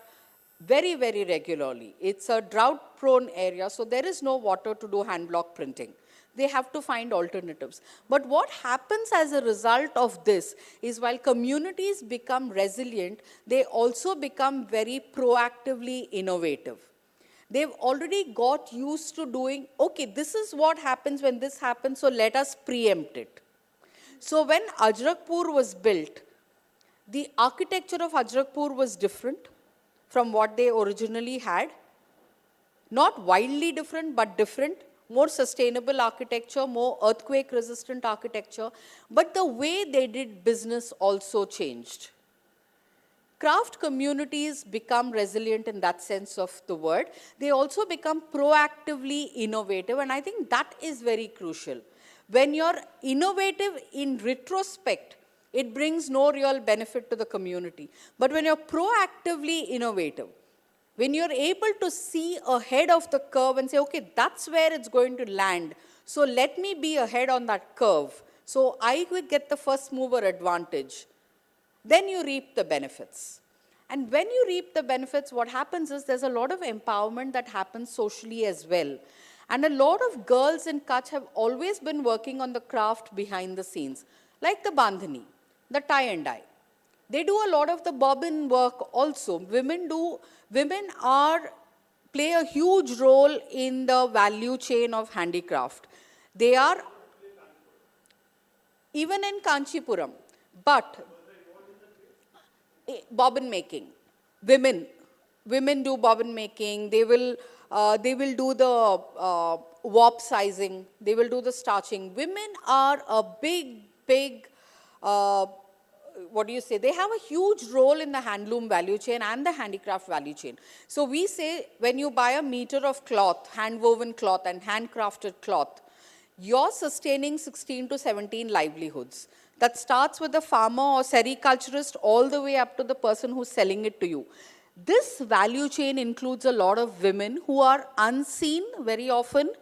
very, very regularly. It's a drought-prone area, so there is no water to do hand block printing. They have to find alternatives. But what happens as a result of this is while communities become resilient, they also become very proactively innovative. They've already got used to doing, okay, this is what happens when this happens, so let us preempt it. So when Ajrakpur was built, the architecture of Ajrakpur was different from what they originally had. Not wildly different, but different. More sustainable architecture, more earthquake-resistant architecture. But the way they did business also changed. Craft communities become resilient in that sense of the word. They also become proactively innovative, and I think that is very crucial. When you're innovative in retrospect, it brings no real benefit to the community. But when you're proactively innovative, when you're able to see ahead of the curve and say, okay, that's where it's going to land, so let me be ahead on that curve, so I will get the first mover advantage, then you reap the benefits. And when you reap the benefits, what happens is there's a lot of empowerment that happens socially as well. And a lot of girls in Kachch have always been working on the craft behind the scenes, like the bandhani, the tie and dye. They do a lot of the bobbin work also. Women play a huge role in the value chain of handicraft. They are, even in Kanchipuram, but bobbin making. Women do bobbin making. They will do the warp sizing. They will do the starching. Women are a big what do you say, they have a huge role in the handloom value chain and the handicraft value chain. So we say when you buy a meter of cloth, hand-woven cloth and handcrafted cloth, you're sustaining 16 to 17 livelihoods. That starts with the farmer or sericulturist all the way up to the person who's selling it to you. This value chain includes a lot of women who are unseen very often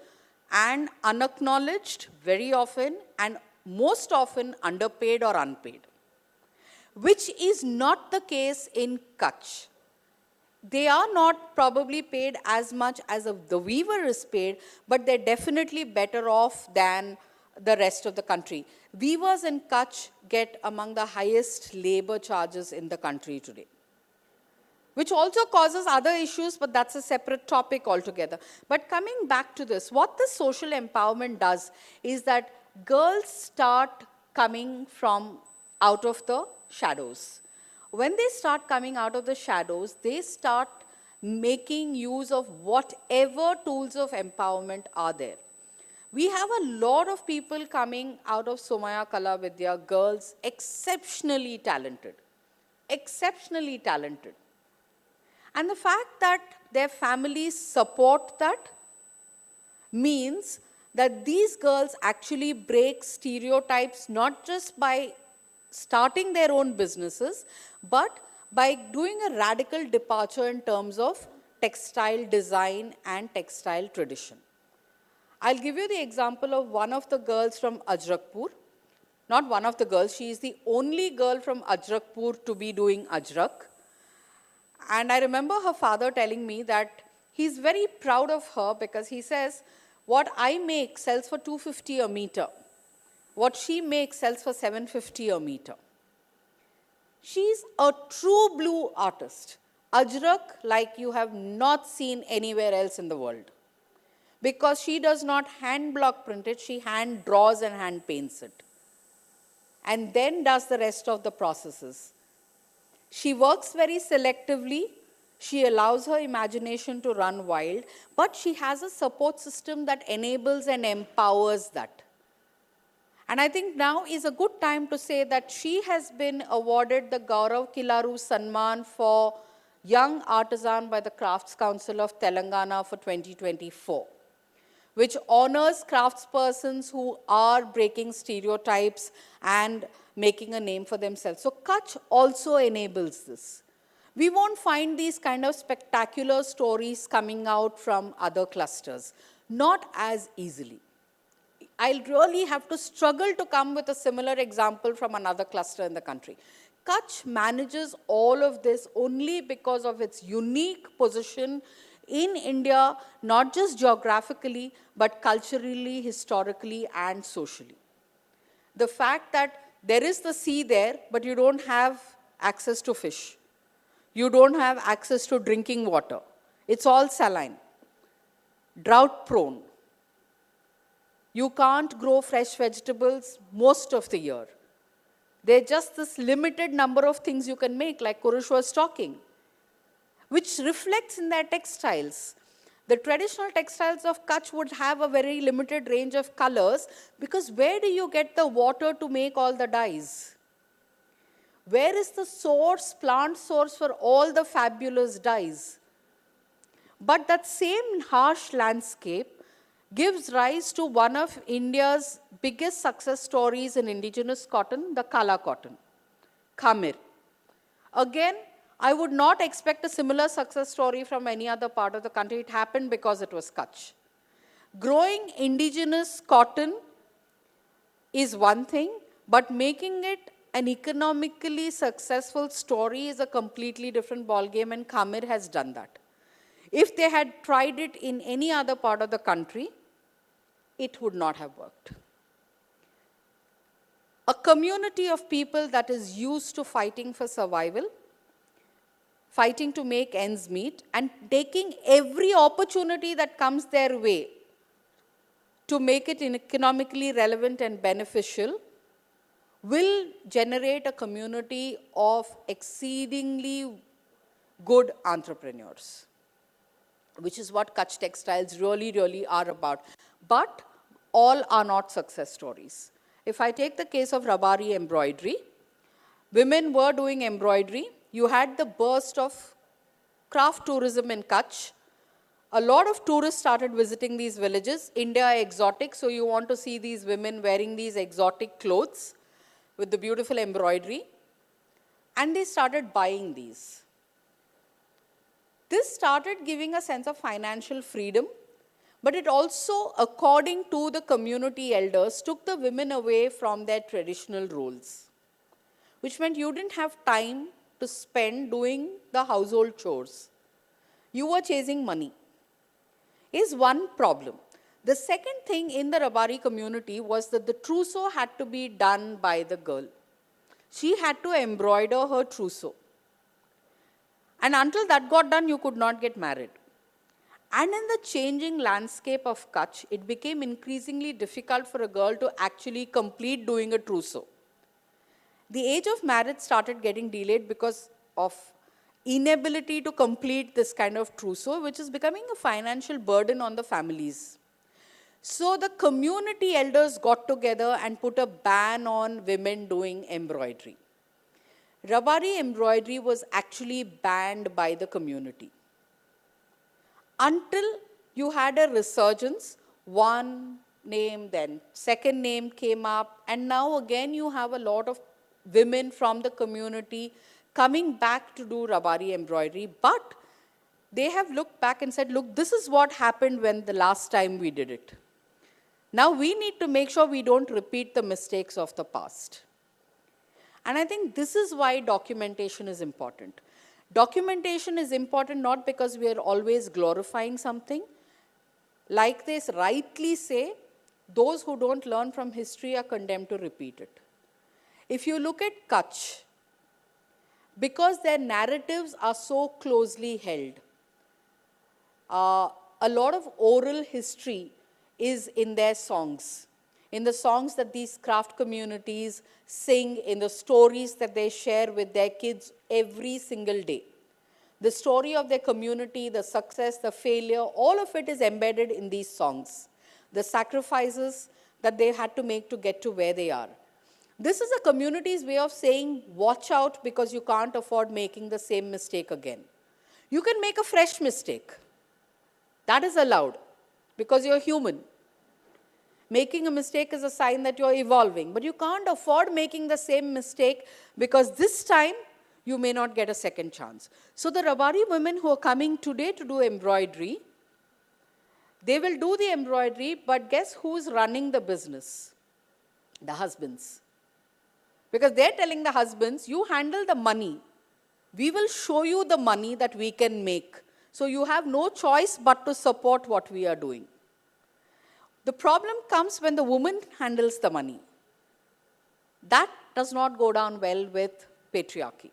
and unacknowledged very often, and most often underpaid or unpaid, which is not the case in Kachch. They are not probably paid as much as the weaver is paid, but they're definitely better off than the rest of the country. Weavers in Kachch get among the highest labor charges in the country today, which also causes other issues, but that's a separate topic altogether. But coming back to this, what this social empowerment does is that girls start coming from out of the shadows. When they start coming out of the shadows, they start making use of whatever tools of empowerment are there. We have a lot of people coming out of Somaiya Kala Vidya, girls exceptionally talented. Exceptionally talented. And the fact that their families support that means that these girls actually break stereotypes not just by starting their own businesses, but by doing a radical departure in terms of textile design and textile tradition. I'll give you the example of one of the girls from Ajrakpur. Not one of the girls, she is the only girl from Ajrakpur to be doing Ajrak. And I remember her father telling me that he's very proud of her because he says, what I make sells for 250 a meter. What she makes sells for 750 a meter. She's a true blue artist. Ajrak like you have not seen anywhere else in the world. Because she does not hand block print it, she hand draws and hand paints it. And then does the rest of the processes. She works very selectively. She allows her imagination to run wild, but she has a support system that enables and empowers that. And I think now is a good time to say that she has been awarded the Gaurav Kilaru Sanman for Young Artisan by the Crafts Council of Telangana for 2024, which honors craftspersons who are breaking stereotypes and making a name for themselves. So Kachch also enables this. We won't find these kind of spectacular stories coming out from other clusters, not as easily. I'll really have to struggle to come with a similar example from another cluster in the country. Kachch manages all of this only because of its unique position in India, not just geographically, but culturally, historically, and socially. The fact that there is the sea there, but you don't have access to fish. You don't have access to drinking water. It's all saline, drought prone. You can't grow fresh vegetables most of the year. There's just this limited number of things you can make, like Kurush was talking, which reflects in their textiles. The traditional textiles of Kachch would have a very limited range of colors because where do you get the water to make all the dyes? Where is the source, plant source for all the fabulous dyes? But that same harsh landscape gives rise to one of India's biggest success stories in indigenous cotton, the Kala cotton, Khamir. Again, I would not expect a similar success story from any other part of the country. It happened because it was Kachch. Growing indigenous cotton is one thing, but making it an economically successful story is a completely different ballgame, and Khamir has done that. If they had tried it in any other part of the country, it would not have worked. A community of people that is used to fighting for survival, fighting to make ends meet, and taking every opportunity that comes their way to make it economically relevant and beneficial, will generate a community of exceedingly good entrepreneurs, which is what Kachch Textiles really are about. But all are not success stories. If I take the case of Rabari embroidery, women were doing embroidery. You had the burst of craft tourism in Kachch. A lot of tourists started visiting these villages. India exotic, so you want to see these women wearing these exotic clothes with the beautiful embroidery. And they started buying these. This started giving a sense of financial freedom, but it also, according to the community elders, took the women away from their traditional roles, which meant you didn't have time to spend doing the household chores. You were chasing money. Is one problem. The second thing in the Rabari community was that the trousseau had to be done by the girl. She had to embroider her trousseau. And until that got done, you could not get married. And in the changing landscape of Kachch, it became increasingly difficult for a girl to actually complete doing a trousseau. The age of marriage started getting delayed because of inability to complete this kind of trousseau, which is becoming a financial burden on the families. So the community elders got together and put a ban on women doing embroidery. Rabari embroidery was actually banned by the community. Until you had a resurgence, one name, then second name came up, and now again you have a lot of women from the community coming back to do Rabari embroidery, but they have looked back and said, look, this is what happened when the last time we did it. Now we need to make sure we don't repeat the mistakes of the past. And I think this is why documentation is important. Documentation is important not because we are always glorifying something. Like they rightly say, those who don't learn from history are condemned to repeat it. If you look at Kachch, because their narratives are so closely held, a lot of oral history is in their songs. In the songs that these craft communities sing, in the stories that they share with their kids every single day. The story of their community, the success, the failure, all of it is embedded in these songs. The sacrifices that they had to make to get to where they are. This is a community's way of saying, watch out because you can't afford making the same mistake again. You can make a fresh mistake. That is allowed because you're human. Making a mistake is a sign that you're evolving, but you can't afford making the same mistake because this time you may not get a second chance. So the Rabari women who are coming today to do embroidery, they will do the embroidery, but guess who's running the business? The husbands. Because they're telling the husbands, you handle the money. We will show you the money that we can make. So you have no choice but to support what we are doing. The problem comes when the woman handles the money. That does not go down well with patriarchy.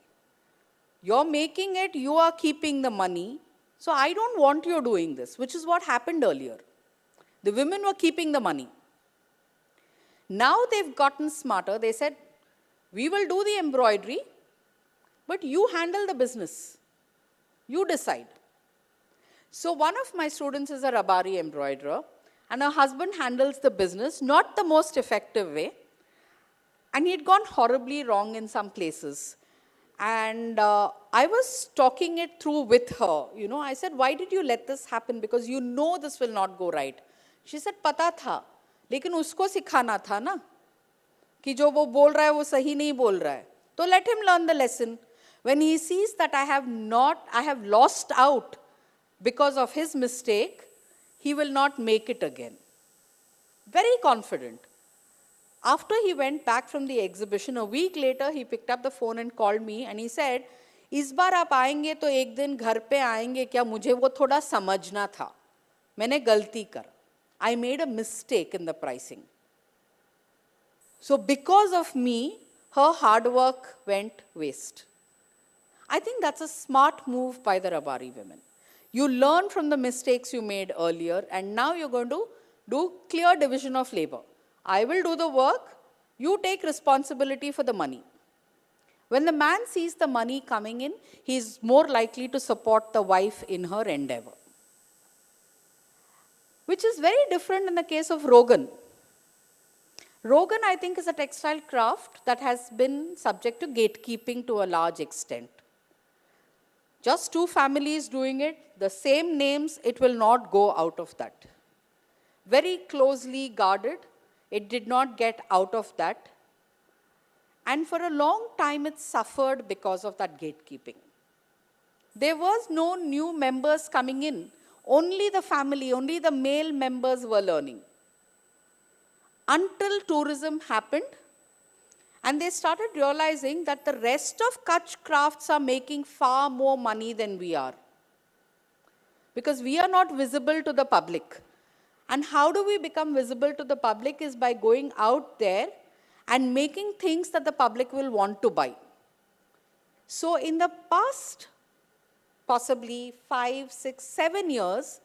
You're making it, you are keeping the money, so I don't want you doing this, which is what happened earlier. The women were keeping the money. Now they've gotten smarter. They said, we will do the embroidery, but you handle the business. You decide. So one of my students is a Rabari embroiderer, and her husband handles the business, not the most effective way. And he had gone horribly wrong in some places. And I was talking it through with her. I said, why did you let this happen? Because you know this will not go right. She said, pata tha, lekin usko sikhana tha na, कि जो वो बोल रहा है वो सही नहीं बोल रहा है. So let him learn the lesson. When he sees that I have lost out because of his mistake, he will not make it again. Very confident. After he went back from the exhibition, a week later, he picked up the phone and called me and he said, इस बार आप आएंगे तो एक दिन घर पे आएंगे क्या, मुझे वो थोड़ा समझना था. मैंने गलती कर. I made a mistake in the pricing. So because of me, her hard work went waste. I think that's a smart move by the Rabari women. You learn from the mistakes you made earlier, and now you're going to do clear division of labor. I will do the work, you take responsibility for the money. When the man sees the money coming in, he's more likely to support the wife in her endeavor. Which is very different in the case of Rogan. Rogan, I think, is a textile craft that has been subject to gatekeeping to a large extent. Just two families doing it, the same names, it will not go out of that. Very closely guarded, it did not get out of that. And for a long time, it suffered because of that gatekeeping. There was no new members coming in. Only the family, only the male members were learning. Until tourism happened, and they started realizing that the rest of Kachch crafts are making far more money than we are. Because we are not visible to the public. And how do we become visible to the public is by going out there and making things that the public will want to buy. So in the past, possibly 5, 6, 7 years,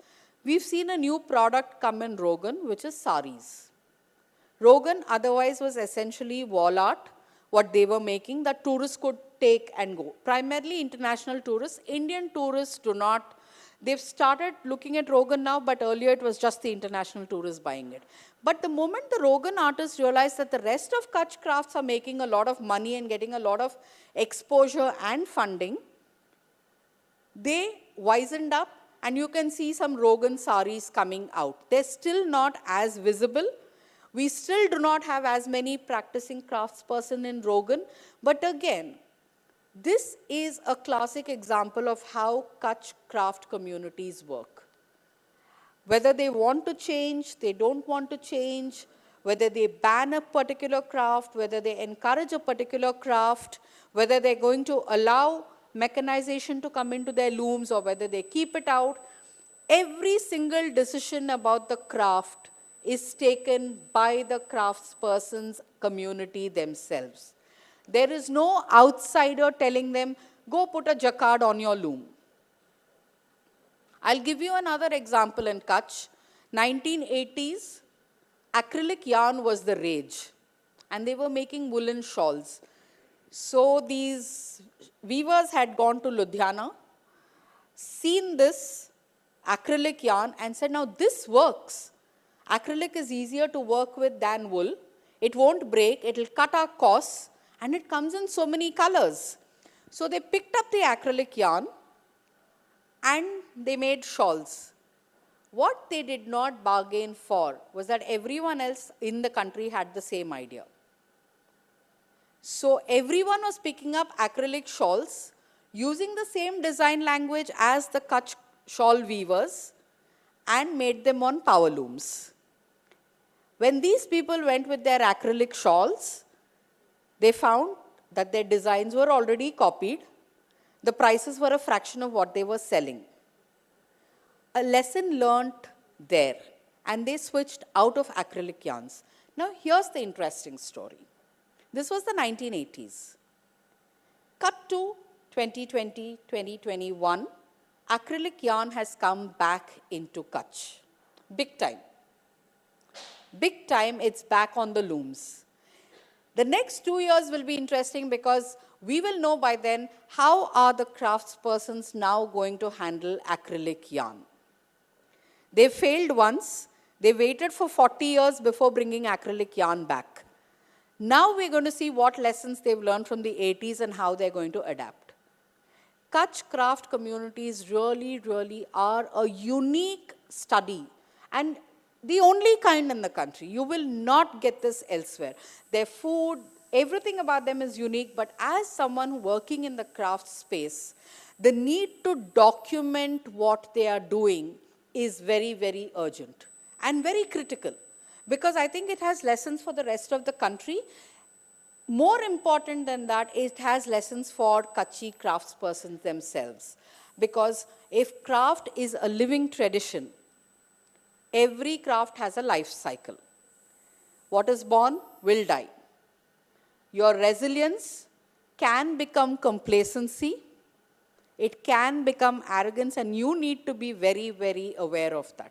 we've seen a new product come in Rogan, which is saris. Rogan otherwise was essentially wall art, what they were making that tourists could take and go. Primarily international tourists. Indian tourists do not. They've started looking at Rogan now, but earlier it was just the international tourists buying it. But the moment the Rogan artists realized that the rest of Kachch crafts are making a lot of money and getting a lot of exposure and funding, they wisened up, and you can see some Rogan saris coming out. They're still not as visible. We still do not have as many practicing craftsperson in Rogan, but again, this is a classic example of how Kachch craft communities work. Whether they want to change, they don't want to change, whether they ban a particular craft, whether they encourage a particular craft, whether they're going to allow mechanization to come into their looms or whether they keep it out, every single decision about the craft is taken by the craftsperson's community themselves. There is no outsider telling them, go put a jacquard on your loom. I'll give you another example in Kachch. 1980s, acrylic yarn was the rage, and they were making woolen shawls. So these weavers had gone to Ludhiana, seen this acrylic yarn and said, now this works. Acrylic is easier to work with than wool. It won't break, it'll cut our costs, and it comes in so many colors. So they picked up the acrylic yarn and they made shawls. What they did not bargain for was that everyone else in the country had the same idea. So everyone was picking up acrylic shawls using the same design language as the Kachch shawl weavers and made them on power looms. When these people went with their acrylic shawls, they found that their designs were already copied. The prices were a fraction of what they were selling. A lesson learnt there, and they switched out of acrylic yarns. Now here's the interesting story. This was the 1980s. Cut to 2020, 2021, acrylic yarn has come back into Kachch. Big time. Big time, it's back on the looms. The next 2 years will be interesting because we will know by then how are the craftspersons now going to handle acrylic yarn. They failed once. They waited for 40 years before bringing acrylic yarn back. Now we're going to see what lessons they've learned from the 80s and how they're going to adapt. Kachch craft communities really are a unique study and the only kind in the country. You will not get this elsewhere. Their food, everything about them is unique, but as someone working in the craft space, the need to document what they are doing is very urgent and very critical, because I think it has lessons for the rest of the country. More important than that, it has lessons for Kachchi craftspersons themselves, because if craft is a living tradition, every craft has a life cycle. What is born will die. Your resilience can become complacency. It can become arrogance, and you need to be very aware of that.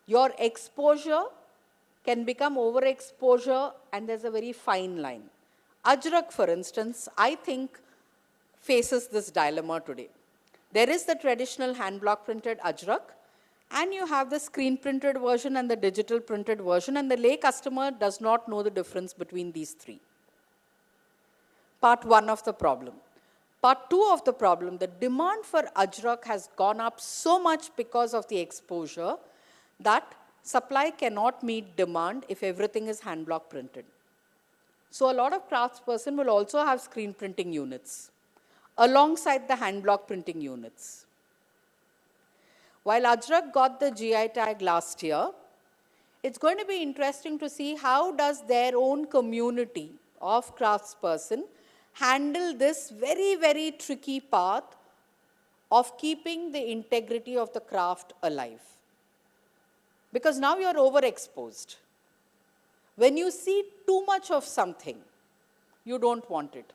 Your exposure can become overexposure, and there's a very fine line. Ajrak, for instance, I think faces this dilemma today. There is the traditional hand block printed ajrak, And you have the screen printed version and the digital printed version, and the lay customer does not know the difference between these three. Part one of the problem. Part two of the problem, the demand for ajrak has gone up so much because of the exposure that supply cannot meet demand if everything is hand block printed. So a lot of craftsperson will also have screen printing units alongside the hand block printing units. While ajrak got the GI tag last year, it's going to be interesting to see how does their own community of craftsperson handle this very, very tricky path of keeping the integrity of the craft alive. Because now you're overexposed. When you see too much of something, you don't want it.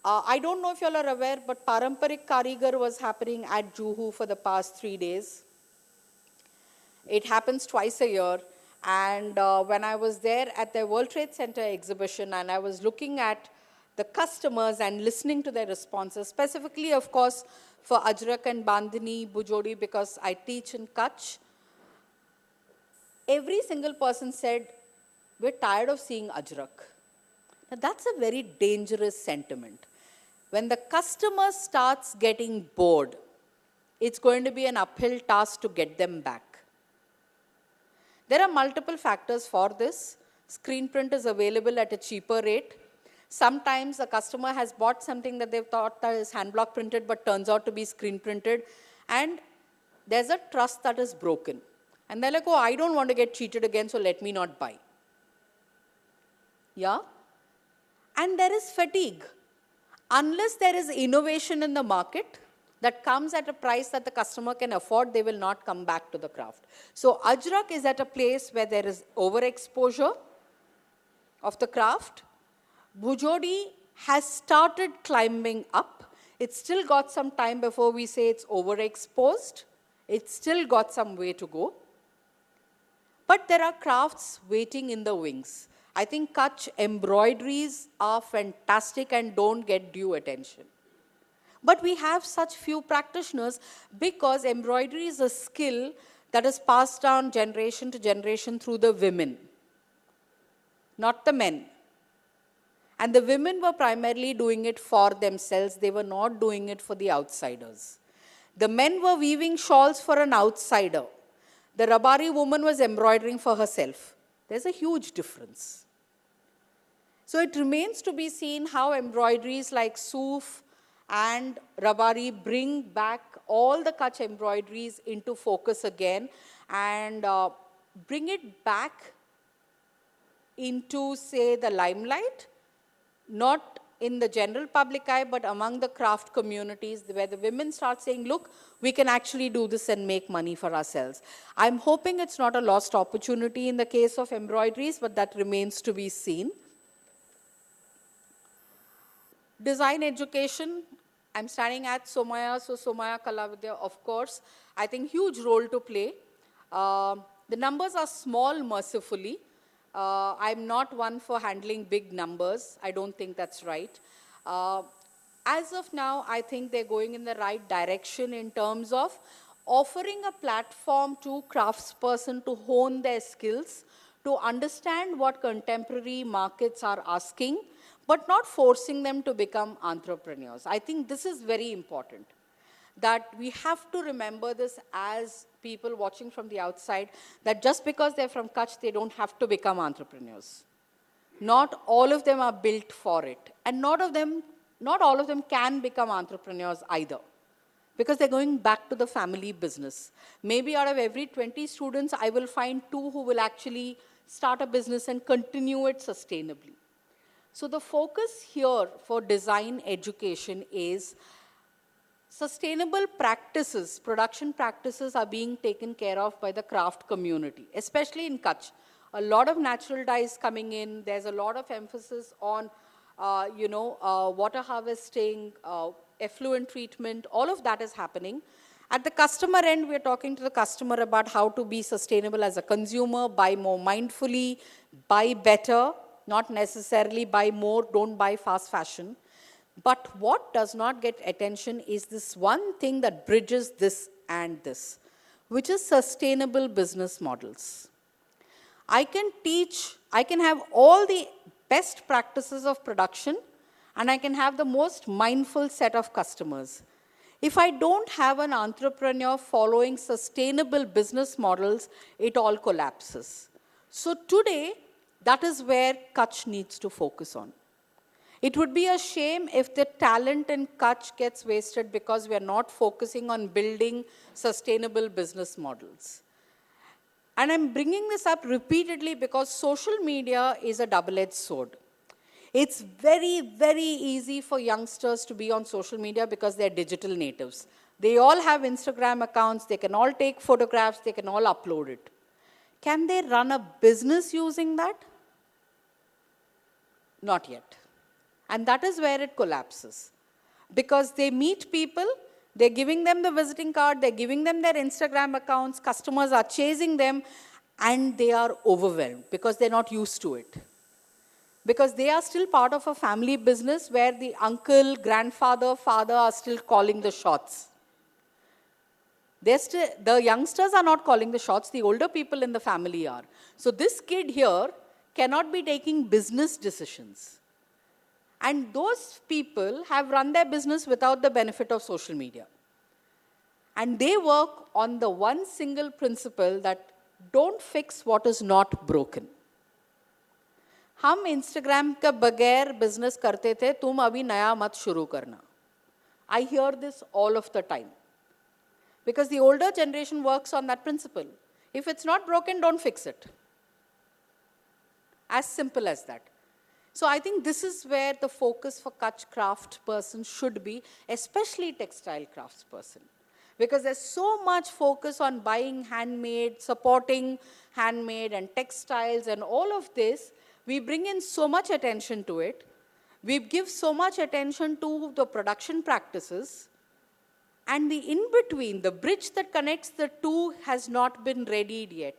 I don't know if you all are aware, but Paramparik Karigar was happening at Juhu for the past 3 days. It happens twice a year. And when I was there at the World Trade Center exhibition and I was looking at the customers and listening to their responses, specifically, of course, for ajrak and bandhani, bujodi, because I teach in Kachch, every single person said, we're tired of seeing ajrak. Now, that's a very dangerous sentiment. When the customer starts getting bored, it's going to be an uphill task to get them back. There are multiple factors for this. Screen print is available at a cheaper rate. Sometimes a customer has bought something that they've thought that is hand block printed but turns out to be screen printed, and there's a trust that is broken. And they're like, oh, I don't want to get cheated again, so let me not buy. Yeah? And there is fatigue. Unless there is innovation in the market that comes at a price that the customer can afford, they will not come back to the craft. So ajrak is at a place where there is overexposure of the craft. Bujodi has started climbing up. It's still got some time before we say it's overexposed. It's still got some way to go. But there are crafts waiting in the wings. I think Kachch embroideries are fantastic and don't get due attention. But we have such few practitioners because embroidery is a skill that is passed down generation to generation through the women, not the men. And the women were primarily doing it for themselves. They were not doing it for the outsiders. The men were weaving shawls for an outsider. The Rabari woman was embroidering for herself. There's a huge difference. So it remains to be seen how embroideries like Suf and Rabari bring back all the Kachch embroideries into focus again and bring it back into, say, the limelight, not in the general public eye, but among the craft communities where the women start saying, look, we can actually do this and make money for ourselves. I'm hoping it's not a lost opportunity in the case of embroideries, but that remains to be seen. Design education, I'm standing at Somaiya, so Somaiya Kalavidya, of course, I think huge role to play. The numbers are small, mercifully. I'm not one for handling big numbers. I don't think that's right. As of now, I think they're going in the right direction in terms of offering a platform to craftsperson to hone their skills, to understand what contemporary markets are asking, but not forcing them to become entrepreneurs. I think this is very important, that we have to remember this as people watching from the outside, that just because they're from Kachch, they don't have to become entrepreneurs. Not all of them are built for it. And not all of them can become entrepreneurs either, because they're going back to the family business. Maybe out of every 20 students, I will find 2 who will actually start a business and continue it sustainably. So the focus here for design education is sustainable practices, production practices are being taken care of by the craft community, especially in Kachch. A lot of natural dyes coming in. There's a lot of emphasis on, water harvesting, effluent treatment. All of that is happening. At the customer end, we're talking to the customer about how to be sustainable as a consumer, buy more mindfully, buy better, not necessarily buy more, don't buy fast fashion. But what does not get attention is this one thing that bridges this and this. which is sustainable business models. I can have all the best practices of production, and I can have the most mindful set of customers. If I don't have an entrepreneur following sustainable business models, it all collapses. So today, that is where Kachch needs to focus on. It would be a shame if the talent in Kachch gets wasted because we are not focusing on building sustainable business models. And I'm bringing this up repeatedly because social media is a double-edged sword. It's very, very easy for youngsters to be on social media because they're digital natives. They all have Instagram accounts, they can all take photographs, they can all upload it. Can they run a business using that? Not yet. And that is where it collapses. Because they meet people, they're giving them the visiting card, they're giving them their Instagram accounts, customers are chasing them, and they are overwhelmed because they're not used to it. Because they are still part of a family business where the uncle, grandfather, father are still calling the shots. The youngsters are not calling the shots, the older people in the family are. So this kid here cannot be taking business decisions. And those people have run their business without the benefit of social media. And they work on the one single principle that don't fix what is not broken. हम Instagram के बगैर business करते थे, तुम अभी नया मत शुरू करना. I hear this all of the time. Because the older generation works on that principle. If it's not broken, don't fix it. As simple as that. So I think this is where the focus for Kachch craft person should be, especially textile crafts person. Because there's so much focus on buying handmade, supporting handmade and textiles and all of this. We bring in so much attention to it. We give so much attention to the production practices. And the in-between, the bridge that connects the two has not been readied yet.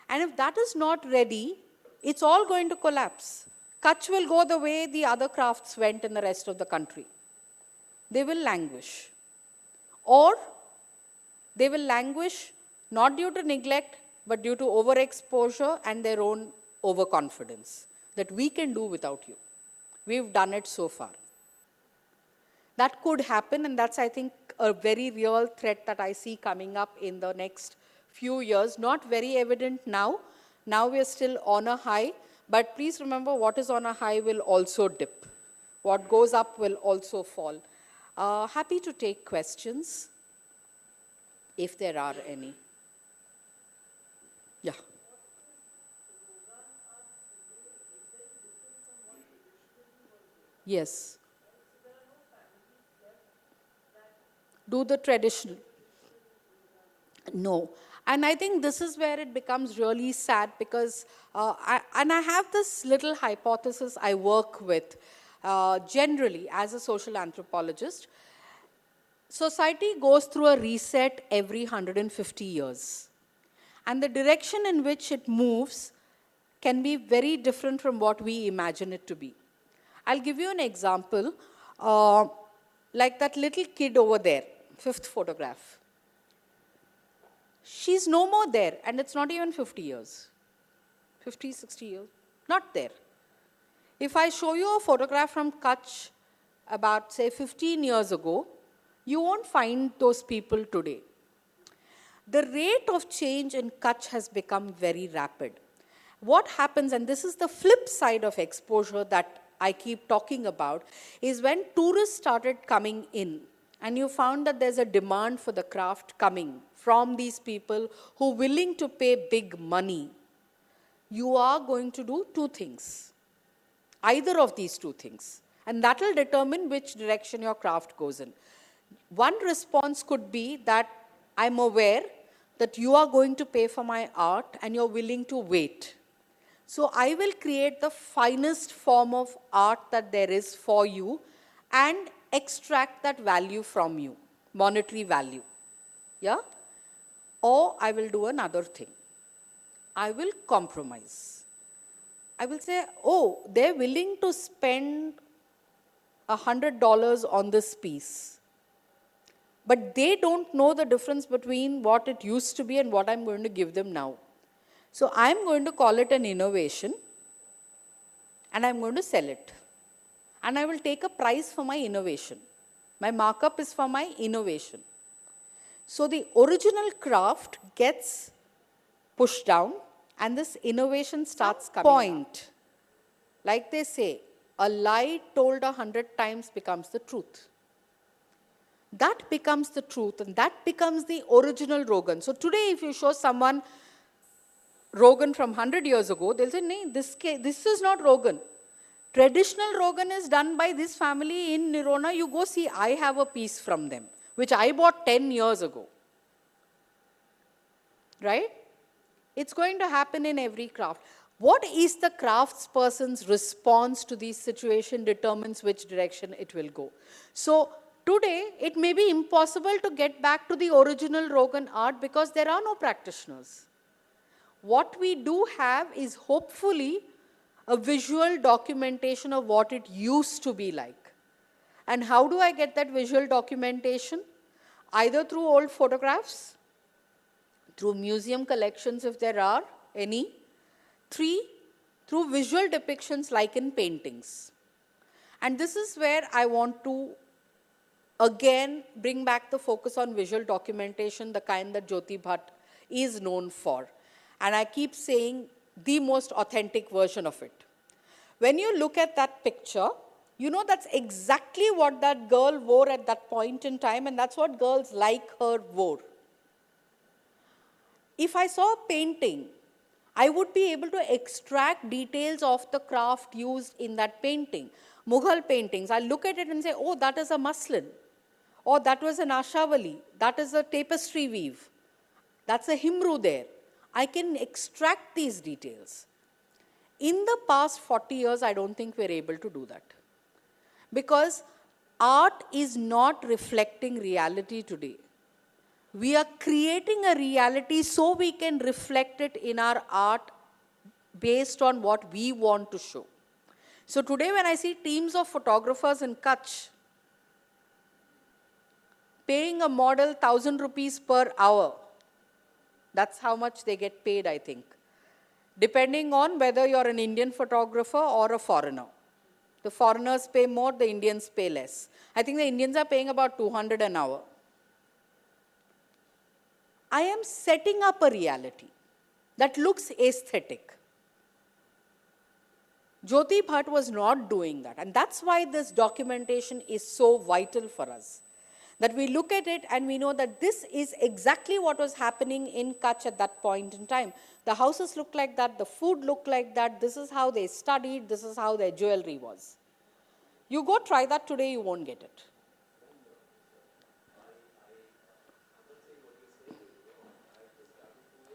And if that is not ready, it's all going to collapse. Kachch will go the way the other crafts went in the rest of the country. They will languish. Or they will languish not due to neglect, but due to overexposure and their own overconfidence that we can do without you. We've done it so far. That could happen, and that's, I think, a very real threat that I see coming up in the next few years. Not very evident now. Now we are still on a high, but please remember what is on a high will also dip. What goes up will also fall. Happy to take questions, if there are any. Yeah. Yes. Do the traditional. No. And I think this is where it becomes really sad because, I have this little hypothesis I work with generally as a social anthropologist. Society goes through a reset every 150 years. And the direction in which it moves can be very different from what we imagine it to be. I'll give you an example. Like that little kid over there, 5th photograph. She's no more there, and it's not even 50 years. 50, 60 years, not there. If I show you a photograph from Kachch about, say, 15 years ago, you won't find those people today. The rate of change in Kachch has become very rapid. What happens, and this is the flip side of exposure that I keep talking about, is when tourists started coming in, and you found that there's a demand for the craft coming from these people who are willing to pay big money, you are going to do two things. Either of these two things. And that will determine which direction your craft goes in. One response could be that I'm aware that you are going to pay for my art and you're willing to wait. So I will create the finest form of art that there is for you and extract that value from you, monetary value. Yeah? Or I will do another thing. I will compromise. I will say, oh, they're willing to spend $100 on this piece. But they don't know the difference between what it used to be and what I'm going to give them now. So I'm going to call it an innovation, and I'm going to sell it. And I will take a price for my innovation. My markup is for my innovation. So the original craft gets pushed down, and this innovation starts coming up. Like they say, a lie told 100 times becomes the truth. That becomes the truth, and that becomes the original Rogan. So today, if you show someone Rogan from 100 years ago, they'll say, "Nee, this is not Rogan. Traditional Rogan is done by this family in Nirona. You go see, I have a piece from them, which I bought 10 years ago." Right? It's going to happen in every craft. What is the craftsperson's response to this situation determines which direction it will go. So today, it may be impossible to get back to the original Rogan art because there are no practitioners. What we do have is hopefully a visual documentation of what it used to be like. And how do I get that visual documentation? Either through old photographs, through museum collections if there are any. 3, through visual depictions like in paintings. And this is where I want to again bring back the focus on visual documentation, the kind that Jyoti Bhatt is known for. And I keep saying the most authentic version of it. When you look at that picture, you know that's exactly what that girl wore at that point in time, and that's what girls like her wore. If I saw a painting, I would be able to extract details of the craft used in that painting. Mughal paintings, I look at it and say, oh, that is a muslin. Or that was an ashavali. That is a tapestry weave. That's a himru there. I can extract these details. In the past 40 years, I don't think we're able to do that. Because art is not reflecting reality today. We are creating a reality so we can reflect it in our art based on what we want to show. So today when I see teams of photographers in Kachch paying a model 1,000 rupees per hour, that's how much they get paid, I think, depending on whether you're an Indian photographer or a foreigner. The foreigners pay more, the Indians pay less. I think the Indians are paying about 200 an hour. I am setting up a reality that looks aesthetic. Jyoti Bhatt was not doing that. And that's why this documentation is so vital for us. That we look at it and we know that this is exactly what was happening in Kachch at that point in time. The houses looked like that, the food looked like that, this is how they studied, this is how their jewelry was. You go try that today, you won't get it.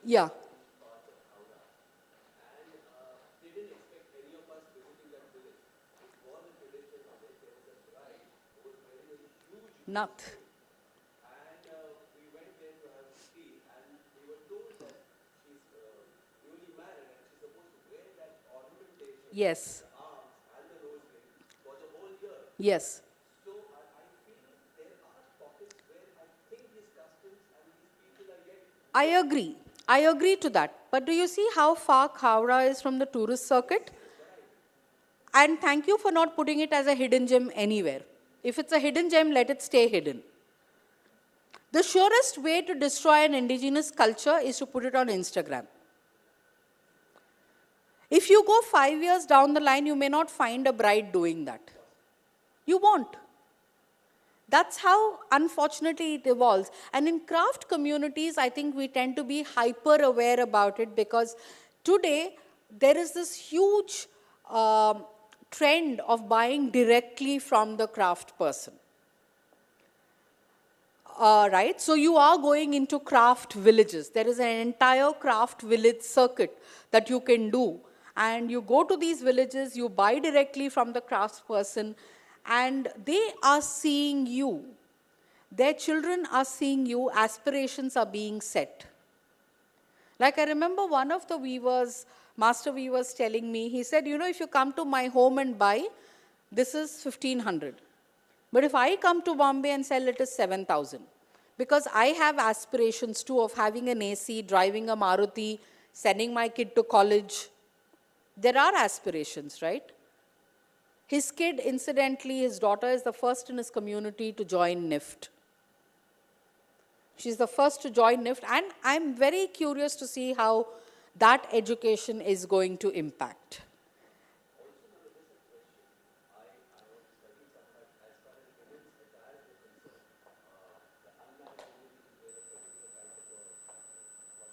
Yeah. Not. And we went there to have tea, and we were told that she's newly married and she's supposed to wear that ornamentation, Yes. the arms and the rose ring for the whole year. Yes. So I feel there are pockets where I think these customs and these people are yet. I agree to that. But do you see how far Khawra is from the tourist circuit? And thank you for not putting it as a hidden gem anywhere. If it's a hidden gem, let it stay hidden. The surest way to destroy an indigenous culture is to put it on Instagram. If you go 5 years down the line, you may not find a bride doing that. You won't. That's how, unfortunately, it evolves. And in craft communities, I think we tend to be hyper aware about it because today there is this huge trend of buying directly from the craft person. Right? So you are going into craft villages. There is an entire craft village circuit that you can do. And you go to these villages, you buy directly from the craftsperson, and they are seeing you. Their children are seeing you, aspirations are being set. Like I remember one of the weavers, master weavers telling me, he said, you know, if you come to my home and buy, this is 1,500. But if I come to Bombay and sell, it is 7,000. Because I have aspirations too of having an AC, driving a Maruti, sending my kid to college. There are aspirations, right? His kid, incidentally, his daughter is the first in his community to join NIFT. She's the first to join NIFT, and I'm very curious to see how that education is going to impact.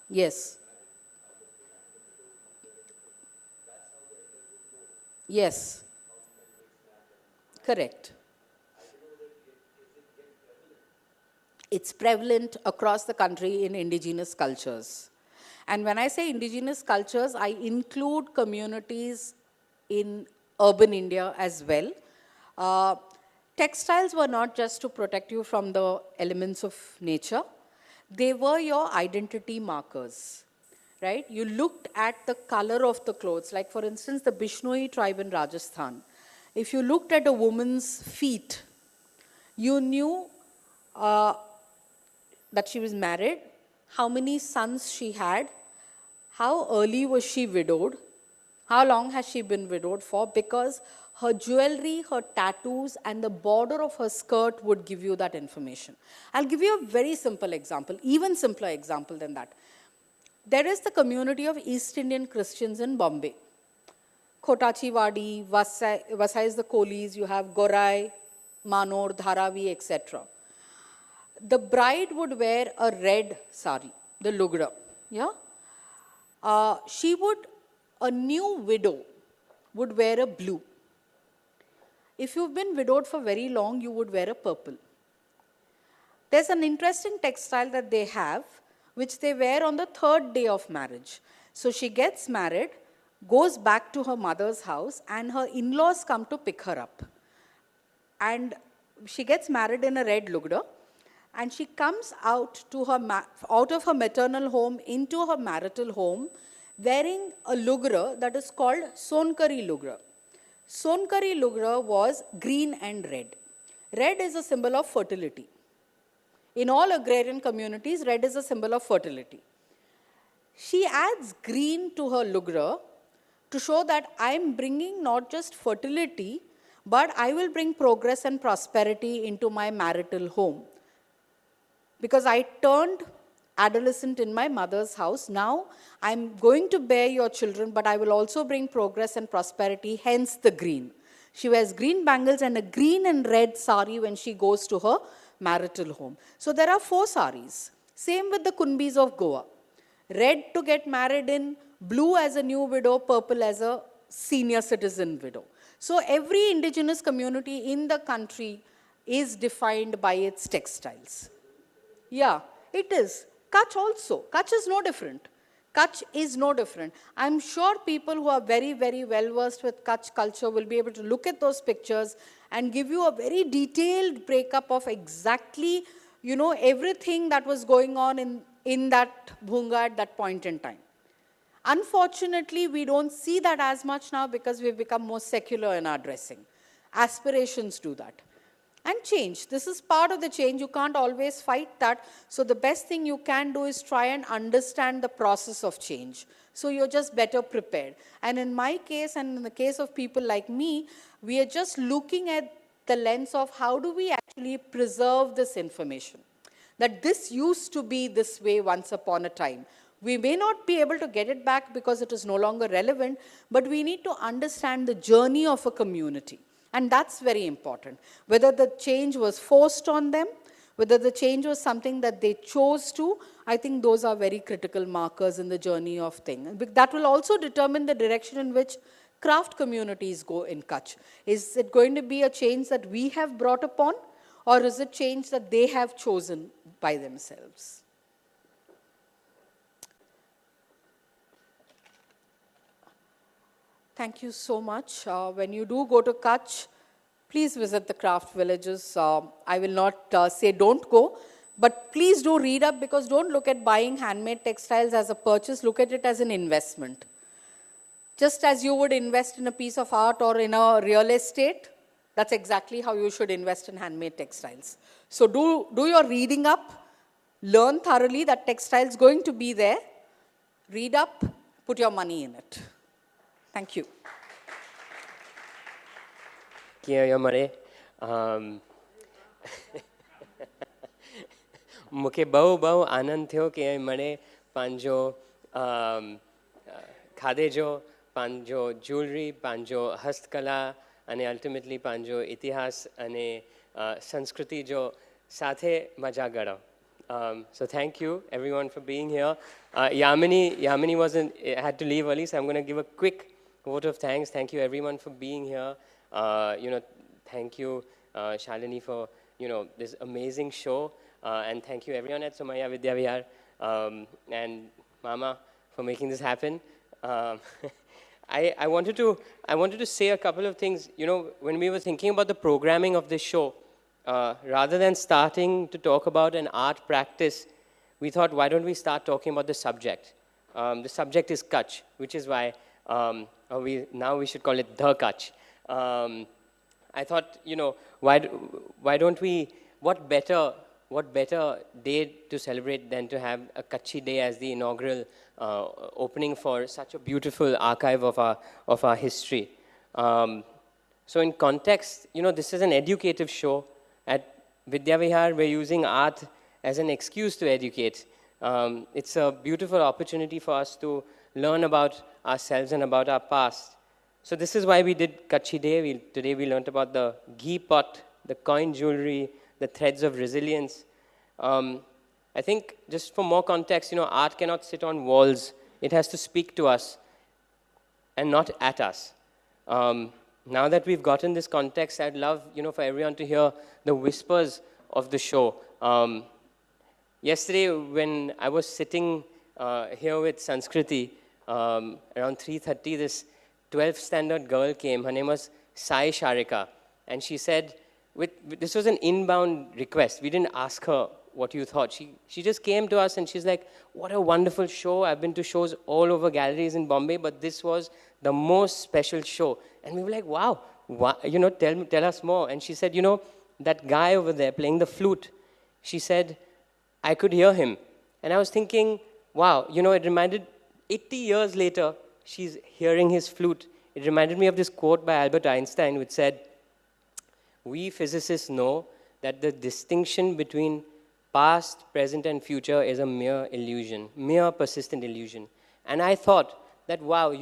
Yes. Yes. Correct. It's prevalent across the country in indigenous cultures. And when I say indigenous cultures, I include communities in urban India as well. Textiles were not just to protect you from the elements of nature. They were your identity markers, right? You looked at the color of the clothes. Like, for instance, the Bishnoi tribe in Rajasthan. If you looked at a woman's feet, you knew that she was married, how many sons she had, how early was she widowed, how long has she been widowed for, because her jewelry, her tattoos, and the border of her skirt would give you that information. I'll give you a very simple example, even simpler example than that. There is the community of East Indian Christians in Bombay. Khotachi Wadi, Vasai is the Kolis, you have Gorai, Manor, Dharavi, etc. The bride would wear a red sari, the lugra. Yeah? A new widow would wear a blue. If you've been widowed for very long, you would wear a purple. There's an interesting textile that they have, which they wear on the third day of marriage. So she gets married, goes back to her mother's house, and her in-laws come to pick her up. And she gets married in a red lugra, and she comes out of her maternal home into her marital home wearing a lugra that is called Sonkari lugra. Sonkari lugra was green and red. Red is a symbol of fertility. In all agrarian communities, red is a symbol of fertility. She adds green to her lugra to show that I'm bringing not just fertility, but I will bring progress and prosperity into my marital home. Because I turned adolescent in my mother's house, now I'm going to bear your children, but I will also bring progress and prosperity, hence the green. She wears green bangles and a green and red sari when she goes to her marital home. So there are 4 saris. Same with the Kunbis of Goa. Red to get married in, blue as a new widow, purple as a senior citizen widow. So every indigenous community in the country is defined by its textiles. Yeah, it is. Kachch also. Kachch is no different. Kachch is no different. I'm sure people who are very, very well versed with Kachch culture will be able to look at those pictures and give you a very detailed breakup of exactly, everything that was going on in that bhunga at that point in time. Unfortunately, we don't see that as much now because we've become more secular in our dressing. Aspirations do that. And change. This is part of the change. You can't always fight that. So the best thing you can do is try and understand the process of change. So you're just better prepared. And in my case, and in the case of people like me, we are just looking at the lens of how do we actually preserve this information. That this used to be this way once upon a time. We may not be able to get it back because it is no longer relevant, but we need to understand the journey of a community. And that's very important. Whether the change was forced on them, whether the change was something that they chose to, I think those are very critical markers in the journey of things. That will also determine the direction in which craft communities go in Kachch. Is it going to be a change that we have brought upon, or is it change that they have chosen by themselves? Thank you so much. When you do go to Kachch, please visit the craft villages. I will not say don't go, but please do read up, because don't look at buying handmade textiles as a purchase, look at it as an investment. Just as you would invest in a piece of art or in a real estate, that's exactly how you should invest in handmade textiles. So do your reading up, learn thoroughly that textile is going to be there. Read up, put your money in it. Thank you. Yamini. मूंखे बहु आनंद थियो कि मणे पंहिंजो खाधे जो पंहिंजो jewellery पंहिंजो हस्तकला अने अल्टिमेटली पंहिंजो इतिहास अने संस्कृति जो साथे मजा करो. So thank you everyone for being here. Yamini had to leave early, so I'm going to give a quick vote of thanks. Thank you everyone for being here. Thank you Shalini for this amazing show. And thank you everyone at Somaiya Vidyavihar and Mama for making this happen. I wanted to say a couple of things. When we were thinking about the programming of this show, rather than starting to talk about an art practice, we thought, why don't we start talking about the subject? The subject is Kachch, which is why now we should call it the Kachch. I thought, why don't we? What better day to celebrate than to have a Kachchhi day as the inaugural opening for such a beautiful archive of our history. So in context, this is an educative show. At Vidyavihar, we're using art as an excuse to educate. It's a beautiful opportunity for us to learn about ourselves and about our past. So this is why we did Kachchhi Day. Today we learned about the ghee pot, the coin jewelry, the threads of resilience. I think just for more context, art cannot sit on walls. It has to speak to us and not at us. Now that we've gotten this context, I'd love, for everyone to hear the whispers of the show. Yesterday, when I was sitting here with Sanskriti, around 3:30, this 12th standard girl came. Her name was Sai Sharika. And she said, this was an inbound request. We didn't ask her what you thought. She just came to us and she's like, what a wonderful show. I've been to shows all over galleries in Bombay, but this was the most special show. And we were like, wow, tell us more. And she said, that guy over there playing the flute, she said, I could hear him. And I was thinking, wow, it reminded, 80 years later, she's hearing his flute. It reminded me of this quote by Albert Einstein, which said, we physicists know that the distinction between past, present, and future is a mere illusion, mere persistent illusion. And I thought that, wow,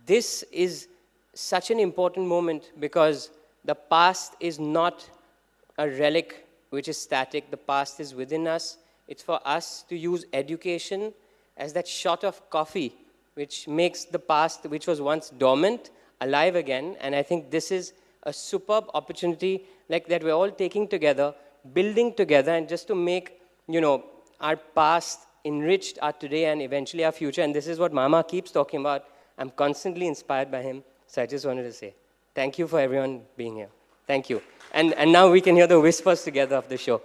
this is such an important moment because the past is not a relic which is static. The past is within us. It's for us to use education as that shot of coffee which makes the past, which was once dormant, alive again. And I think this is a superb opportunity like that we're all taking together, building together, and just to make, our past enriched our today and eventually our future. And this is what Mama keeps talking about. I'm constantly inspired by him. So I just wanted to say thank you for everyone being here. Thank you. And now we can hear the whispers together of the show.